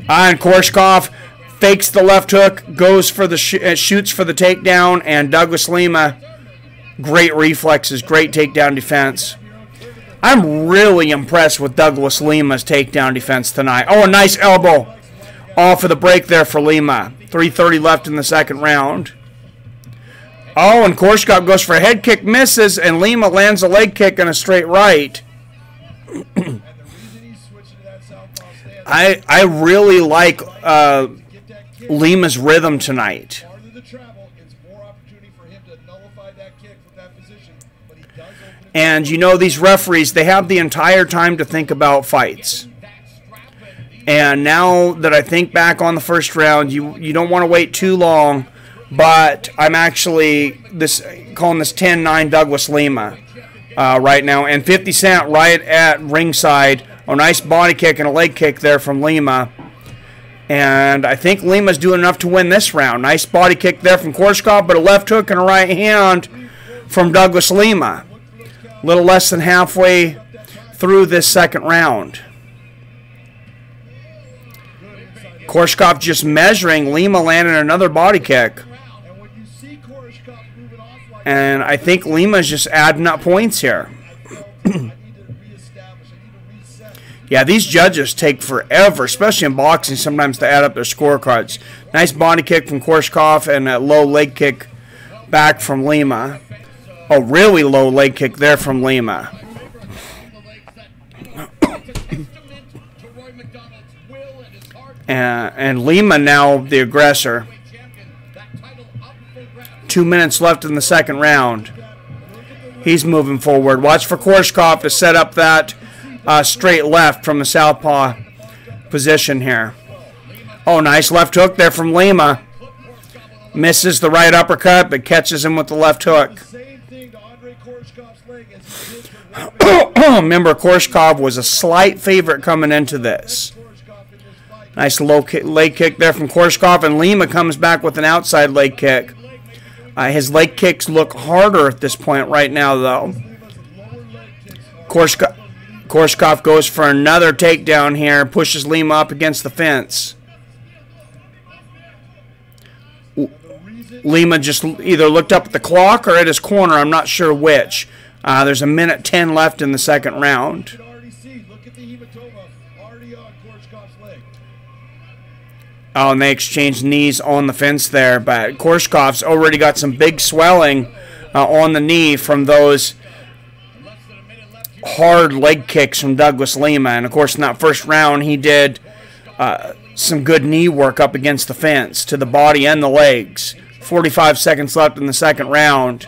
And Koreshkov fakes the left hook, goes for the shoots for the takedown, and Douglas Lima, great reflexes, great takedown defense. I'm really impressed with Douglas Lima's takedown defense tonight. Oh, a nice elbow off of the break there for Lima. 3:30 left in the second round. Oh, and Koreshkov goes for a head kick, misses, and Lima lands a leg kick and a straight right. I really like Lima's rhythm tonight. And you know, these referees, they have the entire time to think about fights. And now that I think back on the first round, you don't want to wait too long. But I'm actually calling this 10-9 Douglas Lima right now. And 50 Cent right at ringside. Oh, nice body kick and a leg kick there from Lima. And I think Lima's doing enough to win this round. Nice body kick there from Koreshkov, but a left hook and a right hand from Douglas Lima. A little less than halfway through this second round. Koreshkov just measuring. Lima landed another body kick. And I think Lima's just adding up points here. Yeah, these judges take forever, especially in boxing, sometimes to add up their scorecards. Nice body kick from Koreshkov and a low leg kick back from Lima. Oh, really low leg kick there from Lima. And Lima now the aggressor. 2 minutes left in the second round. He's moving forward. Watch for Koreshkov to set up that straight left from the southpaw position here. Oh, nice left hook there from Lima. Misses the right uppercut, but catches him with the left hook. Remember, Koreshkov was a slight favorite coming into this. Nice low leg kick there from Koreshkov, and Lima comes back with an outside leg kick. His leg kicks look harder at this point right now, though. Koreshkov goes for another takedown here, pushes Lima up against the fence. Lima just either looked up at the clock or at his corner, I'm not sure which. There's 1:10 left in the second round. Oh, and they exchanged knees on the fence there, but Koreshkov's already got some big swelling on the knee from those hard leg kicks from Douglas Lima. And, of course, in that first round, he did some good knee work up against the fence to the body and the legs. 45 seconds left in the second round.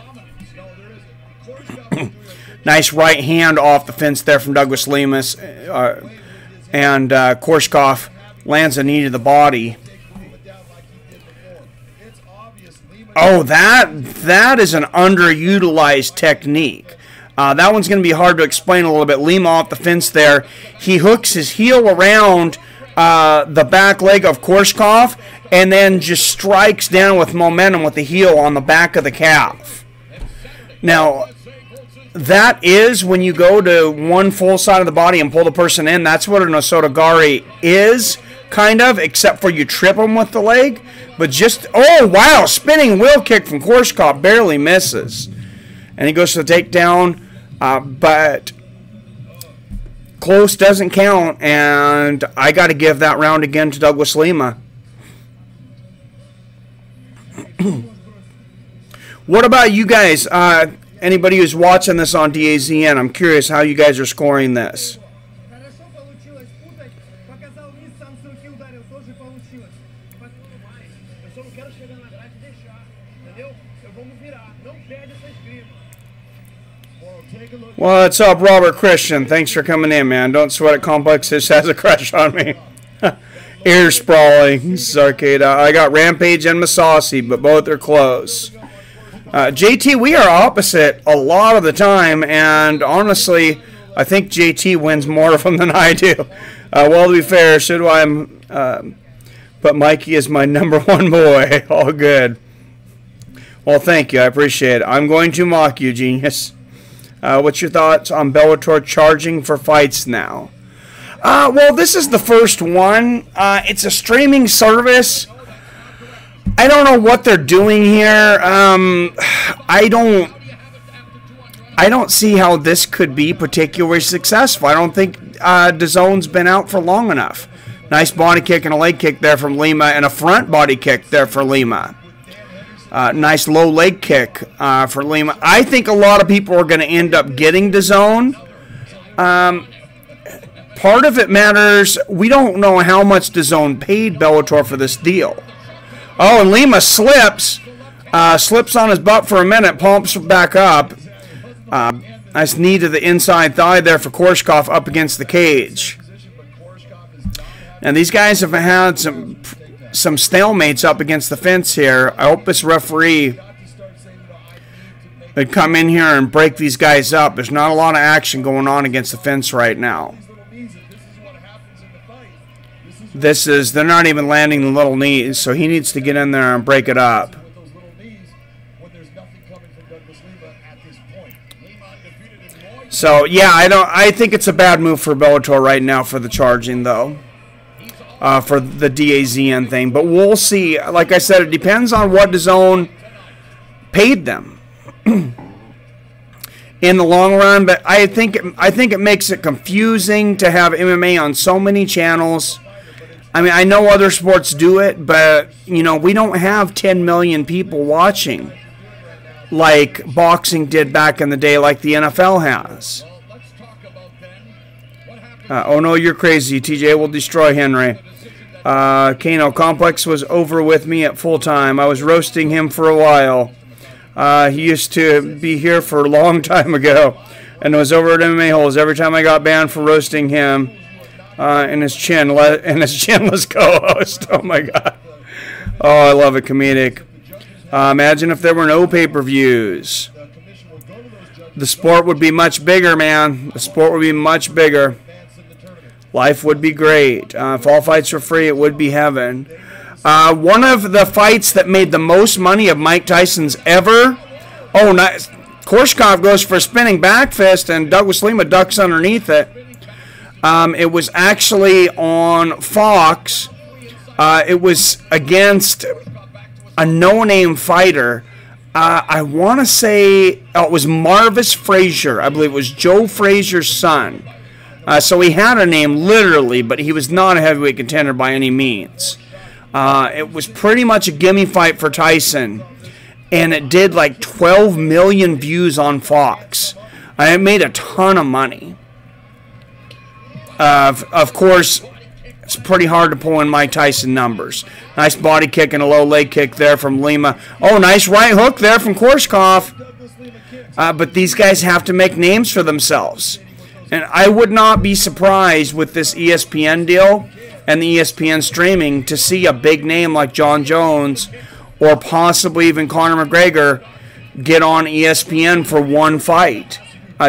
Nice right hand off the fence there from Douglas Lima. And Koreshkov lands a knee to the body. Oh, that is an underutilized technique. That one's going to be hard to explain a little bit. Lima off the fence there. He hooks his heel around the back leg of Koreshkov and then just strikes down with momentum with the heel on the back of the calf. Now, that is when you go to one full side of the body and pull the person in. That's what an osotogari is, kind of, except for you trip them with the leg. But just, oh, wow, spinning wheel kick from Koreshkov, barely misses. And he goes to the takedown, but close doesn't count, and I got to give that round again to Douglas Lima. What about you guys? Anybody who's watching this on DAZN, I'm curious how you guys are scoring this. What's up, Robert Christian? Thanks for coming in, man. Don't sweat it. Complex just has a crush on me. Ear sprawling. Zarcade. I got Rampage and Mousasi, but both are close. JT, we are opposite a lot of the time, and honestly, I think JT wins more of them than I do. Well, to be fair, so do I. But Mikey is my #1 boy. All good. Well, thank you. I appreciate it. I'm going to mock you, genius. What's your thoughts on Bellator charging for fights now? Well, this is the first one. It's a streaming service. I don't know what they're doing here. I don't see how this could be particularly successful. I don't think DAZN's been out for long enough. Nice body kick and a leg kick there from Lima, and a front body kick there for Lima. Nice low leg kick for Lima. I think a lot of people are going to end up getting DAZN. Part of it matters. We don't know how much DAZN paid Bellator for this deal. Oh, and Lima slips on his butt for a minute, pumps back up. Nice knee to the inside thigh there for Koreshkov up against the cage. And these guys have had some stalemates up against the fence here. I hope this referee would come in here and break these guys up. There's not a lot of action going on against the fence right now. They're not even landing the little knees, so he needs to get in there and break it up. So yeah, I think it's a bad move for Bellator right now for the charging though, for the DAZN thing. But we'll see. Like I said, it depends on what DAZN paid them in the long run. But I think it makes it confusing to have MMA on so many channels. I mean, I know other sports do it, but you know, we don't have 10 million people watching like boxing did back in the day, like the NFL has. Oh no, you're crazy. TJ will destroy Henry. Kano, Complex was over with me at full time. I was roasting him for a while. He used to be here for a long time ago, and was over at MMA Holes every time I got banned for roasting him and his chinless co-host. Oh my god. Oh, I love it. Comedic. Imagine if there were no pay-per-views. The sport would be much bigger, man. The sport would be much bigger. Life would be great. If all fights were free, it would be heaven. One of the fights that made the most money of Mike Tyson's ever. Oh, nice. Koreshkov goes for a spinning back fist, and Douglas Lima ducks underneath it. It was actually on Fox. It was against a no-name fighter. I want to say it was Marvis Frazier. I believe it was Joe Frazier's son. So he had a name literally, but he was not a heavyweight contender by any means. It was pretty much a gimme fight for Tyson, and it did like 12 million views on Fox. It made a ton of money. Of course, it's pretty hard to pull in Mike Tyson numbers. Nice body kick and a low leg kick there from Lima. Oh, nice right hook there from Koreshkov. But these guys have to make names for themselves. And I would not be surprised with this ESPN deal and the ESPN streaming to see a big name like John Jones or possibly even Conor McGregor get on ESPN for one fight.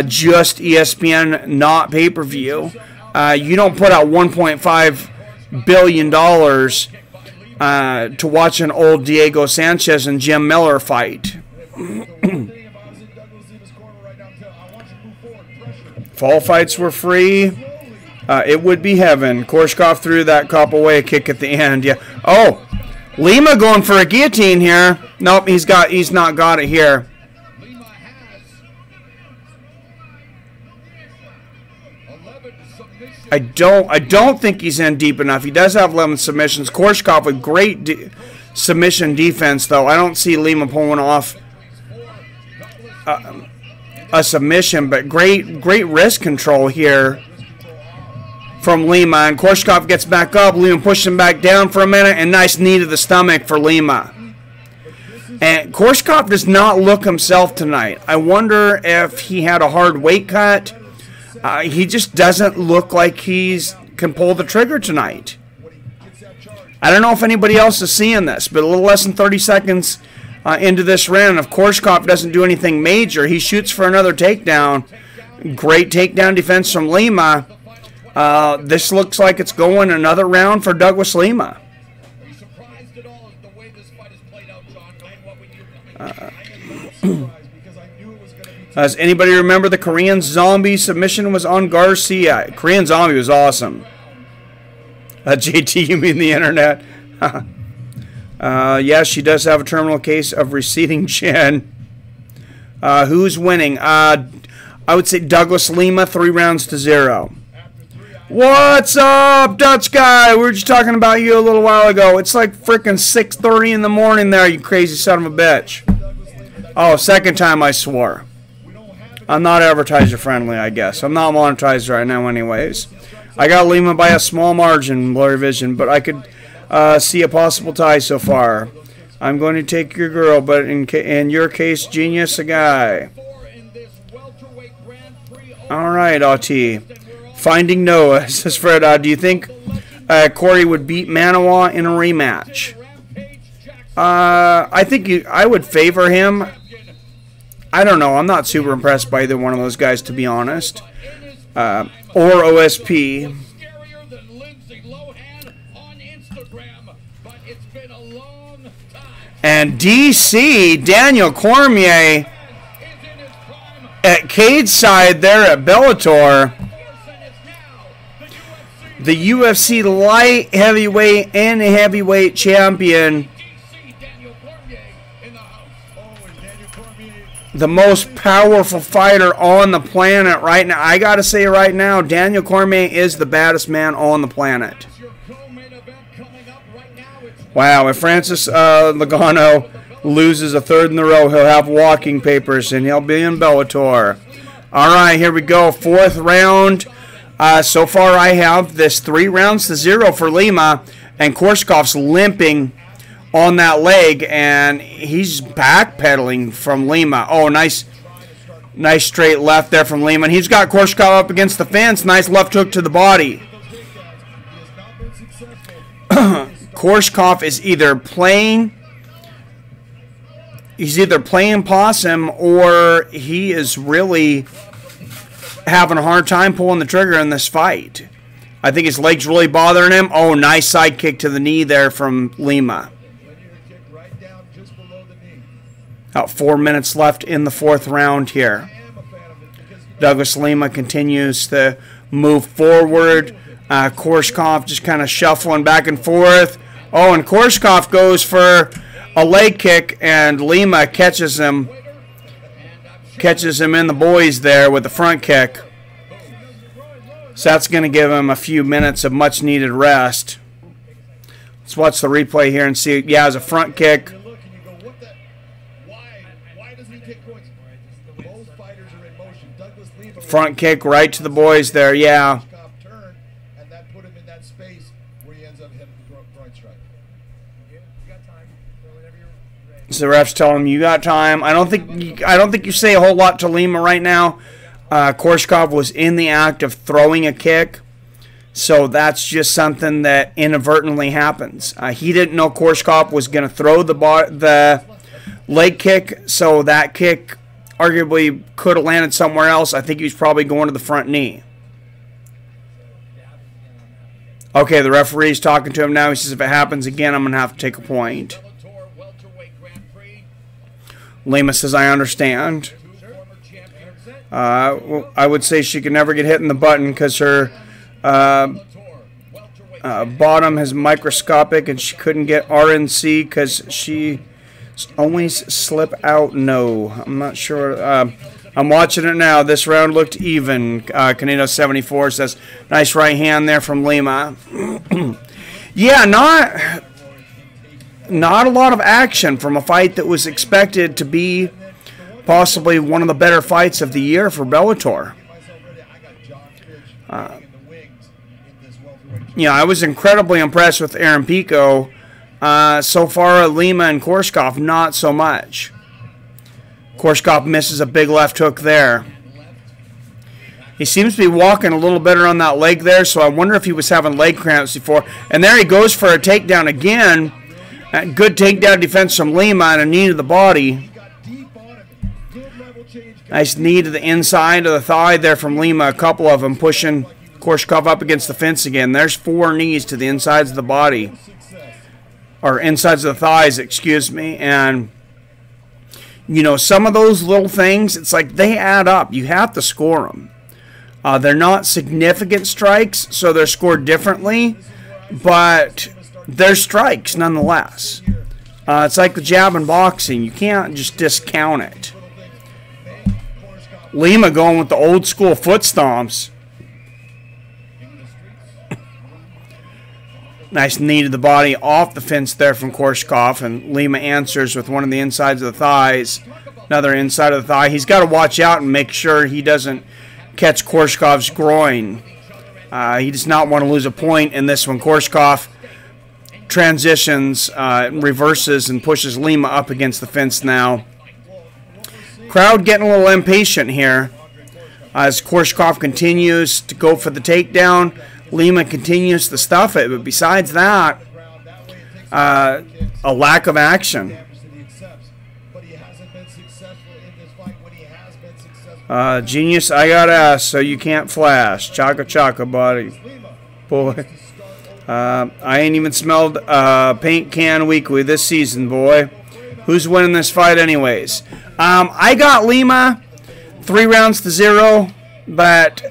Just ESPN, not pay-per-view. You don't put out $1.5 billion to watch an old Diego Sanchez and Jim Miller fight. If all fights were free, it would be heaven. Koreshkov threw that cop away, a kick at the end. Yeah. Oh, Lima going for a guillotine here. Nope, he's not got it here. I don't think he's in deep enough. He does have 11 submissions. Koreshkov with great submission defense, though. I don't see Lima pulling off a submission, but great wrist control here from Lima. And Koreshkov gets back up. Lima pushes him back down for a minute, and nice knee to the stomach for Lima. And Koreshkov does not look himself tonight. I wonder if he had a hard weight cut. He just doesn't look like can pull the trigger tonight. I don't know if anybody else is seeing this, but a little less than 30 seconds into this round, if Koreshkov doesn't do anything major, he shoots for another takedown. Great takedown defense from Lima. This looks like it's going another round for Douglas Lima. Are you surprised at all at the way this fight has played out, John, knowing what we knew coming? Does anybody remember the Korean Zombie submission was on Garcia? Korean Zombie was awesome. JT, you mean the internet? Yeah, she does have a terminal case of receding chin. Who's winning? I would say Douglas Lima, 3-0. What's up, Dutch guy? We were just talking about you a little while ago. It's like freaking 6:30 in the morning there, you crazy son of a bitch. Oh, second time I swore. I'm not advertiser friendly, I guess. I'm not monetized right now anyways. I got Lima by a small margin, blurry vision, but I could see a possible tie so far. I'm going to take your girl, but in your case, genius, a guy. In this welterweight grand All right, Auti. Finding Noah says Fred, do you think Corey would beat Manawa in a rematch? I think I would favor him. I don't know. I'm not super impressed by either one of those guys, to be honest. Or OSP. And DC, Daniel Cormier, at Cade's side there at Bellator. The UFC light heavyweight and heavyweight champion. The most powerful fighter on the planet right now. I got to say right now, Daniel Cormier is the baddest man on the planet. Wow, if Francis Logano loses a third in a row, he'll have walking papers and he'll be in Bellator. All right, here we go. Fourth round. So far I have this 3-0 for Lima, and Koreshkov's limping on that leg, and he's backpedaling from Lima. Oh, nice straight left there from Lima. And he's got Koreshkov up against the fence. Nice left hook to the body. Koreshkov is either playing possum, or he is really having a hard time pulling the trigger in this fight. I think his leg's really bothering him. Oh, nice side kick to the knee there from Lima. About 4 minutes left in the fourth round here. Douglas Lima continues to move forward. Koreshkov just kind of shuffling back and forth. Oh, and Koreshkov goes for a leg kick, and Lima catches him in the boys there with the front kick. So that's going to give him a few minutes of much-needed rest. Let's watch the replay here and see. Yeah, it's a front kick. Front kick right to the boys there, yeah. So the ref's telling him, you got time. I don't think you say a whole lot to Lima right now. Koreshkov was in the act of throwing a kick, so that's just something that inadvertently happens. He didn't know Koreshkov was going to throw the leg kick, so that kick arguably could have landed somewhere else. I think he was probably going to the front knee. Okay, the referee's talking to him now. He says, if it happens again, I'm going to have to take a point. Lima says, I understand. I would say she could never get hit in the button because her bottom is microscopic and she couldn't get RNC because she always slip out. No, I'm not sure. I'm watching it now. This round looked even. Canedo 74 says, nice right hand there from Lima. Yeah, not a lot of action from a fight that was expected to be possibly one of the better fights of the year for Bellator. I was incredibly impressed with Aaron Pico. So far, Lima and Koreshkov, not so much. Koreshkov misses a big left hook there. He seems to be walking a little better on that leg there, so I wonder if he was having leg cramps before. And there he goes for a takedown again. Good takedown defense from Lima and a knee to the body. Nice knee to the inside of the thigh there from Lima. A couple of them pushing Koreshkov up against the fence again. There's 4 knees to the insides of the body. Or insides of the thighs, excuse me. And, some of those little things, it's like they add up. You have to score them. They're not significant strikes, so they're scored differently. But they're strikes nonetheless. It's like the jab in boxing. You can't just discount it. Lima going with the old school foot stomps. Nice knee to the body off the fence there from Koreshkov, and Lima answers with one of the insides of the thighs. Another inside of the thigh. He's got to watch out and make sure he doesn't catch Koreshkov's groin. He does not want to lose a point in this one. Koreshkov transitions, reverses, and pushes Lima up against the fence now. Crowd getting a little impatient here. As Koreshkov continues to go for the takedown, Lima continues to stuff it. But besides that, a lack of action. Genius, I got ass, so you can't flash. Chaka chaka, buddy. Boy. I ain't even smelled paint can weekly this season, boy. Who's winning this fight anyways? I got Lima 3 rounds to 0, but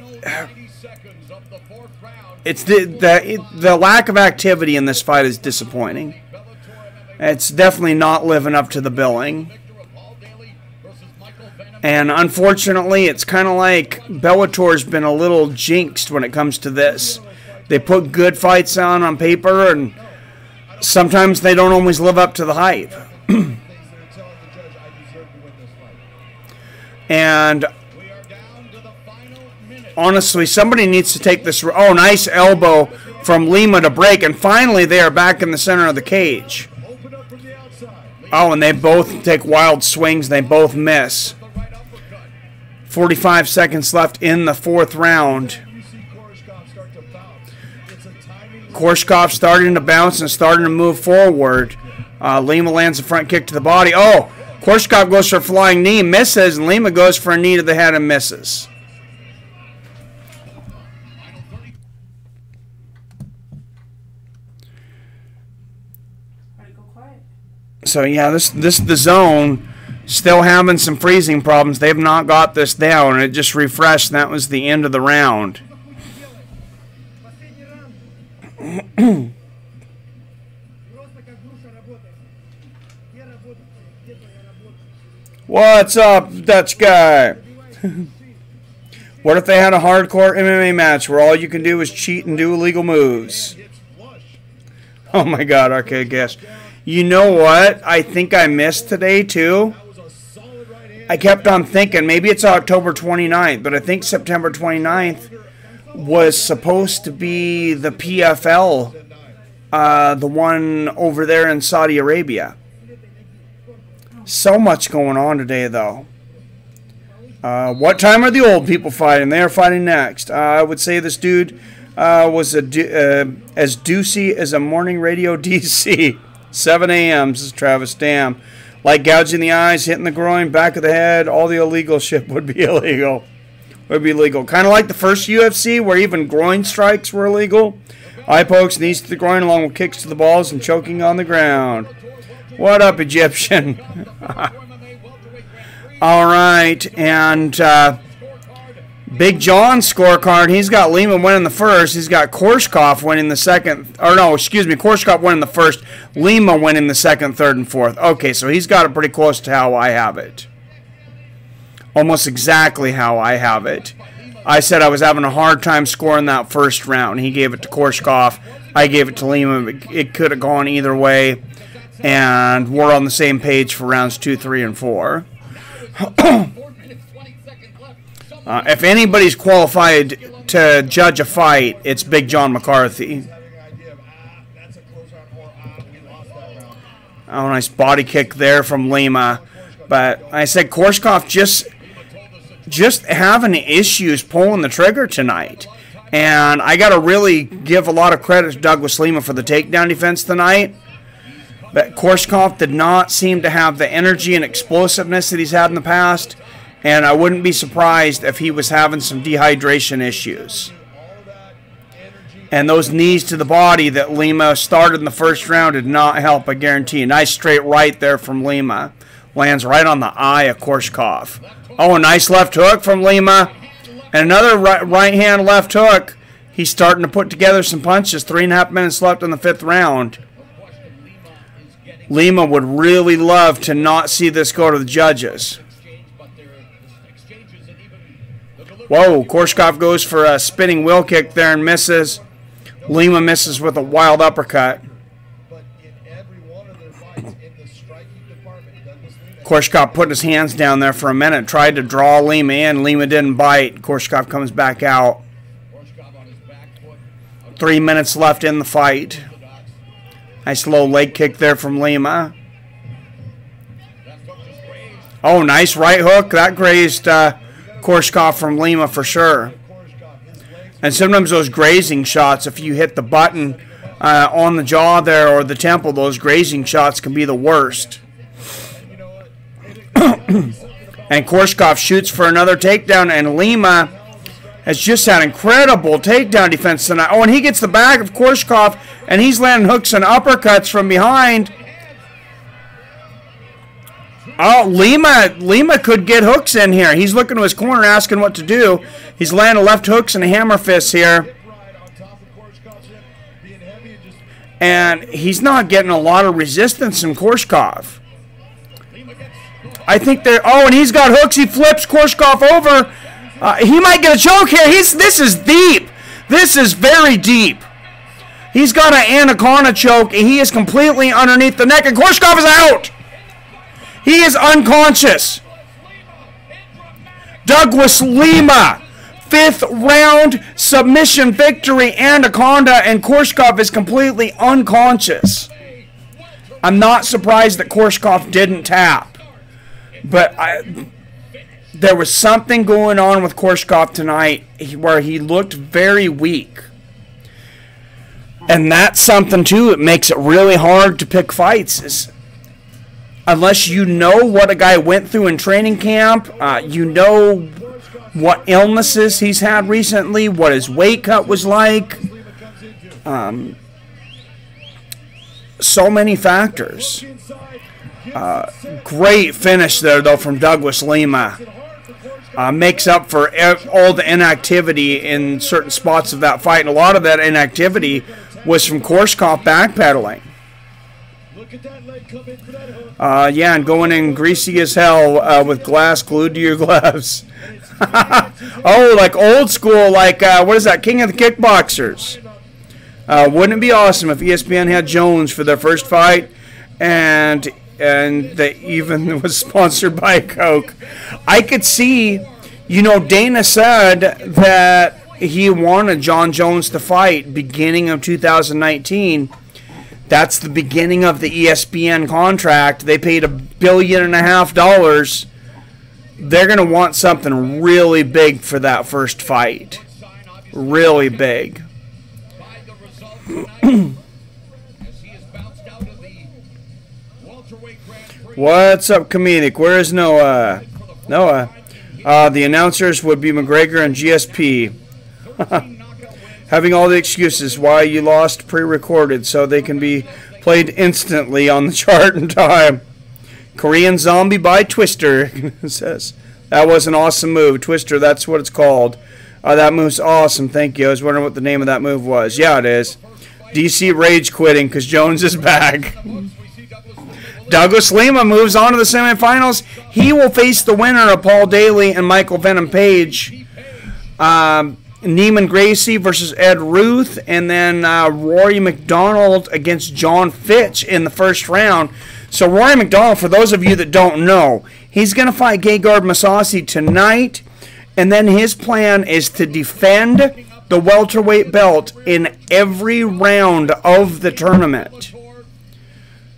it's the lack of activity in this fight is disappointing. It's definitely not living up to the billing. And unfortunately, it's kind of like Bellator's been a little jinxed when it comes to this. They put good fights on paper, and sometimes they don't always live up to the hype. And honestly, somebody needs to take this. Oh, nice elbow from Lima to break. And finally, they are back in the center of the cage. Oh, and they both take wild swings. They both miss. 45 seconds left in the 4th round. Koreshkov starting to bounce and starting to move forward. Lima lands a front kick to the body. Oh, Koreshkov goes for a flying knee, misses, and Lima goes for a knee to the head and misses. So yeah, this the zone. Still having some freezing problems. They've not got this down. It just refreshed, and that was the end of the round. What's up, Dutch guy? What if they had a hardcore MMA match where all you can do is cheat and do illegal moves? Oh my god, Arcade Gas. You know what? I think I missed today too. I kept on thinking maybe it's October 29th, but I think September 29th was supposed to be the PFL, the one over there in Saudi Arabia. So much going on today, though. What time are the old people fighting? They are fighting next. I would say this dude was as deucey as a morning radio DC. 7 a.m. This is Travis Dam. Like gouging the eyes, hitting the groin, back of the head, all the illegal shit would be illegal. Would be legal. Kind of like the first UFC where even groin strikes were illegal. Eye pokes, knees to the groin, along with kicks to the balls and choking on the ground. What up, Egyptian? All right, and Big John's scorecard, he's got Lima winning the first. He's got Koreshkov winning the second. Or no, excuse me, Koreshkov winning the first. Lima winning the second, third, and fourth. Okay, so he's got it pretty close to how I have it. Almost exactly how I have it. I said I was having a hard time scoring that first round. He gave it to Koreshkov. I gave it to Lima. It could have gone either way. And we're on the same page for rounds 2, 3, and 4. If anybody's qualified to judge a fight, it's Big John McCarthy. Oh, nice body kick there from Lima. But I said Koreshkov just having issues pulling the trigger tonight. And I got to really give a lot of credit to Douglas Lima for the takedown defense tonight. But Koreshkov did not seem to have the energy and explosiveness that he's had in the past. And I wouldn't be surprised if he was having some dehydration issues. And those knees to the body that Lima started in the first round did not help, I guarantee. Nice straight right there from Lima. Lands right on the eye of Koreshkov. Oh, a nice left hook from Lima. And another right hand left hook. He's starting to put together some punches. 3.5 minutes left in the 5th round. Lima would really love to not see this go to the judges. Whoa, Koreshkov goes for a spinning wheel kick there and misses. Lima misses with a wild uppercut. Koreshkov put his hands down there for a minute, tried to draw Lima in. Lima didn't bite. Koreshkov comes back out. 3 minutes left in the fight. Nice low leg kick there from Lima. Oh, nice right hook. That grazed Koreshkov from Lima for sure. And sometimes those grazing shots, if you hit the button on the jaw there or the temple, those grazing shots can be the worst. And Koreshkov shoots for another takedown, and Lima has just had incredible takedown defense tonight. Oh, and he gets the back of Koreshkov, and he's landing hooks and uppercuts from behind. Oh, Lima could get hooks in here. He's looking to his corner, asking what to do. He's landing left hooks and hammer fists here. And he's not getting a lot of resistance from Koreshkov. I think they're... Oh, and he's got hooks. He flips Koreshkov over. He might get a choke here. This is deep. This is very deep. He's got an anaconda choke, and he is completely underneath the neck, and Koreshkov is out. He is unconscious. Douglas Lima, 5th round submission victory, anaconda, and Koreshkov is completely unconscious. I'm not surprised that Koreshkov didn't tap, but there was something going on with Koreshkov tonight where he looked very weak. And that's something, too. It makes it really hard to pick fights. Unless you know what a guy went through in training camp, you know what illnesses he's had recently, what his weight cut was like. So many factors. Great finish there, though, from Douglas Lima. Makes up for all the inactivity in certain spots of that fight. And a lot of that inactivity was from Koreshkov backpedaling. Yeah, and going in greasy as hell with glass glued to your gloves. Oh, like old school, like, what is that, King of the Kickboxers. Wouldn't it be awesome if ESPN had Jones for their first fight, and they even was sponsored by Coke? I could see, you know, Dana said that he wanted John Jones to fight beginning of 2019. That's the beginning of the ESPN contract. They paid $1.5 billion. They're going to want something really big for that first fight. Really big. What's up, comedic? Where is Noah? Noah. The announcers would be McGregor and GSP. Having all the excuses why you lost pre-recorded so they can be played instantly on the chart in time. Korean Zombie by Twister says, that was an awesome move. Twister, that's what it's called. That move's awesome. Thank you. I was wondering what the name of that move was. Yeah, it is. DC rage quitting because Jones is back. Douglas Lima moves on to the semifinals. He will face the winner of Paul Daly and Michael Venom Page. Neiman Gracie versus Ed Ruth, and then Rory Macdonald against John Fitch in the first round. So Rory Macdonald, for those of you that don't know, he's going to fight Gergard Mousasi tonight, and then his plan is to defend the welterweight belt in every round of the tournament.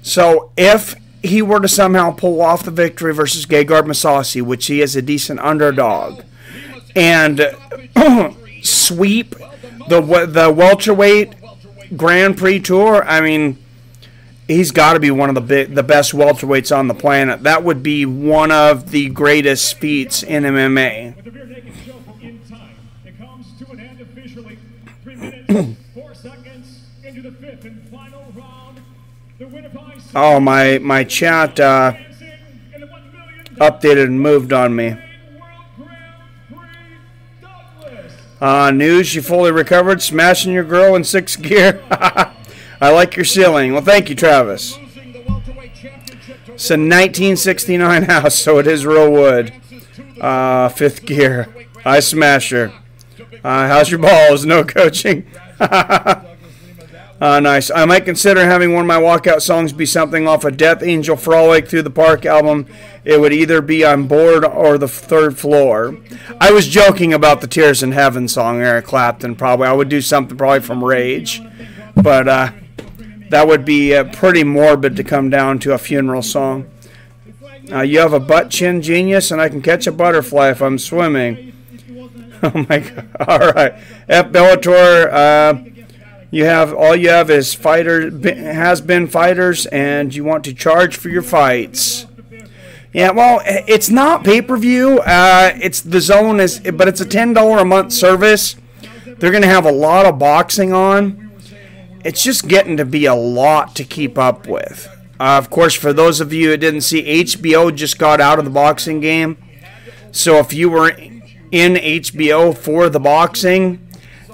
So if he were to somehow pull off the victory versus Gergard Mousasi, which he is a decent underdog, and sweep the welterweight Grand Prix Tour, I mean, he's got to be one of the best welterweights on the planet. That would be one of the greatest feats in MMA. With the rear naked choke in time, it comes to an end officially. 3 minutes, 4 seconds into the 5th and final round. The winner by Oh, my chat updated and moved on me. News, you fully recovered, smashing your girl in 6th gear. I like your ceiling. Well, thank you, Travis. It's a 1969 house, so it is real wood. 5th gear. I smash her. How's your balls? No coaching. Nice. I might consider having one of my walkout songs be something off a Death Angel Frolic Through the Park album. It would either be On Board or The Third Floor. I was joking about the Tears in Heaven song, Eric Clapton. Probably I would do something probably from Rage, but that would be pretty morbid to come down to a funeral song. You have a butt chin genius, and I can catch a butterfly if I'm swimming. Oh my God! All right, F Bellator. All you have is has been fighters, and you want to charge for your fights. Yeah, well, it's not pay-per-view. It's the DAZN but it's a $10 a month service. They're going to have a lot of boxing on. It's just getting to be a lot to keep up with. Of course, for those of you who didn't see, HBO just got out of the boxing game. So if you were in HBO for the boxing,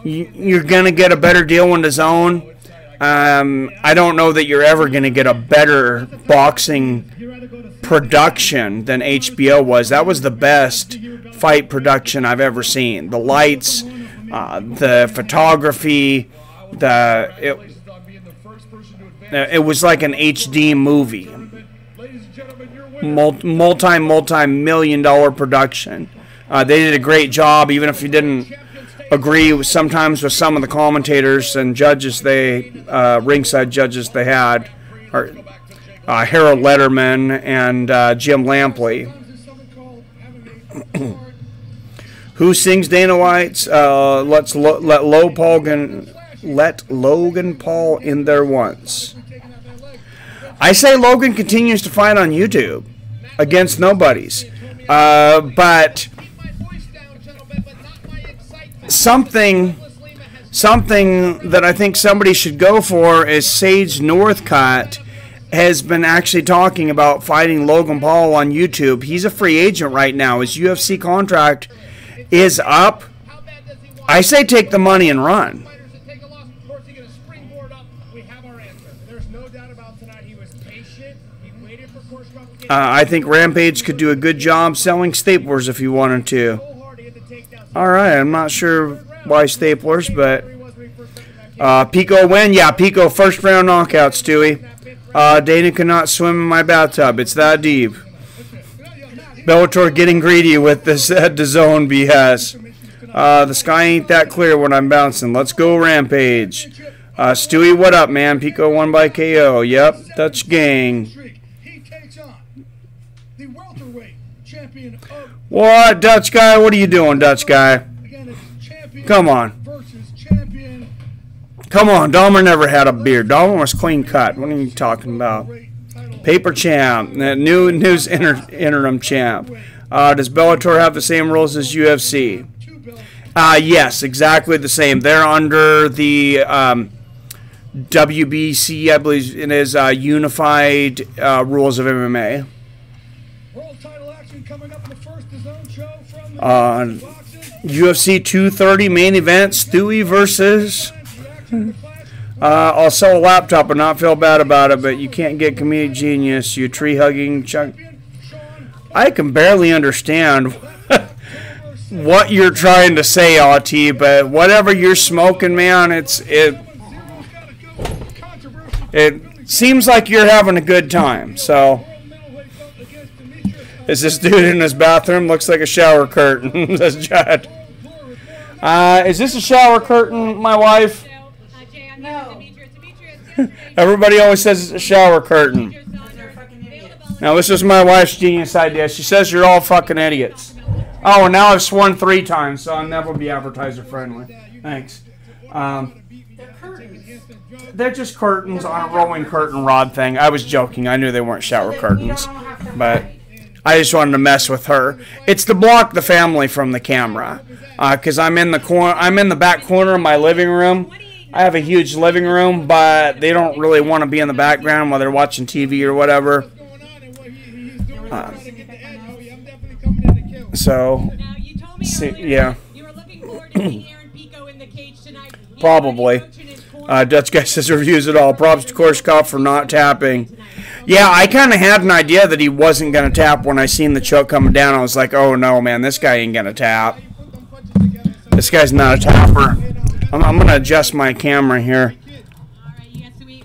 you're going to get a better deal on DAZN. I don't know that you're ever going to get a better boxing production than HBO was. That was the best fight production I've ever seen. The lights, the photography, it was like an HD movie. Multi-million-dollar production. They did a great job, even if you didn't agree sometimes with some of the commentators and judges ringside judges they had, or Harold Letterman and Jim Lampley. Who sings Dana White's let Logan Paul in there once? I say Logan continues to fight on YouTube against nobodies. But something that I think somebody should go for is Sage Northcutt has been actually talking about fighting Logan Paul on YouTube. He's a free agent right now. His UFC contract is up. I say take the money and run. I think Rampage could do a good job selling staplers if he wanted to. Alright, I'm not sure why staplers, but Pico win? Yeah, Pico first round knockout, Stewie. Dana cannot swim in my bathtub. It's that deep. Bellator getting greedy with this DAZN BS. The sky ain't that clear when I'm bouncing. Let's go Rampage. Stewie, what up, man? Pico won by KO. Yep, Dutch gang. What, Dutch guy? What are you doing, Dutch guy? Come on. Come on, Dahmer never had a beard. Dahmer was clean cut. What are you talking about? Paper champ. News interim champ. Does Bellator have the same rules as UFC? Yes, exactly the same. They're under the WBC, I believe it is, unified rules of MMA. UFC 230 main event, Stewie versus... I'll sell a laptop and not feel bad about it, but you can't get comedic genius, you tree-hugging chunk. I can barely understand what you're trying to say, AT, but whatever you're smoking, man, it seems like you're having a good time, so... Is this dude in his bathroom? Looks like a shower curtain, says Judd. Is this a shower curtain, my wife? No. Everybody always says it's a shower curtain. Now, this is my wife's genius idea. She says you're all fucking idiots. Oh, and now I've sworn 3 times, so I'll never be advertiser friendly. Thanks. They're just curtains on a rolling curtain rod thing. I was joking. I knew they weren't shower curtains, but I just wanted to mess with her. It's to block the family from the camera, because I'm in the back corner of my living room. I have a huge living room, but they don't really want to be in the background while they're watching TV or whatever. Yeah. Probably. Dutch guy says reviews it all. Props to Koreshkov for not tapping. Yeah, I kind of had an idea that he wasn't going to tap when I seen the choke coming down. I was like, oh no, man, this guy ain't going to tap. This guy's not a tapper. I'm going to adjust my camera here.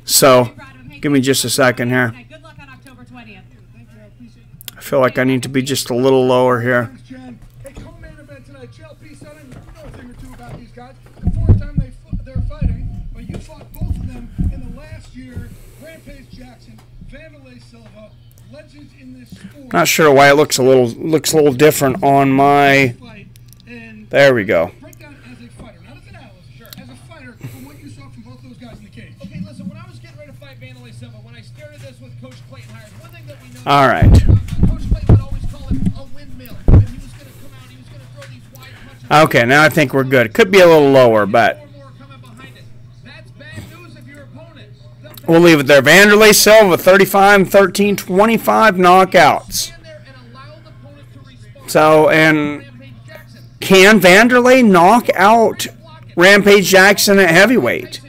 So, give me just a second here. I feel like I need to be just a little lower here. legends in this sport. Not sure why it looks a little different on my. There we go. Breakdown as a fighter, not as an analyst, sure. As a fighter, from what you saw from both those guys in the cage. Okay, listen, when I was getting ready to fight Wanderlei Silva, when I started this with Coach Clayton Hires, one thing that we know. All right. Coach Clayton would always call it a windmill. And he was going to come out, he was going to throw these wide punches. Okay, now I think we're good. Could be a little lower, but That's bad news if your opponent. we'll leave it there. Wanderlei Silva, 35, 13, 25 knockouts. Stand there and allow the opponent to respond. So, and Rampage Jackson. can Wanderlei knock out Rampage Jackson at heavyweight?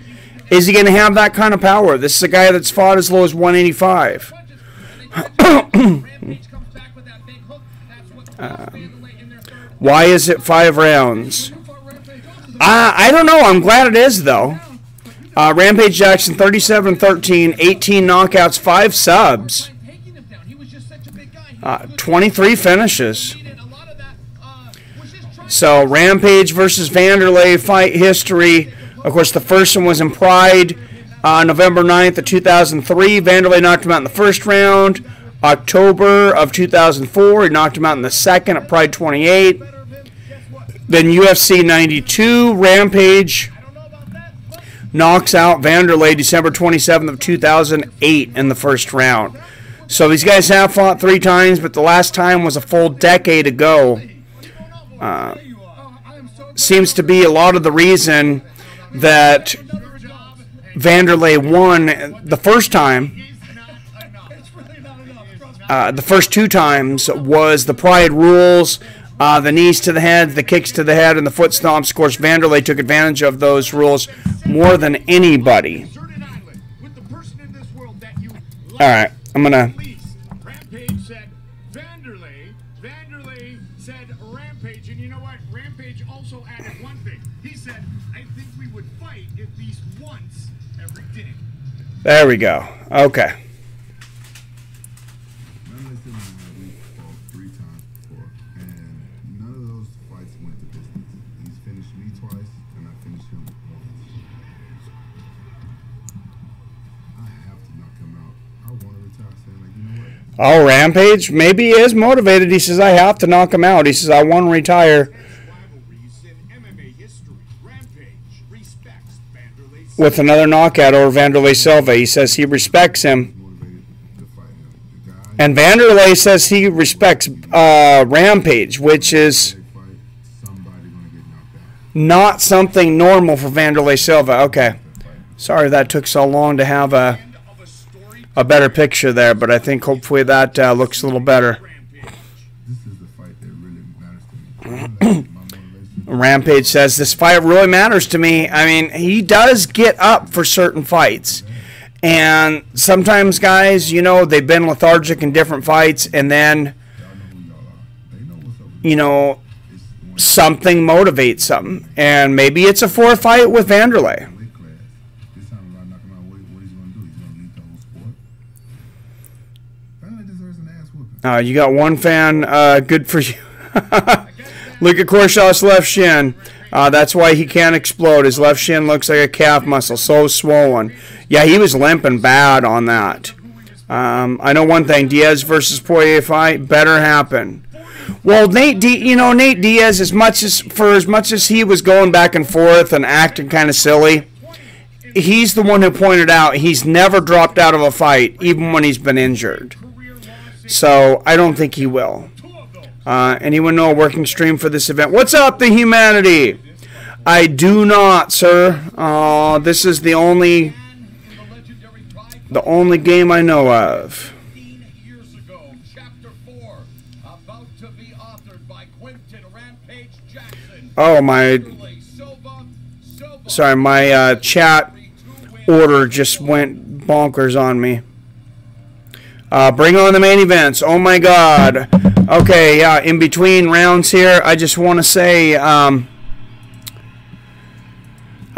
Is he going to have that kind of power? This is a guy that's fought as low as 185. Rampage comes back with that big hook. That's what caused Wanderlei in their third. Why is it 5 rounds? I don't know. I'm glad it is, though. Rampage Jackson, 37-13, 18 knockouts, 5 subs, Taking him down. He was just such a big guy. 23 finishes. A lot of that was just trying. So, Rampage versus Wanderlei fight history. Of course, the first one was in Pride, November 9th of 2003. Wanderlei knocked him out in the first round. October of 2004, he knocked him out in the second at Pride 28. Then UFC 92, Rampage knocks out Wanderlei December 27th of 2008 in the first round. So these guys have fought 3 times, but the last time was a full decade ago. Seems to be a lot of the reason that Wanderlei won the first time. The first 2 times was the Pride rules, the knees to the head, the kicks to the head, and the foot stomps. Of course, Wanderlei took advantage of those rules more than anybody. All right, I'm going to... Rampage said Wanderlei. Wanderlei said Rampage. And you know what? Rampage also added one thing. He said, I think we would fight at least once every day. There we go. Okay. Melendez and we fought 3 times before, and none of those fights went the distance. He's finished me twice, and I finished him once. I have to knock him out. I want to retire saying, like, you know what? Oh, Rampage? Maybe he is motivated. He says, I have to knock him out. He says, I want to retire. Rivalries in MMA history. Rampage respects Wanderlei Silva. With another knockout over Wanderlei Silva. He says he respects him. Motivated to fight him. The guy And Wanderlei says he respects Rampage, which is they fight, somebody gonna get knocked out. not something normal for Wanderlei Silva. Okay. Sorry that took so long to have a better picture there, but I think hopefully that looks a little better. This is the fight that really matters to me. My motivation. Rampage says, this fight really matters to me. I mean, he does get up for certain fights. And sometimes guys, you know, they've been lethargic in different fights, and then, Y'all know who y'all are. They know what's up with you know, It's one something motivates something. And maybe it's a 4 fight with Wanderlei. weight class. This time if I knock him out, what he's gonna do? He's gonna lead the whole sport. Wanderlei deserves an ass whooping. You got one fan, good for you. Look at Koreshkov's left shin. That's why he can't explode. His left shin looks like a calf muscle, so swollen. Yeah, he was limping bad on that. I know one thing: Diaz versus Poirier fight better happen. Well, Nate Diaz, as much as he was going back and forth and acting kind of silly, he's the one who pointed out he's never dropped out of a fight, even when he's been injured. So I don't think he will. Anyone know a working stream for this event? What's up, the humanity? I do not, sir. This is the only game I know of. 15 years ago, Chapter 4, about to be authored by Quentin Rampage Jackson. Oh, my... Sorry, my chat order just went bonkers on me. Bring on the main events. Oh, my God. Okay, yeah, in between rounds here, I just want to say...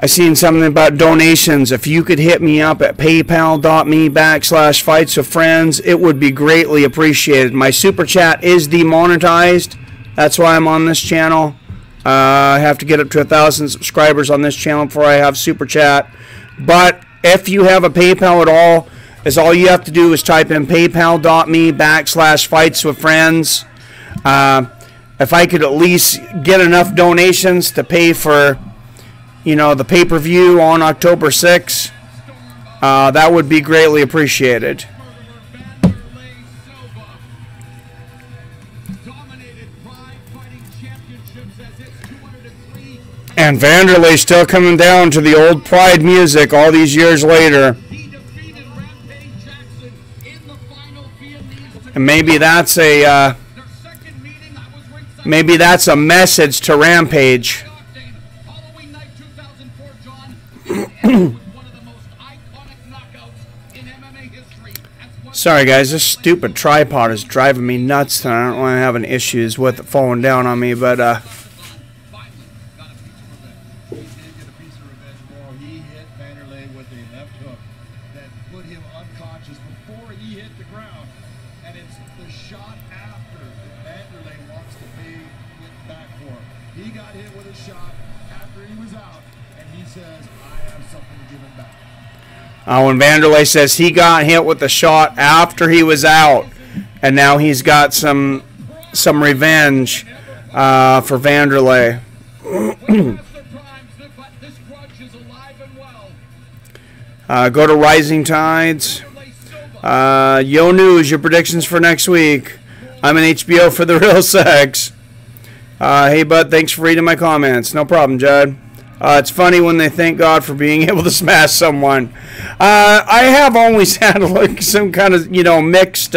I seen something about donations. If you could hit me up at paypal.me/fightswithfriends, it would be greatly appreciated. My super chat is demonetized. That's why I'm on this channel. I have to get up to 1,000 subscribers on this channel before I have super chat. But if you have a PayPal at all, is all you have to do is type in paypal.me/fightswithfriends. If I could at least get enough donations to pay for, you know, the pay-per-view on October 6th, that would be greatly appreciated. Wanderlei Silva dominated Pride Fighting Championships as its 203. And Wanderlei's still coming down to the old Pride music all these years later. He defeated Rampage Jackson in the final Viennese. And maybe that's a Their second meeting, I was ringside. maybe that's a message to Rampage. Halloween night 2004, John. It ended with one of the most iconic knockouts in MMA history. That's what Sorry guys, this stupid tripod is driving me nuts and I don't want to have any issues with it falling down on me, but finally got a piece of revenge. He did get a piece of revenge, bro. He hit Wanderlei with a left hook that put him unconscious before he hit the ground. And it's the shot after that Wanderlei wants to pay it back for him. He got hit with a shot after he was out, and he says, I have something to give him back. when Wanderlei says he got hit with the shot after he was out, and now he's got some revenge for Wanderlei. past their primes, but this grudge is alive and well. Go to Rising Tides. Wanderlei Silva. Yo News, your predictions for next week. I'm an HBO for the real sex. Hey, bud, thanks for reading my comments. No problem, Judd. It's funny when they thank God for being able to smash someone. I have always had like some kind of, you know, mixed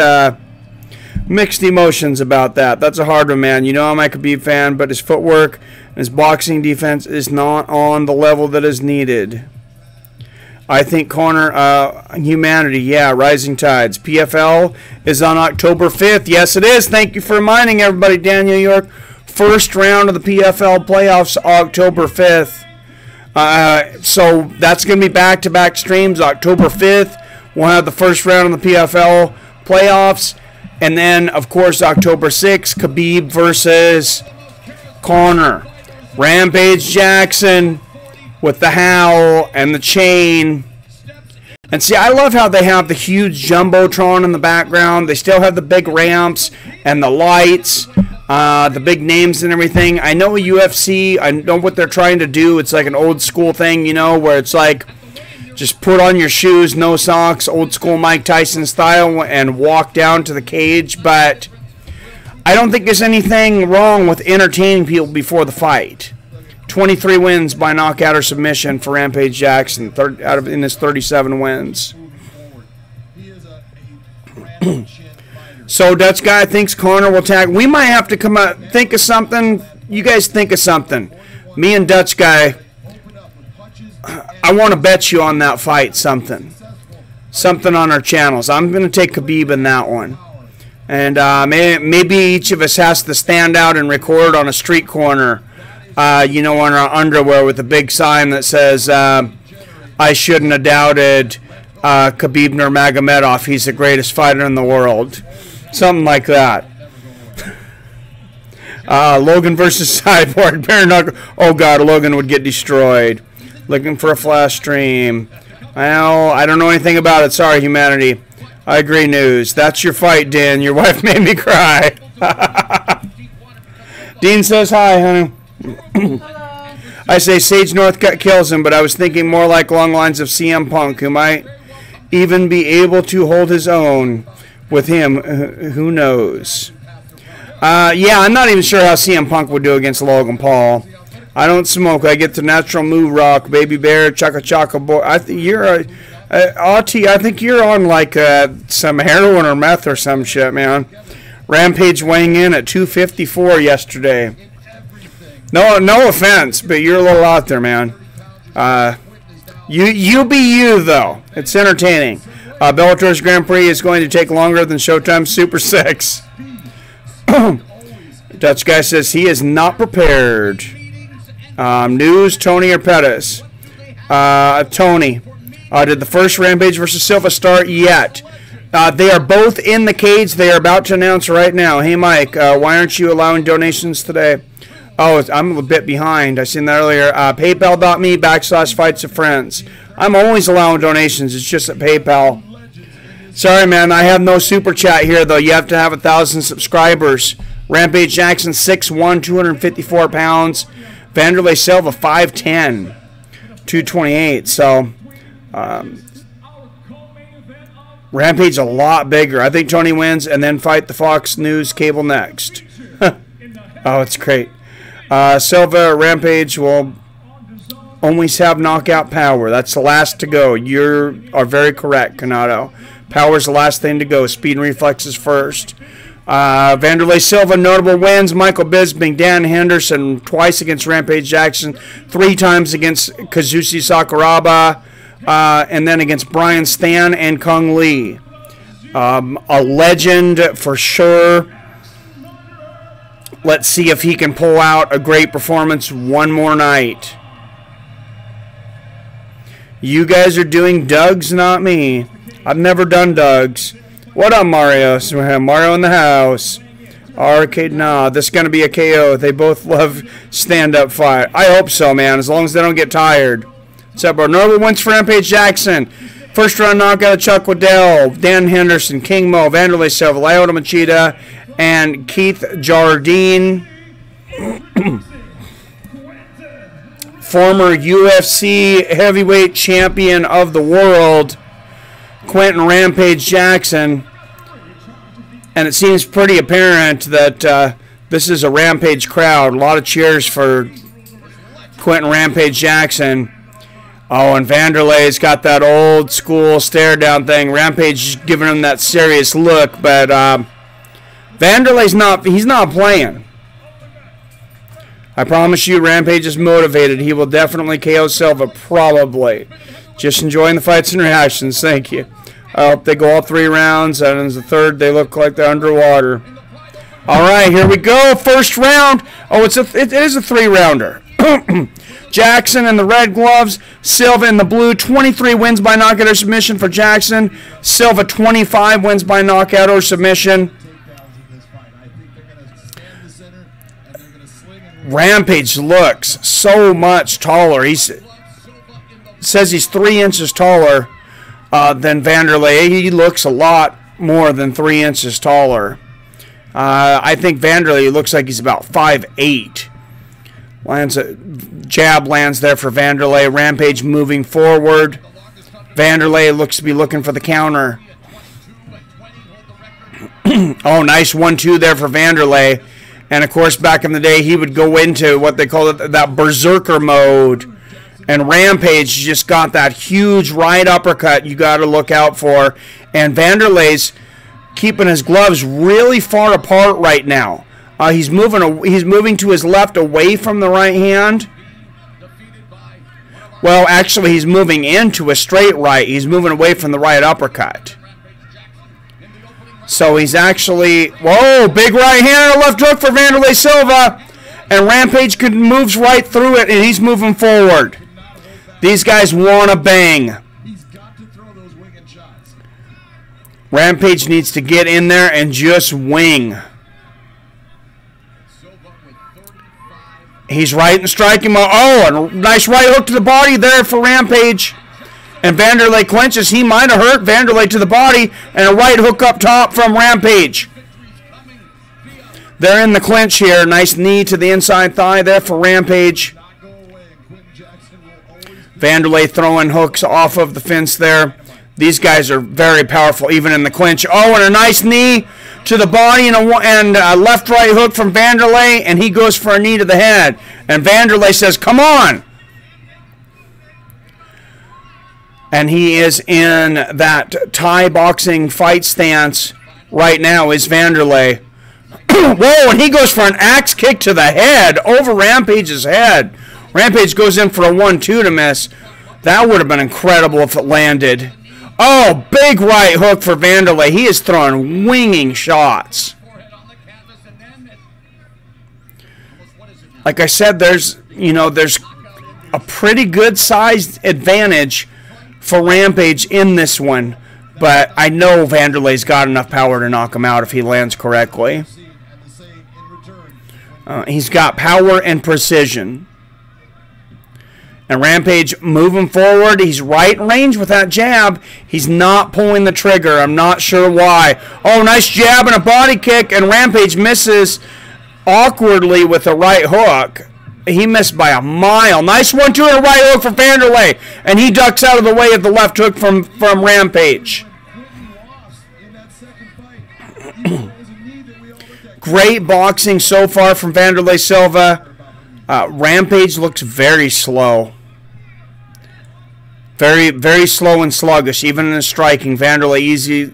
emotions about that. That's a hard one, man. You know I'm a Khabib fan, but his footwork and his boxing defense is not on the level that is needed. I think Conor, Humanity, yeah, Rising Tides. PFL is on October 5th. Yes, it is. Thank you for reminding everybody, Daniel York. First round of the PFL playoffs, October 5th. So that's going to be back-to-back streams. October 5th, we'll have the first round of the PFL playoffs. And then, of course, October 6th, Khabib versus Conor. Rampage Jackson with the howl and the chain. And see, I love how they have the huge jumbotron in the background. They still have the big ramps and the lights, the big names and everything. I know UFC, I know what they're trying to do. It's like an old school thing, you know, where it's like just put on your shoes, no socks, old school Mike Tyson style, and walk down to the cage. But I don't think there's anything wrong with entertaining people before the fight. 23 wins by knockout or submission for Rampage Jackson in his 37 wins. He is a grand chin fighter. So Dutch guy thinks Conor will tag. We might have to come out, think of something. You guys think of something. Me and Dutch guy, Open up with punches I want to bet you on that fight something. Something on our channels. I'm going to take Khabib in that one. And maybe each of us has to stand out and record on a street corner, you know, on our underwear with a big sign that says, I shouldn't have doubted Khabib Nurmagomedov. He's the greatest fighter in the world. Something like that. Logan versus Cyborg. Bare knuckle. Oh, God, Logan would get destroyed. Looking for a flash stream. Well, I don't know anything about it. Sorry, Humanity. I agree, News. That's your fight, Dan. Your wife made me cry. Dean says hi, honey. I say Sage Northcutt kills him, but I was thinking more like long lines of CM Punk, who might even be able to hold his own with him. Who knows? Yeah, I'm not even sure how CM Punk would do against Logan Paul. I don't smoke. I get the natural moo rock, baby bear, chaka chaka boy. I think you're Auntie, I think you're on like some heroin or meth or some shit, man. Rampage weighing in at 254 yesterday. No offense, but you're a little out there, man. You be you though. It's entertaining. Bellator's Grand Prix is going to take longer than Showtime's Super 6. Dutch guy says he is not prepared. News, Tony or Pettis? Tony. Did the first Rampage versus Silva start yet? They are both in the cage. They are about to announce right now. Hey, Mike, why aren't you allowing donations today? Oh, I'm a bit behind. I seen that earlier. PayPal.me/fightsofriends. I'm always allowing donations. It's just at PayPal. Sorry, man. I have no super chat here, though. You have to have 1,000 subscribers. Rampage Jackson, 6'1", 254 pounds. Wanderlei Silva, 5'10", 228. So, Rampage a lot bigger. I think Tony wins and then fight the Fox News cable next. Oh, it's great. Silva, Rampage will always have knockout power. That's the last to go. You are very correct, Canado. Power's the last thing to go. Speed and reflexes first. Wanderlei Silva, notable wins. Michael Bisping, Dan Henderson, twice against Rampage Jackson, 3 times against Kazushi Sakuraba, and then against Brian Stan and Kung Lee. A legend for sure. Let's see if he can pull out a great performance one more night. You guys are doing Doug's, not me. I've never done Doug's. What up, Mario? Mario in the house. Arcade, nah. This is going to be a KO. They both love stand-up fight. I hope so, man, as long as they don't get tired. What's up, bro? Normal wins for Rampage Jackson. First round knockout of Chuck Waddell, Dan Henderson, King Mo, Wanderlei Silva, Lyoto Machida, and Keith Jardine. Former UFC heavyweight champion of the world, Quentin Rampage Jackson. And it seems pretty apparent that this is a Rampage crowd. A lot of cheers for Quentin Rampage Jackson. Oh, and Wanderlei's got that old school stare down thing. Rampage is giving him that serious look, but Wanderlei's not playing. I promise you, Rampage is motivated. He will definitely KO Silva, probably. Just enjoying the fights and reactions. Thank you. I hope they go all 3 rounds, and in the third, they look like they're underwater. All right, here we go. First round. Oh, it is a 3-rounder. Jackson in the red gloves, Silva in the blue. 23 wins by knockout or submission for Jackson. Silva 25 wins by knockout or submission. Rampage looks so much taller. He says he's 3 inches taller than Wanderlei. He looks a lot more than 3 inches taller. I think Wanderlei looks like he's about 5'8". Lands a jab, lands there for Wanderlei. Rampage moving forward. Wanderlei looks to be looking for the counter. Oh, nice 1-2 there for Wanderlei. And, of course, back in the day, he would go into what they call it, that berserker mode. And Rampage just got that huge right uppercut you got to look out for. And Wanderlei's keeping his gloves really far apart right now. He's moving to his left away from the right hand. Well, actually, he's moving into a straight right. He's moving away from the right uppercut. So he's actually, whoa, big right hand, a left hook for Wanderlei Silva. And Rampage moves right through it, and he's moving forward. These guys want to bang. Rampage needs to get in there and just wing. He's right in striking mode. Oh, and a nice right hook to the body there for Rampage. And Wanderlei clinches. He might have hurt Wanderlei to the body. And a right hook up top from Rampage. They're in the clinch here. Nice knee to the inside thigh there for Rampage. Wanderlei throwing hooks off of the fence there. These guys are very powerful, even in the clinch. Oh, and a nice knee to the body and a left-right hook from Wanderlei, and he goes for a knee to the head. And Wanderlei says, come on. And he is in that Thai boxing fight stance right now is Wanderlei. Whoa, and he goes for an axe kick to the head over Rampage's head. Rampage goes in for a 1-2 to miss. That would have been incredible if it landed. Oh, big right hook for Wanderlei. He is throwing winging shots. Like I said, there's a pretty good sized advantage for Rampage in this one, but I know Wanderlei's got enough power to knock him out if he lands correctly. He's got power and precision. And Rampage moving forward. He's right in range with that jab. He's not pulling the trigger. I'm not sure why. Oh, nice jab and a body kick. And Rampage misses awkwardly with a right hook. He missed by a mile. Nice 1-2 and a right hook for Wanderlei. And he ducks out of the way of the left hook from Rampage. Great boxing so far from Wanderlei Silva. Rampage looks very slow. Very, very slow and sluggish, even in his striking. Wanderlei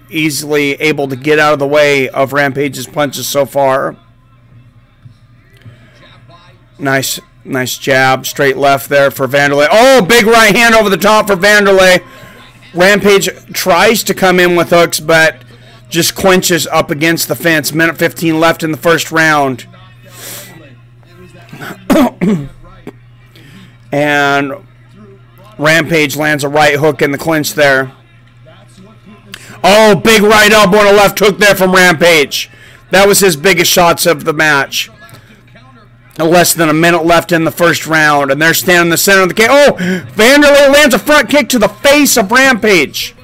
easily able to get out of the way of Rampage's punches so far. Nice jab, straight left there for Wanderlei. Oh, big right hand over the top for Wanderlei. Rampage tries to come in with hooks, but just clinches up against the fence. Minute 15 left in the first round. And Rampage lands a right hook in the clinch there. Oh, big right elbow and a left hook there from Rampage. That was his biggest shots of the match. Less than a minute left in the first round, and they're standing in the center of the cage. Oh, Wanderlei lands a front kick to the face of Rampage.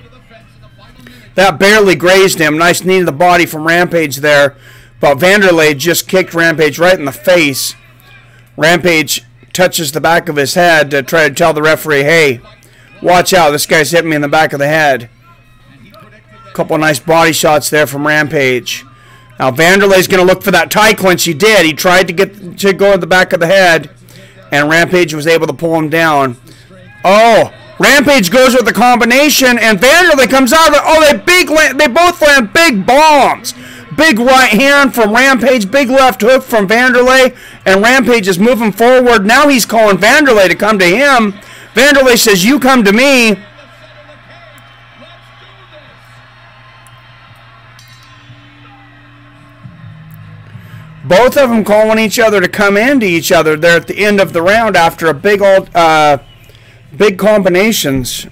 That barely grazed him. Nice knee to the body from Rampage there. But Wanderlei just kicked Rampage right in the face. Rampage touches the back of his head to try to tell the referee, hey, watch out, this guy's hitting me in the back of the head. A couple nice body shots there from Rampage. Now Wanderlei's going to look for that tie clinch. He did. He tried to get to go in the back of the head, and Rampage was able to pull him down. Oh, Rampage goes with the combination, and Wanderlei comes out of it. Oh, they both land big bombs. Big right hand from Rampage, big left hook from Wanderlei, and Rampage is moving forward. Now he's calling Wanderlei to come to him. Wanderlei says, you come to me. Both of them calling each other to come into each other there at the end of the round after a big combinations.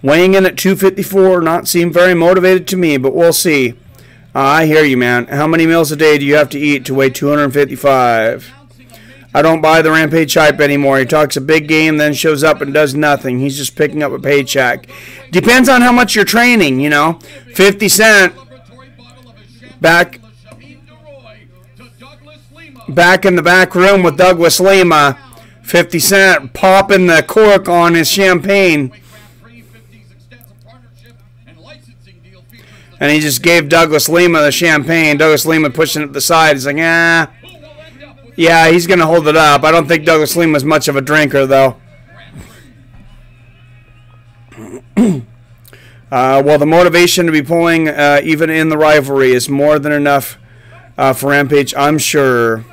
Weighing in at 254, not seem very motivated to me, but we'll see. I hear you, man. How many meals a day do you have to eat to weigh 255? I don't buy the Rampage hype anymore. He talks a big game, then shows up and does nothing. He's just picking up a paycheck. Depends on how much you're training, you know. 50 Cent back in the back room with Douglas Lima. 50 Cent popping the cork on his champagne. And he just gave Douglas Lima the champagne. Douglas Lima pushing it to the side. He's like, yeah, he's going to hold it up. I don't think Douglas Lima's much of a drinker, though. Well, the motivation to be pulling, even in the rivalry, is more than enough for Rampage, I'm sure.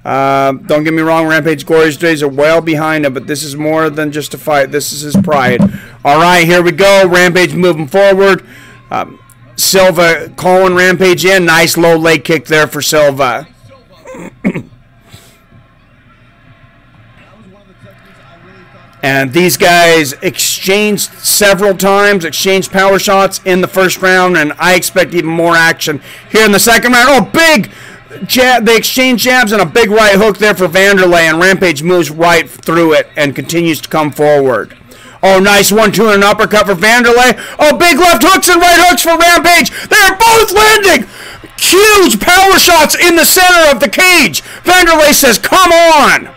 Don't get me wrong, Rampage Glory's days are well behind him, but this is more than just a fight. This is his pride. All right, here we go. Rampage moving forward. Silva calling Rampage in. Nice low leg kick there for Silva. And these guys exchanged several times, exchanged power shots in the first round, and I expect even more action here in the second round. Oh, big jab. They exchange jabs and a big right hook there for Wanderlei, and Rampage moves right through it and continues to come forward. Oh, nice 1-2 and an uppercut for Wanderlei. Oh, big left hooks and right hooks for Rampage. They're both landing huge power shots in the center of the cage. Wanderlei says, come on.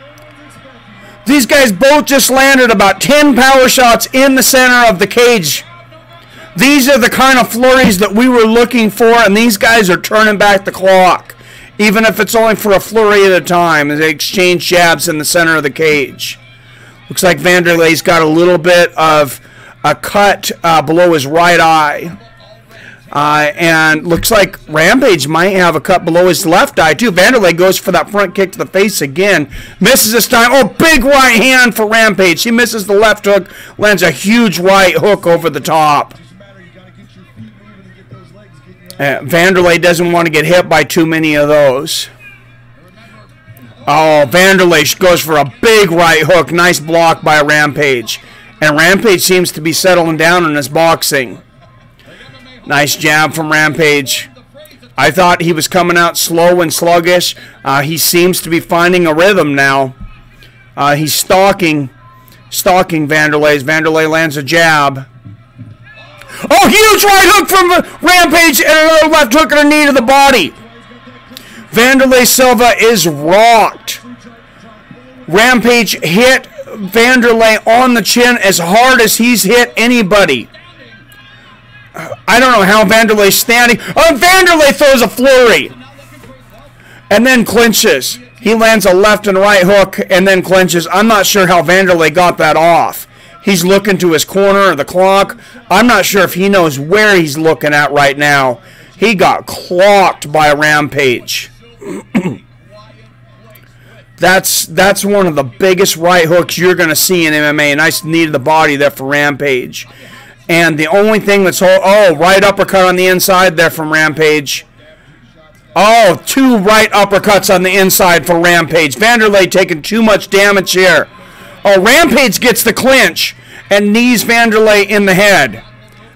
These guys both just landed about 10 power shots in the center of the cage. These are the kind of flurries that we were looking for, and these guys are turning back the clock, even if it's only for a flurry at a time. They exchange jabs in the center of the cage. Looks like Wanderlei's got a little bit of a cut below his right eye. And looks like Rampage might have a cut below his left eye, too. Wanderlei goes for that front kick to the face again. Misses this time. Oh, big right hand for Rampage. He misses the left hook. Lands a huge right hook over the top. Wanderlei doesn't want to get hit by too many of those. Oh, Wanderlei goes for a big right hook. Nice block by Rampage. And Rampage seems to be settling down in his boxing. Nice jab from Rampage. I thought he was coming out slow and sluggish. He seems to be finding a rhythm now. He's stalking Wanderlei. Wanderlei lands a jab. Oh, huge right hook from Rampage and another left hook and a knee to the body. Wanderlei Silva is rocked. Rampage hit Wanderlei on the chin as hard as he's hit anybody. I don't know how Wanderlei's standing. Oh, Wanderlei throws a flurry and then clinches. He lands a left and right hook and then clinches. I'm not sure how Wanderlei got that off. He's looking to his corner of the clock. I'm not sure if he knows where he's looking at right now. He got clocked by Rampage. That's one of the biggest right hooks you're going to see in MMA. Nice knee to the body there for Rampage. And the only thing that's... Oh, right uppercut on the inside there from Rampage. Oh, 2 right uppercuts on the inside for Rampage. Wanderlei taking too much damage here. Oh, Rampage gets the clinch and knees Wanderlei in the head.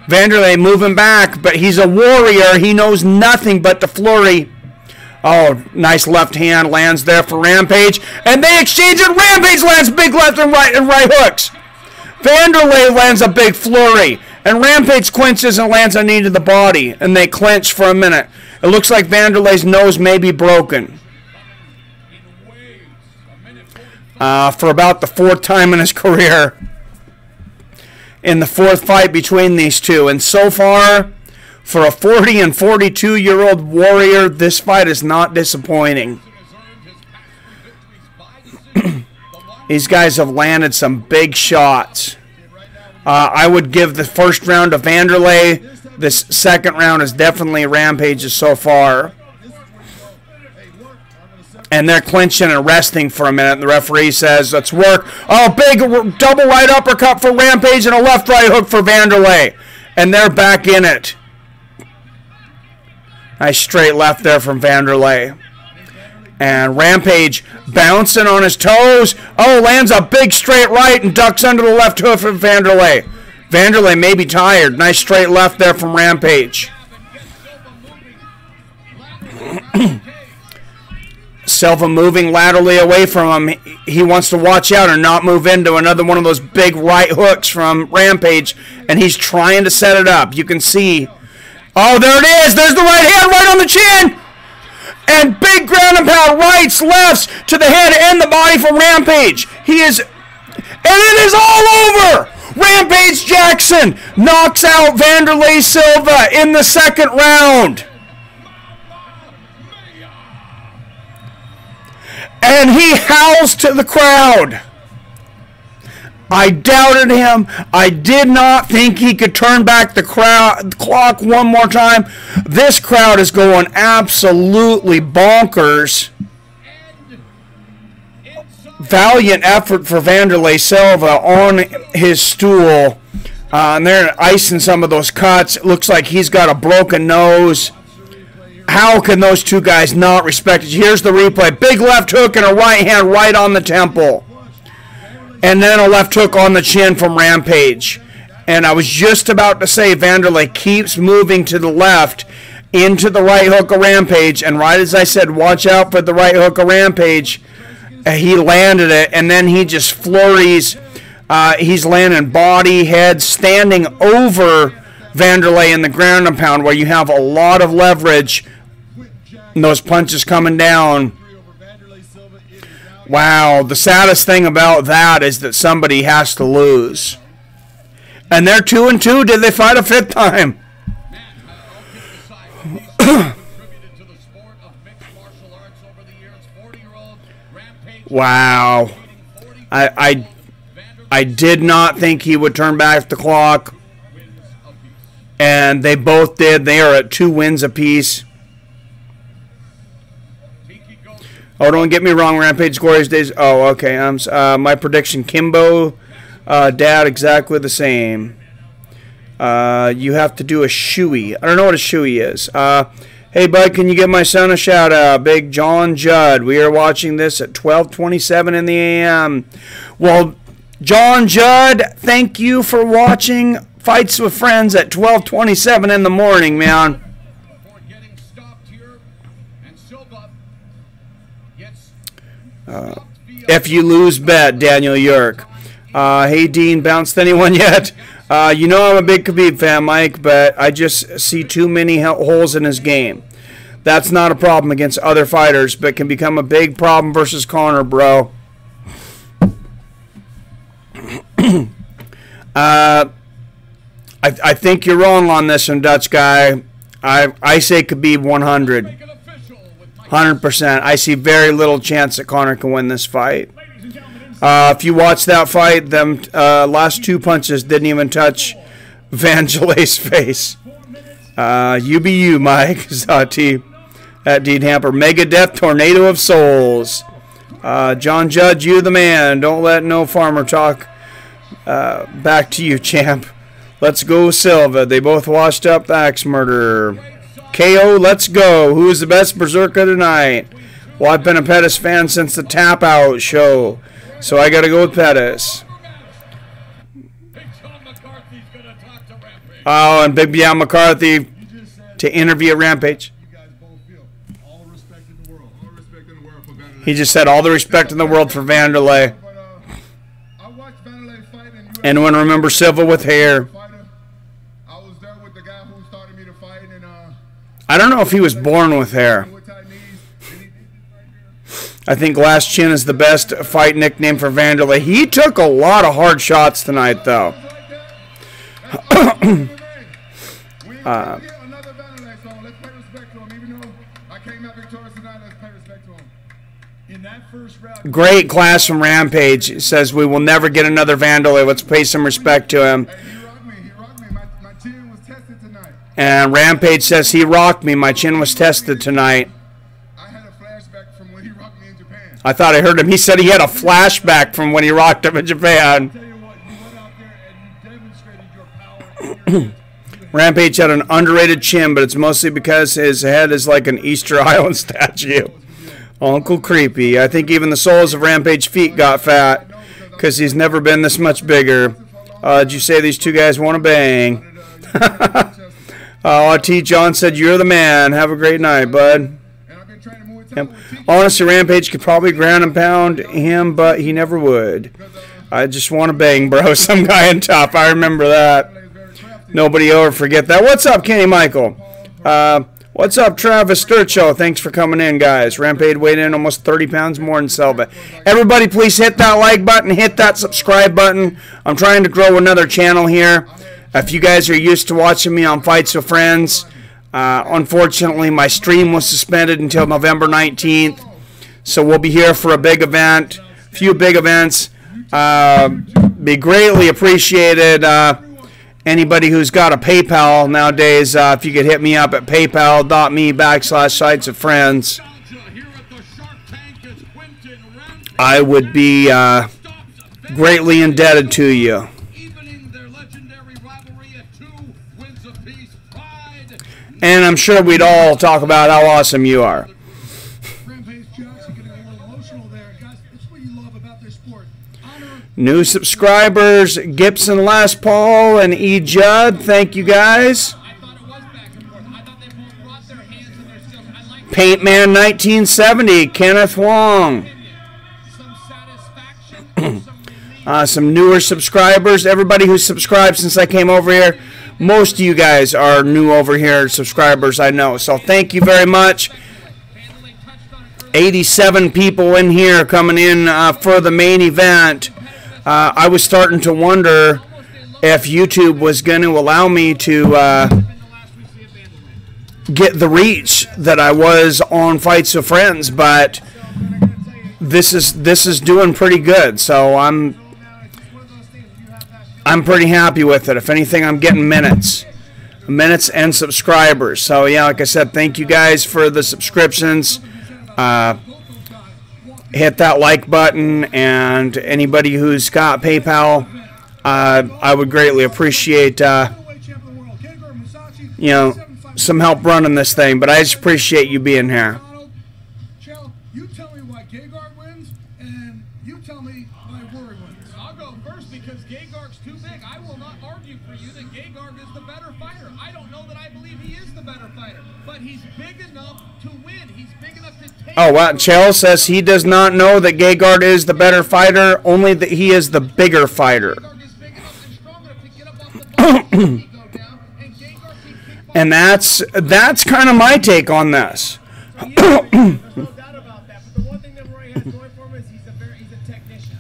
Wanderlei moving back, but he's a warrior. He knows nothing but the flurry. Oh, nice left hand lands there for Rampage. And they exchange it. Rampage lands big left and right hooks. Wanderlei lands a big flurry. And Rampage clinches and lands a knee to the body. And they clinch for a minute. It looks like Wanderlei's nose may be broken. For about the 4th time in his career. In the 4th fight between these two. And so far, for a 40 and 42-year-old warrior, this fight is not disappointing. These guys have landed some big shots. I would give the first round to Wanderlei. This second round is definitely Rampage's so far. And they're clinching and resting for a minute. The referee says, let's work. Oh, big double right uppercut for Rampage and a left right hook for Wanderlei. And they're back in it. Nice straight left there from Wanderlei. And Rampage bouncing on his toes. Oh, lands a big straight right and ducks under the left hook for Wanderlei. Wanderlei may be tired. Nice straight left there from Rampage. Silva moving laterally away from him. He wants to watch out and not move into another one of those big right hooks from Rampage. And he's trying to set it up. You can see. Oh, there it is. There's the right hand right on the chin. And big ground and pound rights, lefts to the head and the body from Rampage. He is, and it is all over. Rampage Jackson knocks out Wanderlei Silva in the 2nd round. And he howls to the crowd. I doubted him. I did not think he could turn back the clock one more time. This crowd is going absolutely bonkers. Valiant effort for Wanderlei Silva on his stool. And they're icing some of those cuts. It looks like he's got a broken nose. How can those two guys not respect it? Here's the replay. Big left hook and a right hand right on the temple. And then a left hook on the chin from Rampage. And I was just about to say Wanderlei keeps moving to the left into the right hook of Rampage. And right as I said, watch out for the right hook of Rampage, he landed it. And then he just flurries. He's landing body, head, standing over Wanderlei in the ground and pound where you have a lot of leverage. And those punches coming down. Wow, the saddest thing about that is that somebody has to lose. And they're 2-2. Did they fight a 5th time? Wow. I did not think he would turn back the clock. And they both did. They are at 2 wins apiece. Oh, don't get me wrong, Rampage Glorious Days. Oh, okay. My prediction, Kimbo, Dad, exactly the same. You have to do a shoey. I don't know what a shoey is. Hey, bud, can you give my son a shout-out? Big John Judd. We are watching this at 12:27 in the a.m. Well, John Judd, thank you for watching Fights with Friends at 12:27 in the morning, man. If you lose, bet, Daniel Yerk. Hey, Dean, bounced anyone yet? You know I'm a big Khabib fan, Mike, but I just see too many holes in his game. That's not a problem against other fighters, but can become a big problem versus Conor, bro. I think you're wrong on this one, Dutch guy. I say Khabib 100. 100%. I see very little chance that Conor can win this fight. If you watch that fight, them last two punches didn't even touch Wanderlei's face. You be you, Mike. Zati at Dean Hamper. Megadeth Tornado of Souls. John Judge, you the man. Don't let no farmer talk back to you, champ. Let's go, Silva. They both washed up the axe murderer. KO, let's go. Who is the best berserker tonight? Well, I've been a Pettis fan since the Tap Out show, so I got to go with Pettis. Oh, and Big Beyond McCarthy to interview at Rampage. He just said all the respect in the world for Wanderlei. Anyone remember Silva with hair? I don't know if he was born with hair. I think Glass Chin is the best fight nickname for Wanderlei. He took a lot of hard shots tonight, though. Great class from Rampage. It says we will never get another Wanderlei. Let's pay some respect to him. And Rampage says he rocked me. My chin was tested tonight. I had a flashback from when he rocked me in Japan. I thought I heard him. He said he had a flashback from when he rocked him in Japan. Tell you what, you went out there and you demonstrated your power and your Rampage had an underrated chin, but it's mostly because his head is like an Easter Island statue. Uncle Creepy. I think even the soles of Rampage feet got fat because he's never been this much bigger. Did you say these two guys want to bang? T. John said, you're the man. Have a great night, bud. Yep. Honestly, Rampage could probably ground and pound him, but he never would. I just want to bang, bro. Some guy in top. I remember that. Nobody ever forget that. What's up, Kenny Michael? What's up, Travis Sturcho? Thanks for coming in, guys. Rampage weighed in almost 30 pounds more than Silva. Everybody, please hit that like button. Hit that subscribe button. I'm trying to grow another channel here. If you guys are used to watching me on Fights with Friends, unfortunately my stream was suspended until November 19th. So we'll be here for a big event, a few big events. Be greatly appreciated. Anybody who's got a PayPal nowadays, if you could hit me up at paypal.me/Fights-of-Friends, I would be greatly indebted to you. And I'm sure we'd all talk about how awesome you are. Rampage Jackson getting a little emotional there. Guys, that's what you love about this sport. New subscribers, Gibson Les Paul and E. Judd. Thank you, guys. Paintman 1970, Kenneth Wong. Some newer subscribers. Everybody who's subscribed since I came over here. Most of you guys are new over here, subscribers, I know. So thank you very much. 87 people in here coming in for the main event. I was starting to wonder if YouTube was going to allow me to get the reach that I was on Fights with Friends, but this is doing pretty good. So I'm pretty happy with it. If anything, I'm getting minutes and subscribers. So yeah, like I said, thank you guys for the subscriptions. Hit that like button, and anybody who's got PayPal, I would greatly appreciate some help running this thing. But I just appreciate you being here. You tell me why Gergard wins, and you tell me my words. I'll go first because Gegard's too big. I will not argue for you that Gegard is the better fighter. I don't know that I believe he is the better fighter, but he's big enough to win. He's big enough to take. Oh, wow. Chell says he does not know that Gegard is the better fighter, only that he is the bigger fighter. Gegard is big enough and strong enough to get up off the bottom and he go down, and Gegard can kick by. And that's kind of my take on this. There's no doubt about that. But the one thing that Rory has going for him is he's a technician.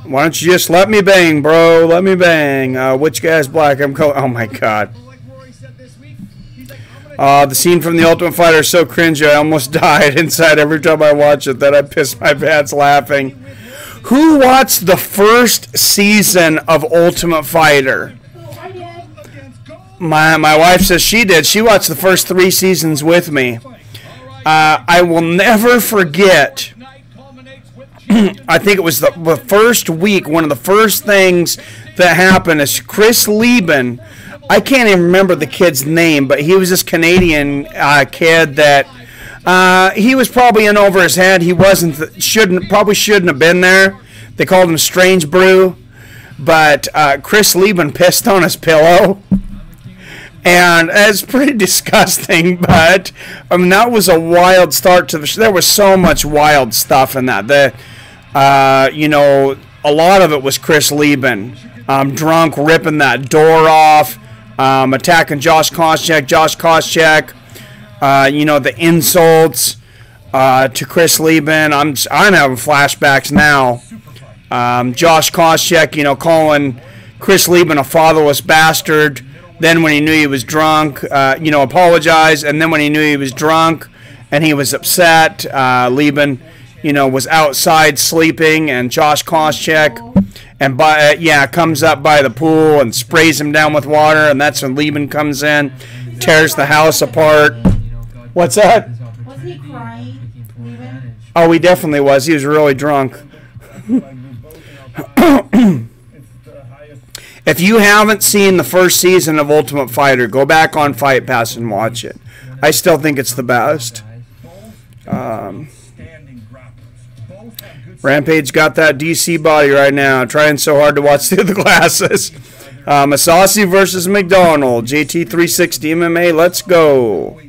Why don't you just let me bang, bro? Let me bang. Which guy's black? Oh my God. Like Rory said this week, he's like, I'm gonna The scene from The Ultimate Fighter is so cringy. I almost died inside every time I watch it. That I piss my pants laughing. Who watched the first season of Ultimate Fighter? My wife says she did. She watched the first 3 seasons with me. I will never forget. I think it was the first week. One of the first things that happened is Chris Lieben. I can't even remember the kid's name, but he was this Canadian kid that he was probably in over his head. He probably shouldn't have been there. They called him Strange Brew, but Chris Lieben pissed on his pillow. And it's pretty disgusting, but I mean that was a wild start to the show. There was so much wild stuff in that. You know, a lot of it was Chris Lieben, drunk, ripping that door off, attacking Josh Koscheck. You know, the insults to Chris Lieben. I'm having flashbacks now. Josh Koscheck, you know, calling Chris Lieben a fatherless bastard. Then when he knew he was drunk, you know, apologized. And then when he knew he was drunk and he was upset, Lieben, you know, was outside sleeping. And Josh Koscheck comes up by the pool and sprays him down with water. And that's when Lieben comes in, tears the house apart. What's that? Was he crying, Lieben? Oh, he definitely was. He was really drunk. If you haven't seen the first season of Ultimate Fighter, go back on Fight Pass and watch it. I still think it's the best. Rampage got that DC body right now. Trying so hard to watch through the glasses. Mousasi versus Macdonald. JT360 MMA. Let's go.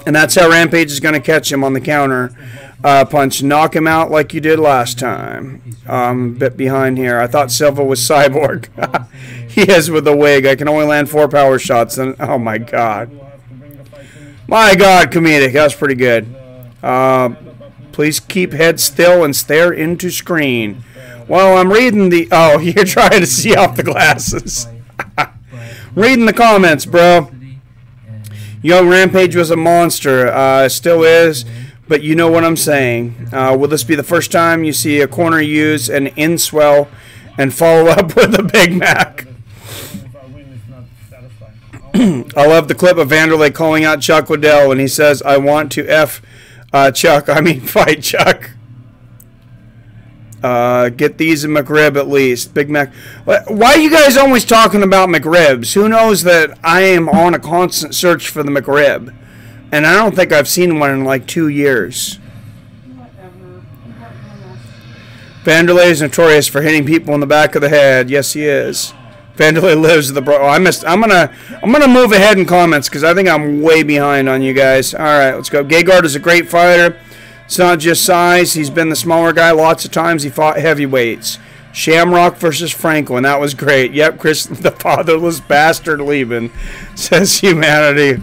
And that's how Rampage is going to catch him on the counter. Punch. Knock him out like you did last time. A bit behind here. I thought Silva was Cyborg. He is with the wig. I can only land 4 power shots. And oh my God. My God, comedic. That was pretty good. Please keep head still and stare into screen. Well, I'm reading the... Oh, you're trying to see off the glasses. Reading the comments, bro. Young Rampage was a monster. Still is. But you know what I'm saying. Will this be the first time you see a corner use an in-swell and follow up with a Big Mac? I love the clip of Wanderlei calling out Chuck Liddell when he says, I want to F Chuck. I mean, fight Chuck. Get these in McRib at least. Big Mac. Why are you guys always talking about McRibs? Who knows that I am on a constant search for the McRib? And I don't think I've seen one in like 2 years. Wanderlei is notorious for hitting people in the back of the head. Yes, he is. Wanderlei lives the bro. Oh, I'm gonna move ahead in comments because I think I'm way behind on you guys. All right, let's go. Gegard is a great fighter. It's not just size. He's been the smaller guy lots of times. He fought heavyweights. Shamrock versus Franklin. That was great. Yep, Chris, the fatherless bastard Lieben, says humanity.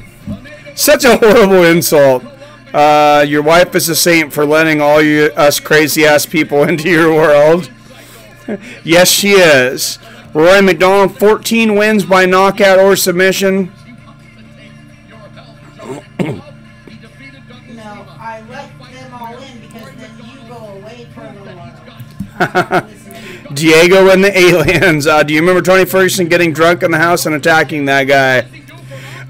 Such a horrible insult. Your wife is a saint for letting all us crazy-ass people into your world. Yes, she is. Rory Macdonald, 14 wins by knockout or submission. No, I let them all in because then you go away for a little while. Diego and the aliens. Do you remember Tony Ferguson getting drunk in the house and attacking that guy?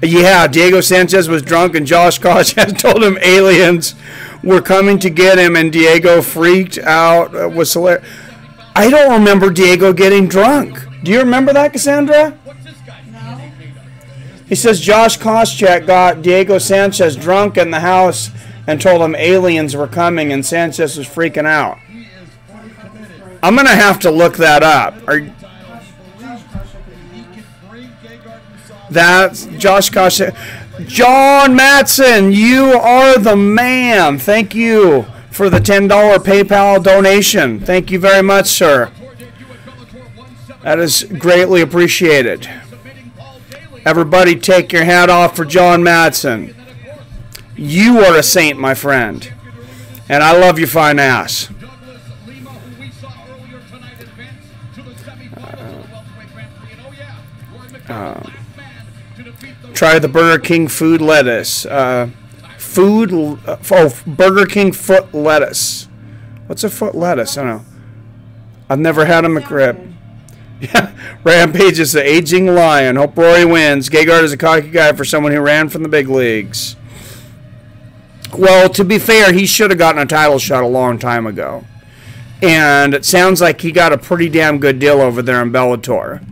Yeah, Diego Sanchez was drunk and Josh Koscheck told him aliens were coming to get him and Diego freaked out. Was hilarious. I don't remember Diego getting drunk. Do you remember that, Cassandra? No. He says Josh Koscheck got Diego Sanchez drunk in the house and told him aliens were coming, and Sanchez was freaking out. I'm going to have to look that up. That's Josh Koscheck. John Matson, you are the man. Thank you for the $10 PayPal donation. Thank you very much, sir. That is greatly appreciated. Everybody take your hat off for John Matson. You are a saint, my friend. And I love your fine ass. Douglas Lima, who we saw earlier tonight, advanced to the semifinals of the welterweight Grand Prix. And oh yeah, Rory Macdonald, last man to defeat the Try the Burger King food lettuce. Burger King foot lettuce. What's a foot lettuce? I don't know. I've never had a McRib. Yeah, Rampage is the aging lion. Hope Rory wins. Gergard is a cocky guy for someone who ran from the big leagues. Well, to be fair, he should have gotten a title shot a long time ago. And it sounds like he got a pretty damn good deal over there in Bellator.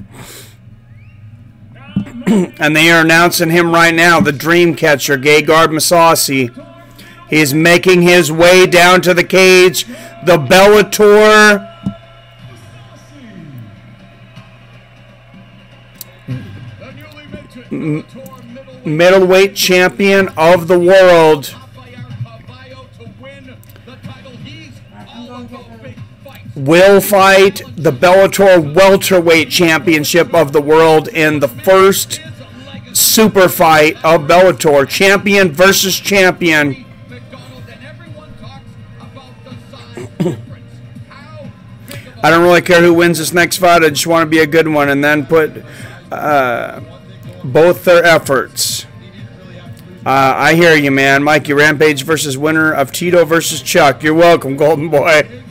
And they are announcing him right now, the dream catcher, Gergard Mousasi. He's making his way down to the cage. The Bellator middleweight champion of the world. Will fight the Bellator welterweight championship of the world in the first super fight of Bellator. Champion versus champion. I don't really care who wins this next fight. I just want to be a good one and then put both their efforts. I hear you, man. Mikey, Rampage versus winner of Tito versus Chuck. You're welcome, Golden Boy.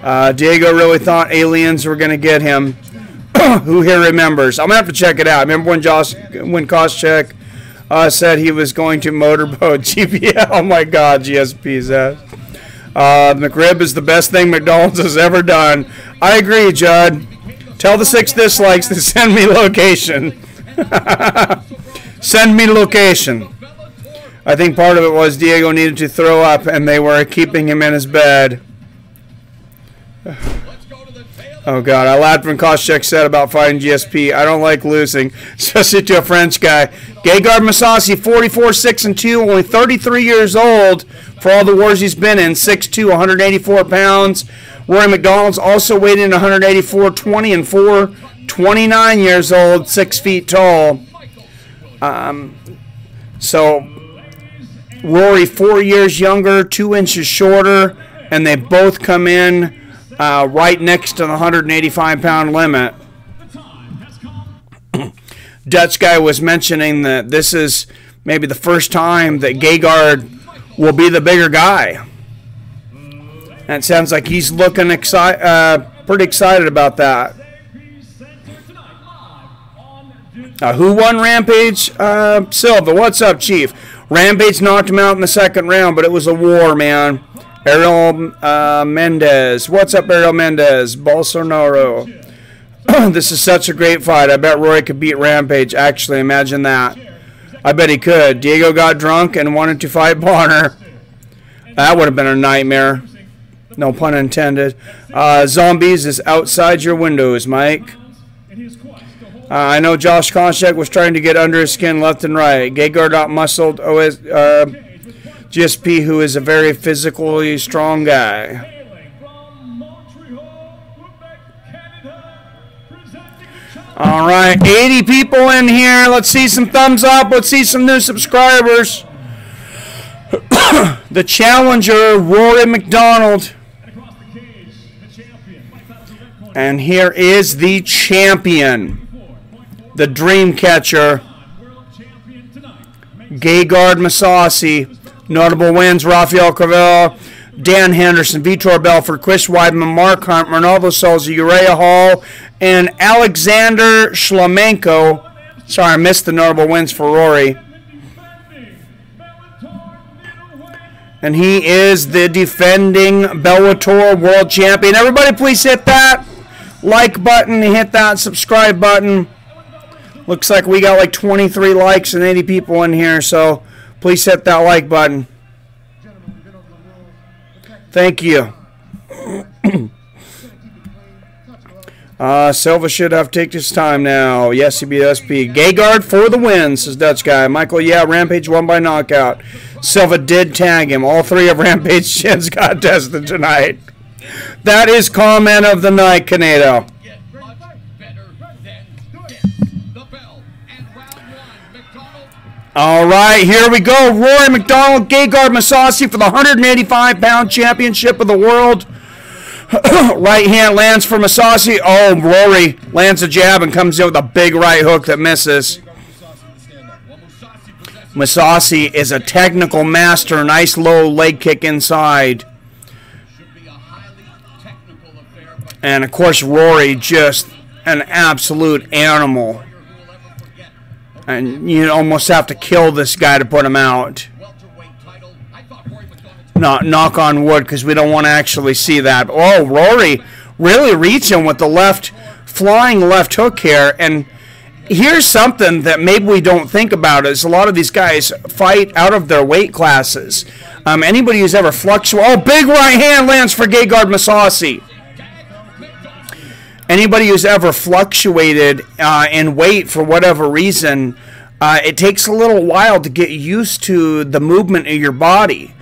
Diego really thought aliens were going to get him. Who here remembers? I'm going to have to check it out. Remember when Koscheck said he was going to motorboat GPL? Oh, my God, GSP's ass. McRib is the best thing McDonald's has ever done. I agree, Judd. Tell the 6 dislikes to send me location. Send me location. I think part of it was Diego needed to throw up, and they were keeping him in his bed. Oh, God. I laughed when Koscheck said about fighting GSP. I don't like losing, especially to a French guy. Gergard Mousasi, 44-6-2, only 33 years old for all the wars he's been in. 6'2", 184 pounds. Rory Macdonald's also weighed in 184, and 4, 29 years old, 6 feet tall. So Rory 4 years younger, 2 inches shorter, and they both come in right next to the 185-pound limit. Dutch guy was mentioning that this is maybe the first time that Gergard will be the bigger guy. And it sounds like he's looking pretty excited about that. Who won Rampage? Silva. What's up, Chief? Rampage knocked him out in the second round, but it was a war, man. Ariel Mendez. What's up, Ariel Mendez? Bolsonaro. This is such a great fight. I bet Rory could beat Rampage. Actually, imagine that. I bet he could. Diego got drunk and wanted to fight Bonner. That would have been a nightmare. No pun intended. Zombies is outside your windows, Mike. I know Josh Koscheck was trying to get under his skin left and right. Gergard out-muscled GSP, who is a very physically strong guy. All right, 80 people in here. Let's see some thumbs up. Let's see some new subscribers. The challenger, Rory Macdonald. And here is the champion, the dream catcher, Gergard Mousasi. Notable wins: Rafael Carvalho, Dan Henderson, Vitor Belfort, Chris Weidman, Mark Hunt, Ronaldo Souza, Uriah Hall, and Alexander Shlamenko. Sorry, I missed the notable wins for Rory. And he is the defending Bellator world champion. Everybody please hit that like button, hit that subscribe button. Looks like we got like 23 likes and 80 people in here, so please hit that like button. Thank you. Silva should have taken his time now. Yes, he beat SP. Gergard for the win, says Dutch guy. Michael, yeah, Rampage won by knockout. Silva did tag him. All three of Rampage chins got tested tonight. That is comment of the night, Canedo. All right, here we go. Rory Macdonald, Gergard Mousasi for the 185-pound championship of the world. Right hand lands for Mousasi. Oh, Rory lands a jab and comes in with a big right hook that misses. Mousasi is a technical master. Nice low leg kick inside. And, of course, Rory just an absolute animal. And you almost have to kill this guy to put him out. Not knock on wood, because we don't want to actually see that. Oh, Rory really reaching with the left, flying left hook here. And here's something that maybe we don't think about is a lot of these guys fight out of their weight classes. Anybody who's ever fluctuated. Oh, big right hand lands for Gergard Mousasi. Anybody who's ever fluctuated in weight for whatever reason, it takes a little while to get used to the movement of your body.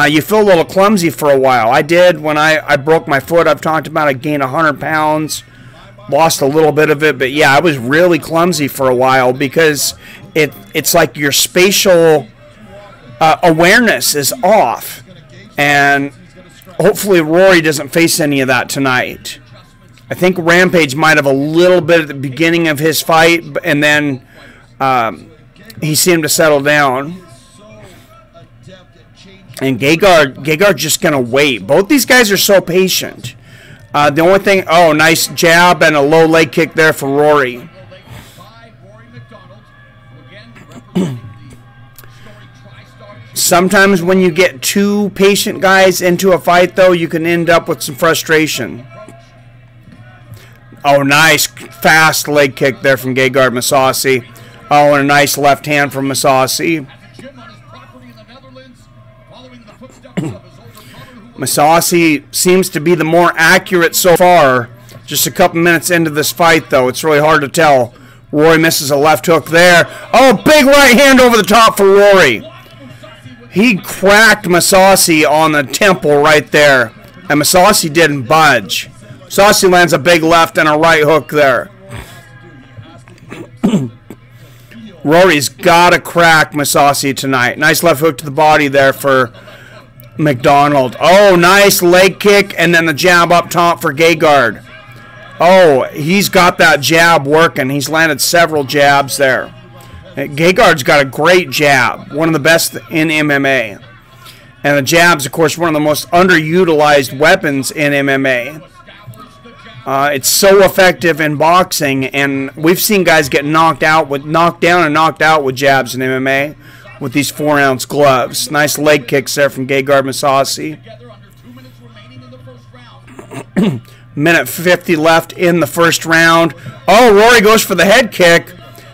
You feel a little clumsy for a while. I did when I broke my foot. I've talked about I gained 100 pounds, lost a little bit of it. But, yeah, I was really clumsy for a while because it's like your spatial awareness is off. And hopefully Rory doesn't face any of that tonight. I think Rampage might have a little bit at the beginning of his fight, and then he seemed to settle down. And Gergard's just going to wait. Both these guys are so patient. The only thing, oh, nice jab and a low leg kick there for Rory. Sometimes when you get two patient guys into a fight, though, you can end up with some frustration. Oh, nice fast leg kick there from Gergard Mousasi. Oh, and a nice left hand from Mousasi. Mousasi seems to be the more accurate so far. Just a couple minutes into this fight, though. It's really hard to tell. Rory misses a left hook there. Oh, big right hand over the top for Rory. He cracked Mousasi on the temple right there. And Mousasi didn't budge. Mousasi lands a big left and a right hook there. Rory's got to crack Mousasi tonight. Nice left hook to the body there for Macdonald. Oh, nice leg kick and then the jab up top for Gergard. Oh, he's got that jab working. He's landed several jabs there. Gergard's got a great jab. One of the best in MMA. And the jab's, of course, one of the most underutilized weapons in MMA. It's so effective in boxing, and we've seen guys get knocked out with knocked down and knocked out with jabs in MMA with these 4-ounce gloves. Nice leg kicks there from Gergard Mousasi. Minute 50 left in the first round. Oh, Rory goes for the head kick.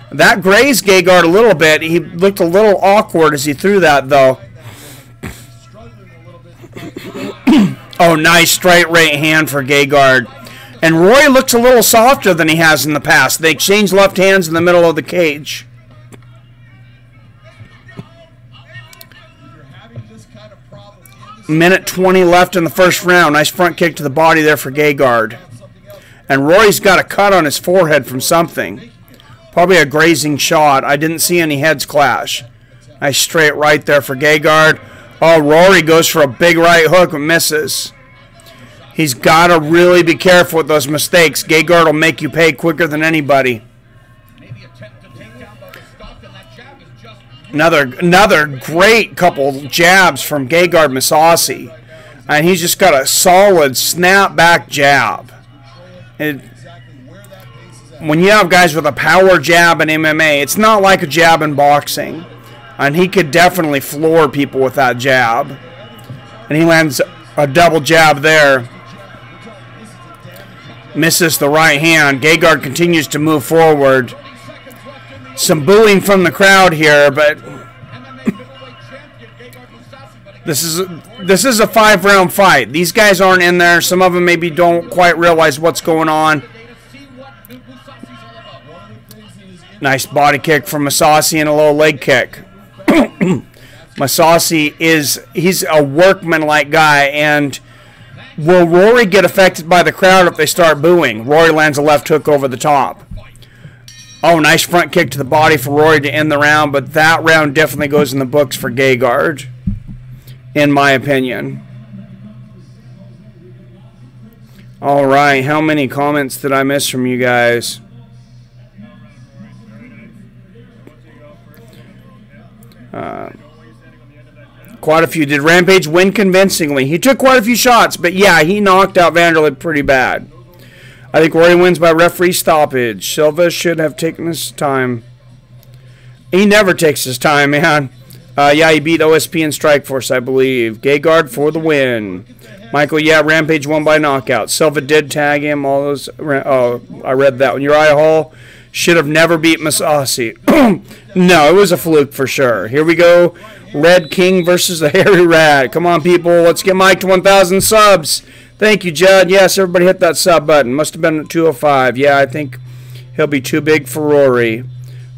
That grazed Gergard a little bit. He looked a little awkward as he threw that, though. Oh, nice straight right hand for Gergard. And Rory looks a little softer than he has in the past. They exchange left hands in the middle of the cage. Minute 20 left in the first round. Nice front kick to the body there for Gergard. And Rory's got a cut on his forehead from something. Probably a grazing shot. I didn't see any heads clash. Nice straight right there for Gergard. Oh, Rory goes for a big right hook and misses. He's got to really be careful with those mistakes. Gergard will make you pay quicker than anybody. Another great couple jabs from Gergard Mousasi. And he's just got a solid snap-back jab. When you have guys with a power jab in MMA, it's not like a jab in boxing. And he could definitely floor people with that jab. And he lands a double jab there. Misses the right hand. Gergard continues to move forward. Some booing from the crowd here, but This is a 5-round fight. These guys aren't in there. Some of them maybe don't quite realize what's going on. Nice body kick from Mousasi and a low leg kick. Mousasi he's a workman-like guy, and will Rory get affected by the crowd if they start booing? Rory lands a left hook over the top. Oh, nice front kick to the body for Rory to end the round, but that round definitely goes in the books for Gergard, in my opinion. All right, how many comments did I miss from you guys? Quite a few. Did Rampage win convincingly? He took quite a few shots, but yeah, he knocked out Wanderlei pretty bad. I think Rory wins by referee stoppage. Silva should have taken his time. He never takes his time, man. Yeah, he beat OSP and Strikeforce, I believe. Gergard for the win. Michael, yeah, Rampage won by knockout. Silva did tag him. All those. Oh, I read that one. Uriah Hall should have never beat Mousasi. No, it was a fluke for sure. Here we go. Red King versus the Hairy Rat. Come on, people. Let's get Mike to 1,000 subs. Thank you, Judd. Yes, everybody hit that sub button. Must have been at 205. Yeah, I think he'll be too big for Rory.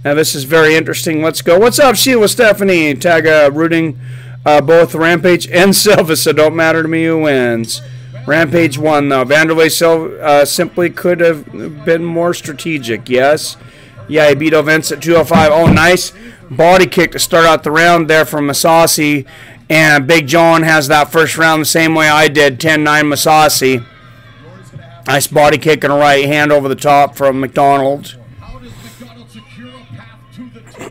Now, this is very interesting. Let's go. What's up, Sheila Stephanie? Tag rooting both Rampage and Silva, so don't matter to me who wins. Rampage won, though. Wanderlei Silva simply could have been more strategic, yes. Yeah, he beat Ovens at 205. Oh, nice body kick to start out the round there from Mousasi. And Big John has that first round the same way I did, 10-9 Mousasi. Nice body kick and a right hand over the top from Macdonald.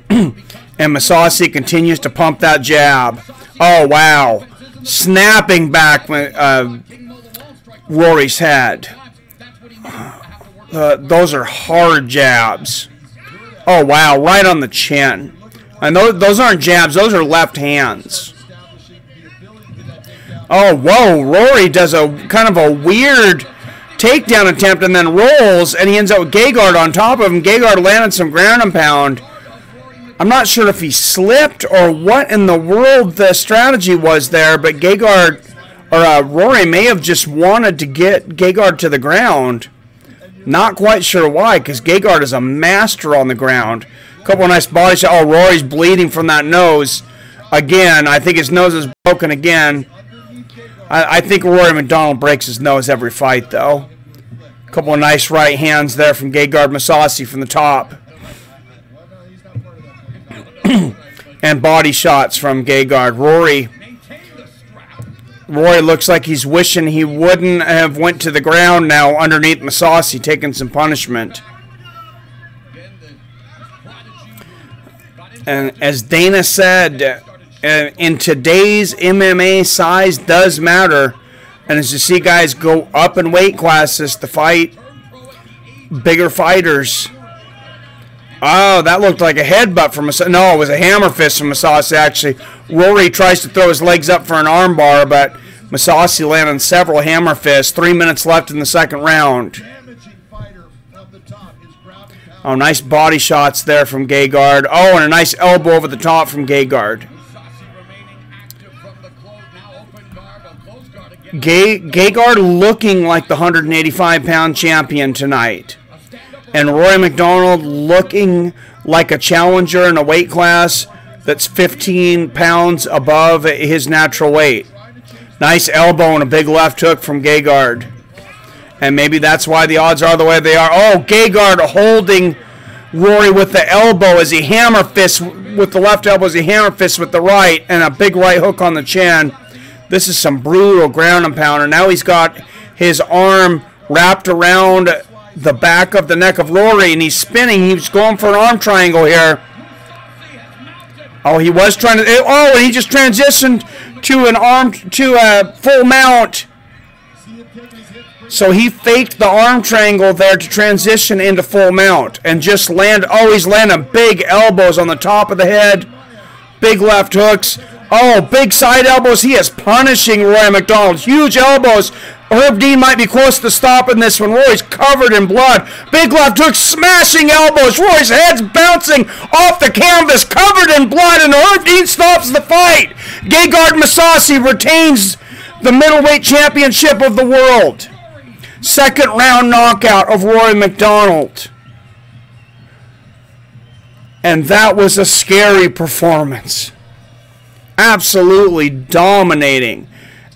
And Mousasi continues to pump that jab. Oh, wow. Snapping back Rory's head. Those are hard jabs. Oh, wow. Right on the chin. And those aren't jabs. Those are left hands. Oh, whoa. Rory does a kind of a weird takedown attempt and then rolls, and he ends up with Gergard on top of him. Gergard landed some ground and pound. I'm not sure if he slipped or what in the world the strategy was there, but Gergard or Rory may have just wanted to get Gergard to the ground. Not quite sure why, because Gergard is a master on the ground. A couple of nice body shots. Oh, Rory's bleeding from that nose again. I think his nose is broken again. I think Rory Macdonald breaks his nose every fight, though. A couple of nice right hands there from Gergard Mousasi from the top. And body shots from Gergard. Rory looks like he's wishing he wouldn't have went to the ground now underneath Mousasi, taking some punishment. And as Dana said, in today's MMA, size does matter. And as you see guys go up in weight classes to fight bigger fighters. Oh, that looked like a headbutt from Mousasi. No, it was a hammer fist from Mousasi, actually. Rory tries to throw his legs up for an armbar, but Mousasi landed several hammer fists. 3 minutes left in the second round. Oh, nice body shots there from Gergard. Oh, and a nice elbow over the top from Gergard. Gergard looking like the 185-pound champion tonight. And Rory Macdonald looking like a challenger in a weight class that's 15 pounds above his natural weight. Nice elbow and a big left hook from Gergard. And maybe that's why the odds are the way they are. Oh, Gergard holding Rory with the elbow as he hammer fists with the left elbow as he hammer fists with the right, and a big right hook on the chin. This is some brutal ground and pound. And now he's got his arm wrapped around the back of the neck of Rory, and he's spinning. He's going for an arm triangle here. Oh, he was trying to. Oh, and he just transitioned to a full mount. So he faked the arm triangle there to transition into full mount and just land. Oh, he's landing big elbows on the top of the head, big left hooks. Oh, big side elbows. He is punishing Rory Macdonald. Huge elbows. Herb Dean might be close to stopping this one. Rory's covered in blood. Big left hook, smashing elbows. Rory's head's bouncing off the canvas, covered in blood, and Herb Dean stops the fight. Gergard Mousasi retains the middleweight championship of the world. Second round knockout of Rory Macdonald. And that was a scary performance. Absolutely dominating.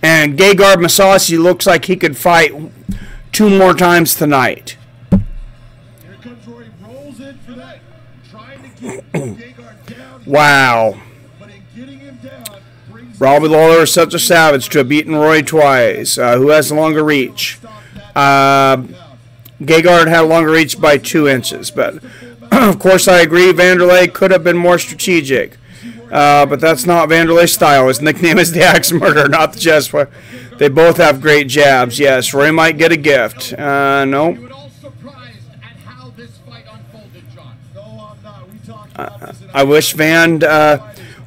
And Gergard Mousasi looks like he could fight 2 more times tonight. Here comes Rory, rolls in for that, trying to get Gergard down. Wow. But in getting him down, brings Robbie Lawler is such a savage to have beaten Rory twice. Who has the longer reach? Gergard had a longer reach by 2 inches. But, of course, I agree, Wanderlei could have been more strategic. But that's not Wanderlei's style. His nickname is the Axe Murderer, not the Chest. They both have great jabs. Yes, Rory might get a gift. No. You were all surprised at how this fight unfolded, John. No, I'm not. We talked about this. I wish Van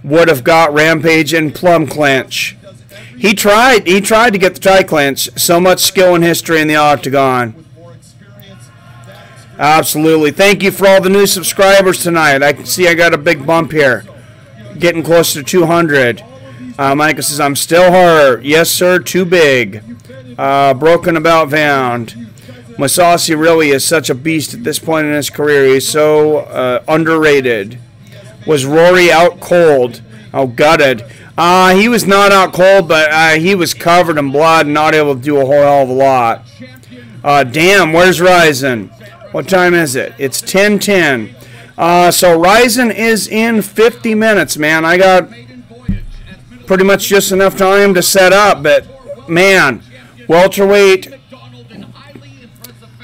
would have got Rampage in plum clinch. He tried to get the tie clinch. So much skill and history in the octagon. With more experience, that experience. Absolutely. Thank you for all the new subscribers tonight. I can see I got a big bump here. Getting close to 200. Micah says, I'm still hurt. Yes, sir, too big. Broken about Van. Mousasi really is such a beast at this point in his career. He's so underrated. Was Rory out cold? Oh, gutted. He was not out cold, but he was covered in blood and not able to do a whole hell of a lot. Damn, where's Rizin? What time is it? It's 10:10. So Rizin is in 50 minutes, man. I got pretty much just enough time to set up, but man, welterweight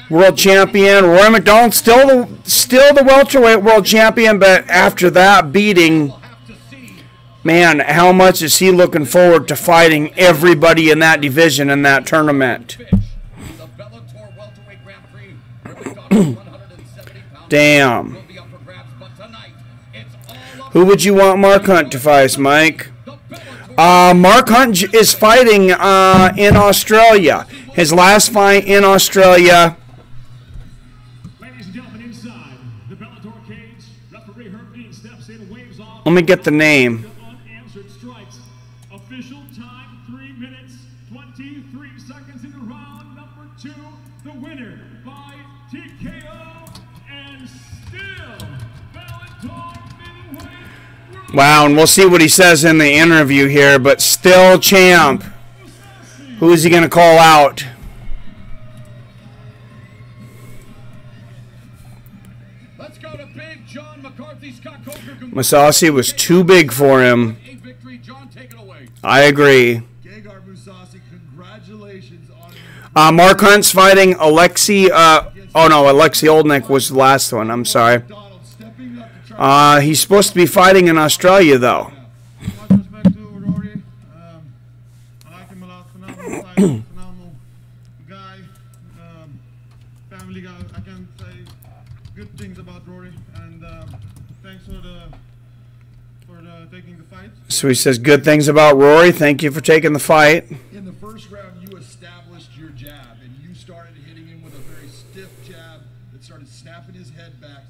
world champion Rory Macdonald, still the welterweight world champion, but after that beating, man, how much is he looking forward to fighting everybody in that division in that tournament? Damn. Who would you want Mark Hunt to fight, Mike? Mark Hunt is fighting in Australia. His last fight in Australia. Ladies and gentlemen, inside the Bellator cage, referee Herb Dean steps in, waves off. Let me get the name. Unanswered strikes. Official time 3 minutes 23 seconds into round number 2. The winner by TKO and still Bellator middleweight. Wow, and we'll see what he says in the interview here, but still champ. Who is he going to call out? Let's go to Big John McCarthy. Scott Coker. Mousasi was too big for him. A victory. John, take it away. I agree. Gergard Mousasi, congratulations on Mark Hunt's fighting Alexei. Oh no, Alexei Oldnik was the last one. I'm sorry. Donald stepping up to try He's supposed to be fighting in Australia though. Much respect to Rory. I like him a lot. Phenomenal fighter, phenomenal guy, family guy. I can say good things about Rory, and thanks for taking the fight. So he says good things about Rory. Thank you for taking the fight. In the first round, you established your jab, and you started hitting him with a very stiff jab that started snapping his head back.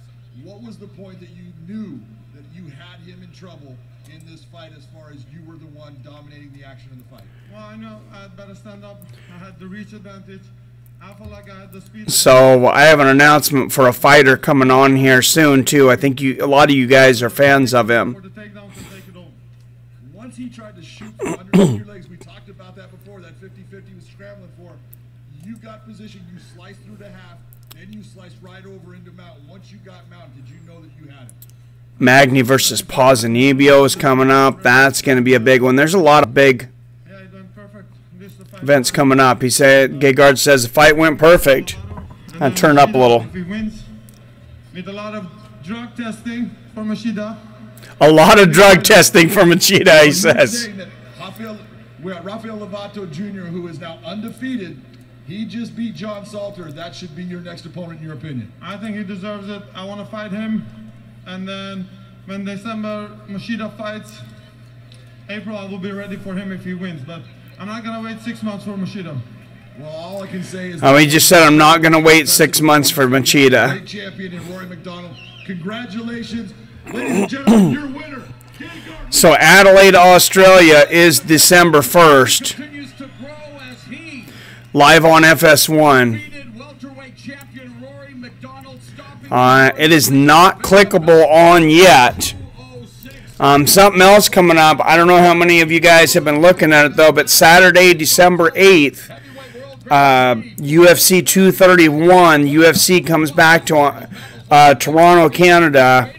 What was the point that you knew that you had him in trouble in this fight as far as you were the one dominating the action of the fight? Well, I know I had better stand up. I had the reach advantage. I felt like I had the speed. So I have an announcement for a fighter coming on here soon too. I think a lot of you guys are fans of him. For the takedowns and take it over. Once he tried to shoot from underneath your legs, we talked about that before, that 50-50 was scrambling for him. You got position, you sliced through to half, then you sliced right over into mount. Once you got mount, did you know that you had it? Magny versus Ponzinibbio is coming up. That's going to be a big one. There's a lot of big Yeah, he done perfect. This is the fight. events coming up. He said, Gergard says the fight went perfect. I turned up a little. If he wins, with a lot of drug testing for Machida. A lot of drug testing for Machida, he says. Saying that Rafael Lovato Jr., who is now undefeated, he just beat John Salter. That should be your next opponent, in your opinion. I think he deserves it. I want to fight him. And then when December Machida fights April, I will be ready for him if he wins, but I'm not gonna wait 6 months for Machida. Well, all I can say is... Oh, he just said I'm not going to wait 6 months for Machida. Great champion in Rory Macdonald. Congratulations. Ladies and gentlemen, your winner. So Adelaide, Australia is December 1st. Continues to grow as he Live on FS1. defeated welterweight champion Rory Macdonald, stopping It is not clickable on yet. 206. Something else coming up. I don't know how many of you guys have been looking at it, though, but Saturday, December 8th, UFC 231, UFC comes back to Toronto, Canada.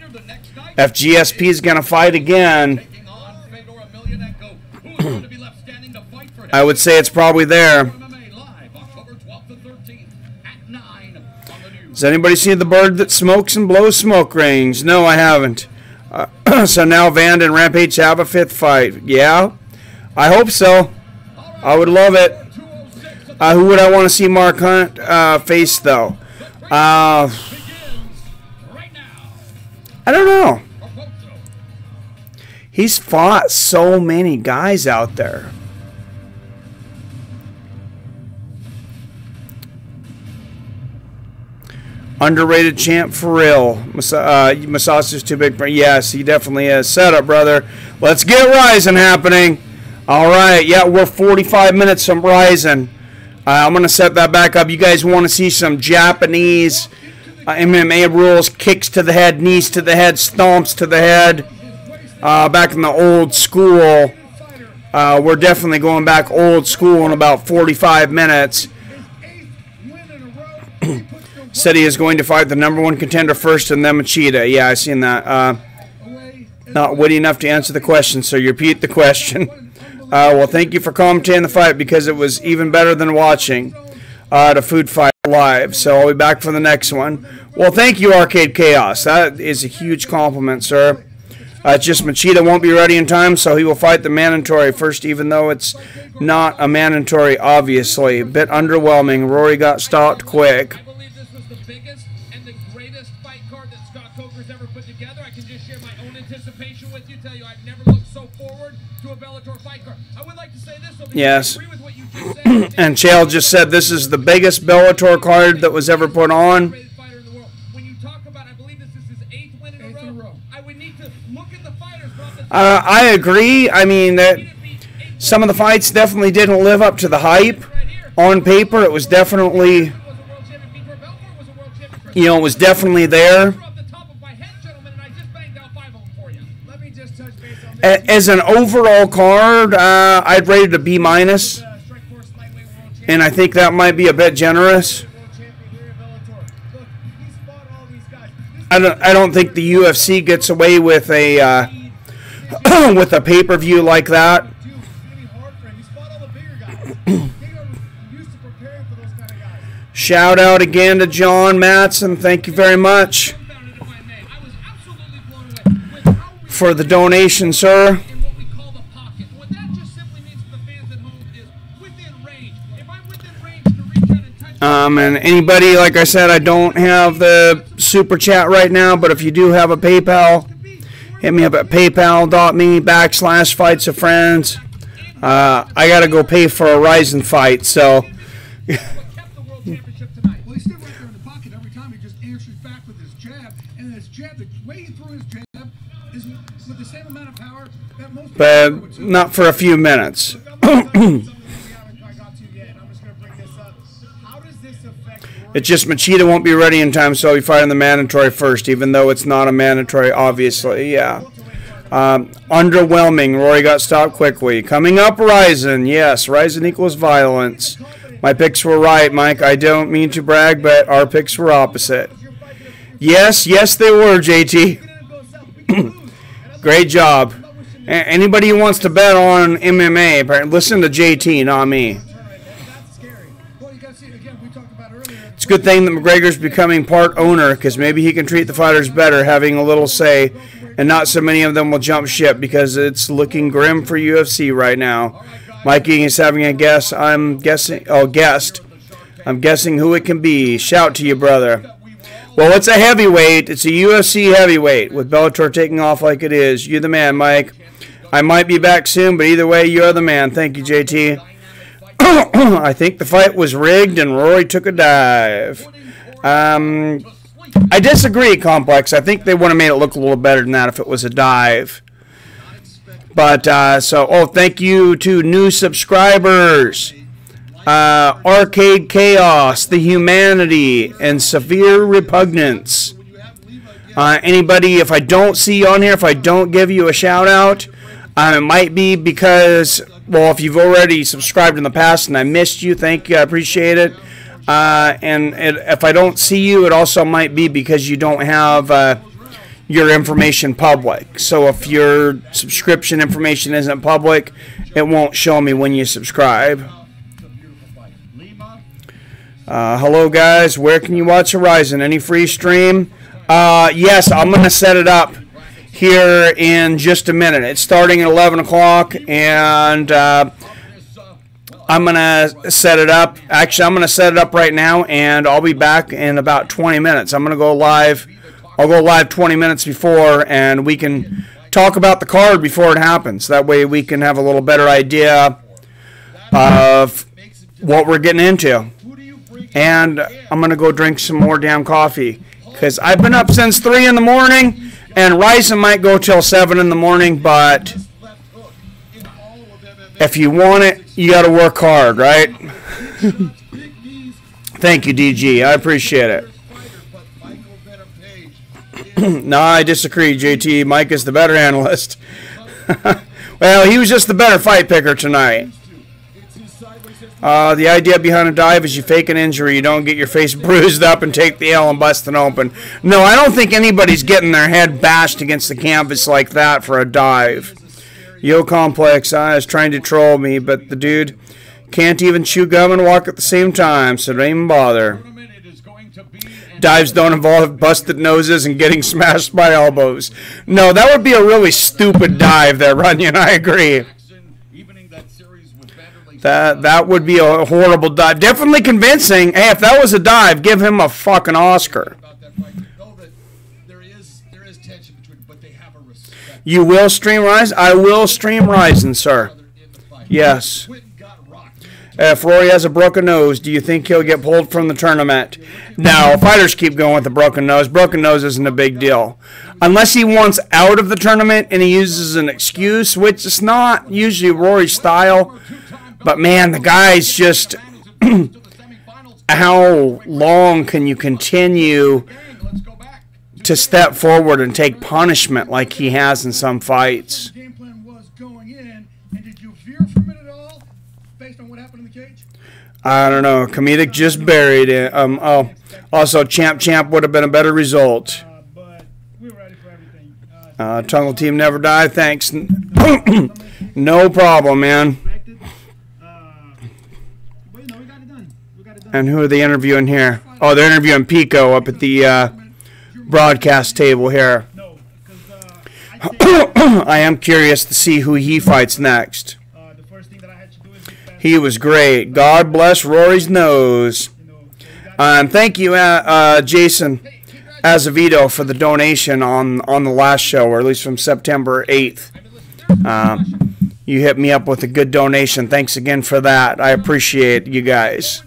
If GSP is going to fight again, Taking on Fedor Emelianenko, who is going to be left standing to fight for him. I would say it's probably there. MMA live October 12th to 13th at 9 on the news. Has anybody seen the bird that smokes and blows smoke rings? No, I haven't. So now Van and Rampage have a 5th fight. Yeah, I hope so. I would love it. Who would I want to see Mark Hunt face, though? I don't know. He's fought so many guys out there. Underrated champ for real. Mousasi's too big for... Yes, he definitely is. Set up, brother. Let's get Rizin happening. All right. Yeah, we're 45 minutes from Rizin. I'm going to set that back up. You guys want to see some Japanese MMA rules, kicks to the head, knees to the head, stomps to the head. Back in the old school. We're definitely going back old school in about 45 minutes. Said he is going to fight the #1 contender first and then Machida. Yeah, I seen that. Not witty enough to answer the question, so you repeat the question. Well, thank you for commentating the fight because it was even better than watching the food fight live. So I'll be back for the next one. Well, thank you, Arcade Chaos. That is a huge compliment, sir. Just Machida won't be ready in time, so he will fight the mandatory first, even though it's not a mandatory, obviously. A bit underwhelming. Rory got stopped quick. I believe this was the biggest and the greatest fight card that Scott Coker's ever put together. I can just share my own anticipation with you, tell you I've never looked so forward to a Bellator fight card. I would like to say this, though, because Yes. I agree with what you just said. And Chael just said this is the biggest Bellator card that was ever put on. Greatest fighter in the world. When you talk about, I believe this is his 8th win in a row. I would need to look at the fighters. I agree. I mean, that some of the fights definitely didn't live up to the hype. On paper, it was definitely, you know, it was definitely there. As an overall card, I'd rate it a B-, and I think that might be a bit generous. I don't think the UFC gets away with a with a pay-per-view like that. Shout out again to John Matson. Thank you very much for the donation, sir. And anybody, like I said, I don't have the super chat right now, but if you do have a PayPal, hit me up at paypal.me/fights of friends. I got to go pay for a Rizin fight, so. Well, he's still right there in the pocket every time. He just answers back with his jab, and his jab, the way he threw his jab is with the same amount of power that most. But not for a few minutes. It's just Machida won't be ready in time, so he'll be fighting the mandatory first, even though it's not a mandatory, obviously. Yeah. Underwhelming. Rory got stopped quickly. Coming up, Rizin. Yes, Rizin equals violence. My picks were right, Mike. I don't mean to brag, but our picks were opposite. Yes, they were, JT. Great job. Anybody who wants to bet on MMA, listen to JT, not me. It's a good thing that McGregor's becoming part owner, because maybe he can treat the fighters better, having a little say, and not so many of them will jump ship, because it's looking grim for UFC right now. Mikey is having a guess. Guest. I'm guessing who it can be. Shout to you, brother. Well, it's a heavyweight. It's a UFC heavyweight with Bellator taking off like it is. You the man, Mike. I might be back soon, but either way, you're the man. Thank you, JT. I think the fight was rigged and Rory took a dive. I disagree, Complex. I think they would have made it look a little better than that if it was a dive. But, thank you to new subscribers. Arcade Chaos, The Humanity, and Severe Repugnance. Anybody, if I don't see you on here, if I don't give you a shout out, it might be because, well, if you've already subscribed in the past and I missed you, thank you, I appreciate it. If I don't see you, it also might be because you don't have your information public. So if your subscription information isn't public, it won't show me when you subscribe. Hello guys, where can you watch Rizin? Any free stream? Yes, I'm going to set it up here in just a minute. It's starting at 11 o'clock, and I'm going to set it up. Actually, I'm going to set it up right now, and I'll be back in about 20 minutes. I'm going to go live. I'll go live 20 minutes before, and we can talk about the card before it happens. That way we can have a little better idea of what we're getting into. And I'm going to go drink some more damn coffee, because I've been up since 3 in the morning, and Rizin might go till 7 in the morning, but if you want it, you got to work hard, right? Thank you, DG. I appreciate it. No, I disagree, JT. Mike is the better analyst. Well, he was just the better fight picker tonight. The idea behind a dive is you fake an injury, you don't get your face bruised up and take the L and bust it open. No, I don't think anybody's getting their head bashed against the canvas like that for a dive. Yo Complex, I was trying to troll me, but the dude can't even chew gum and walk at the same time, so don't even bother. Dives don't involve busted noses and getting smashed by elbows. No, that would be a really stupid dive there, Runyon, I agree. That would be a horrible dive. Definitely convincing. Hey, if that was a dive, give him a fucking Oscar. You will stream Rizin? I will stream Rizin, sir. Yes. If Rory has a broken nose, do you think he'll get pulled from the tournament? No, fighters keep going with the broken nose. Broken nose isn't a big deal. Unless he wants out of the tournament and he uses an excuse, which is not usually Rory's style. But, man, the guy's just, how long can you continue to step forward and take punishment like he has in some fights? I don't know. Comedic just buried it. Also, Champ would have been a better result. Tungle Team never die. Thanks. No problem, man. And who are they interviewing here? Oh, they're interviewing Pico up at the broadcast table here. I am curious to see who he fights next. He was great. God bless Rory's nose. Thank you, Jason Azevedo, for the donation on the last show, or at least from September 8th. You hit me up with a good donation. Thanks again for that. I appreciate you guys.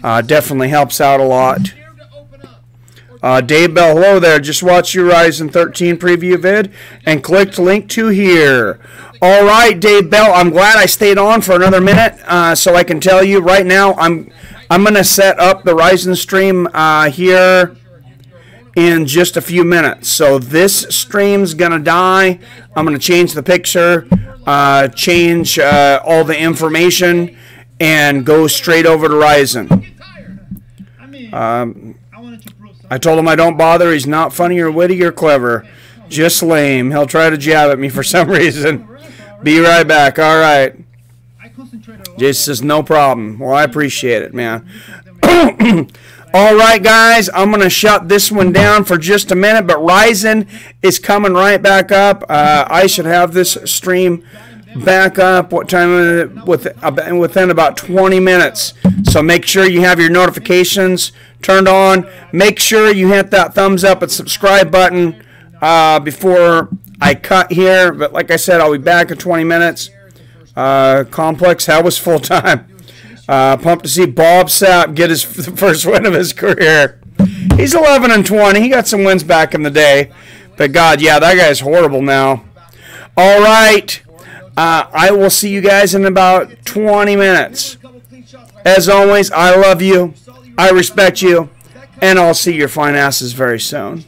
Definitely helps out a lot. Dave Bell, hello there. Just watched your Rizin 13 preview vid and clicked link to here. All right, Dave Bell, I'm glad I stayed on for another minute so I can tell you right now I'm going to set up the Rizin stream here in just a few minutes. So this stream's going to die. I'm going to change the picture, change all the information, and go straight over to Rizin. I told him I don't bother. He's not funny or witty or clever. Just lame. He'll try to jab at me for some reason. Be right back. All right. Jason says, no problem. Well, I appreciate it, man. All right, guys. I'm going to shut this one down for just a minute, but Rizin is coming right back up. I should have this stream back up. What time? Within about 20 minutes. So make sure you have your notifications turned on. Make sure you hit that thumbs up and subscribe button before I cut here, but like I said, I'll be back in 20 minutes. Complex, that was full time. Pumped to see Bob Sapp get his first win of his career. He's 11-20. He got some wins back in the day. But God, yeah, that guy's horrible now. All right. I will see you guys in about 20 minutes. As always, I love you. I respect you. And I'll see your fine asses very soon.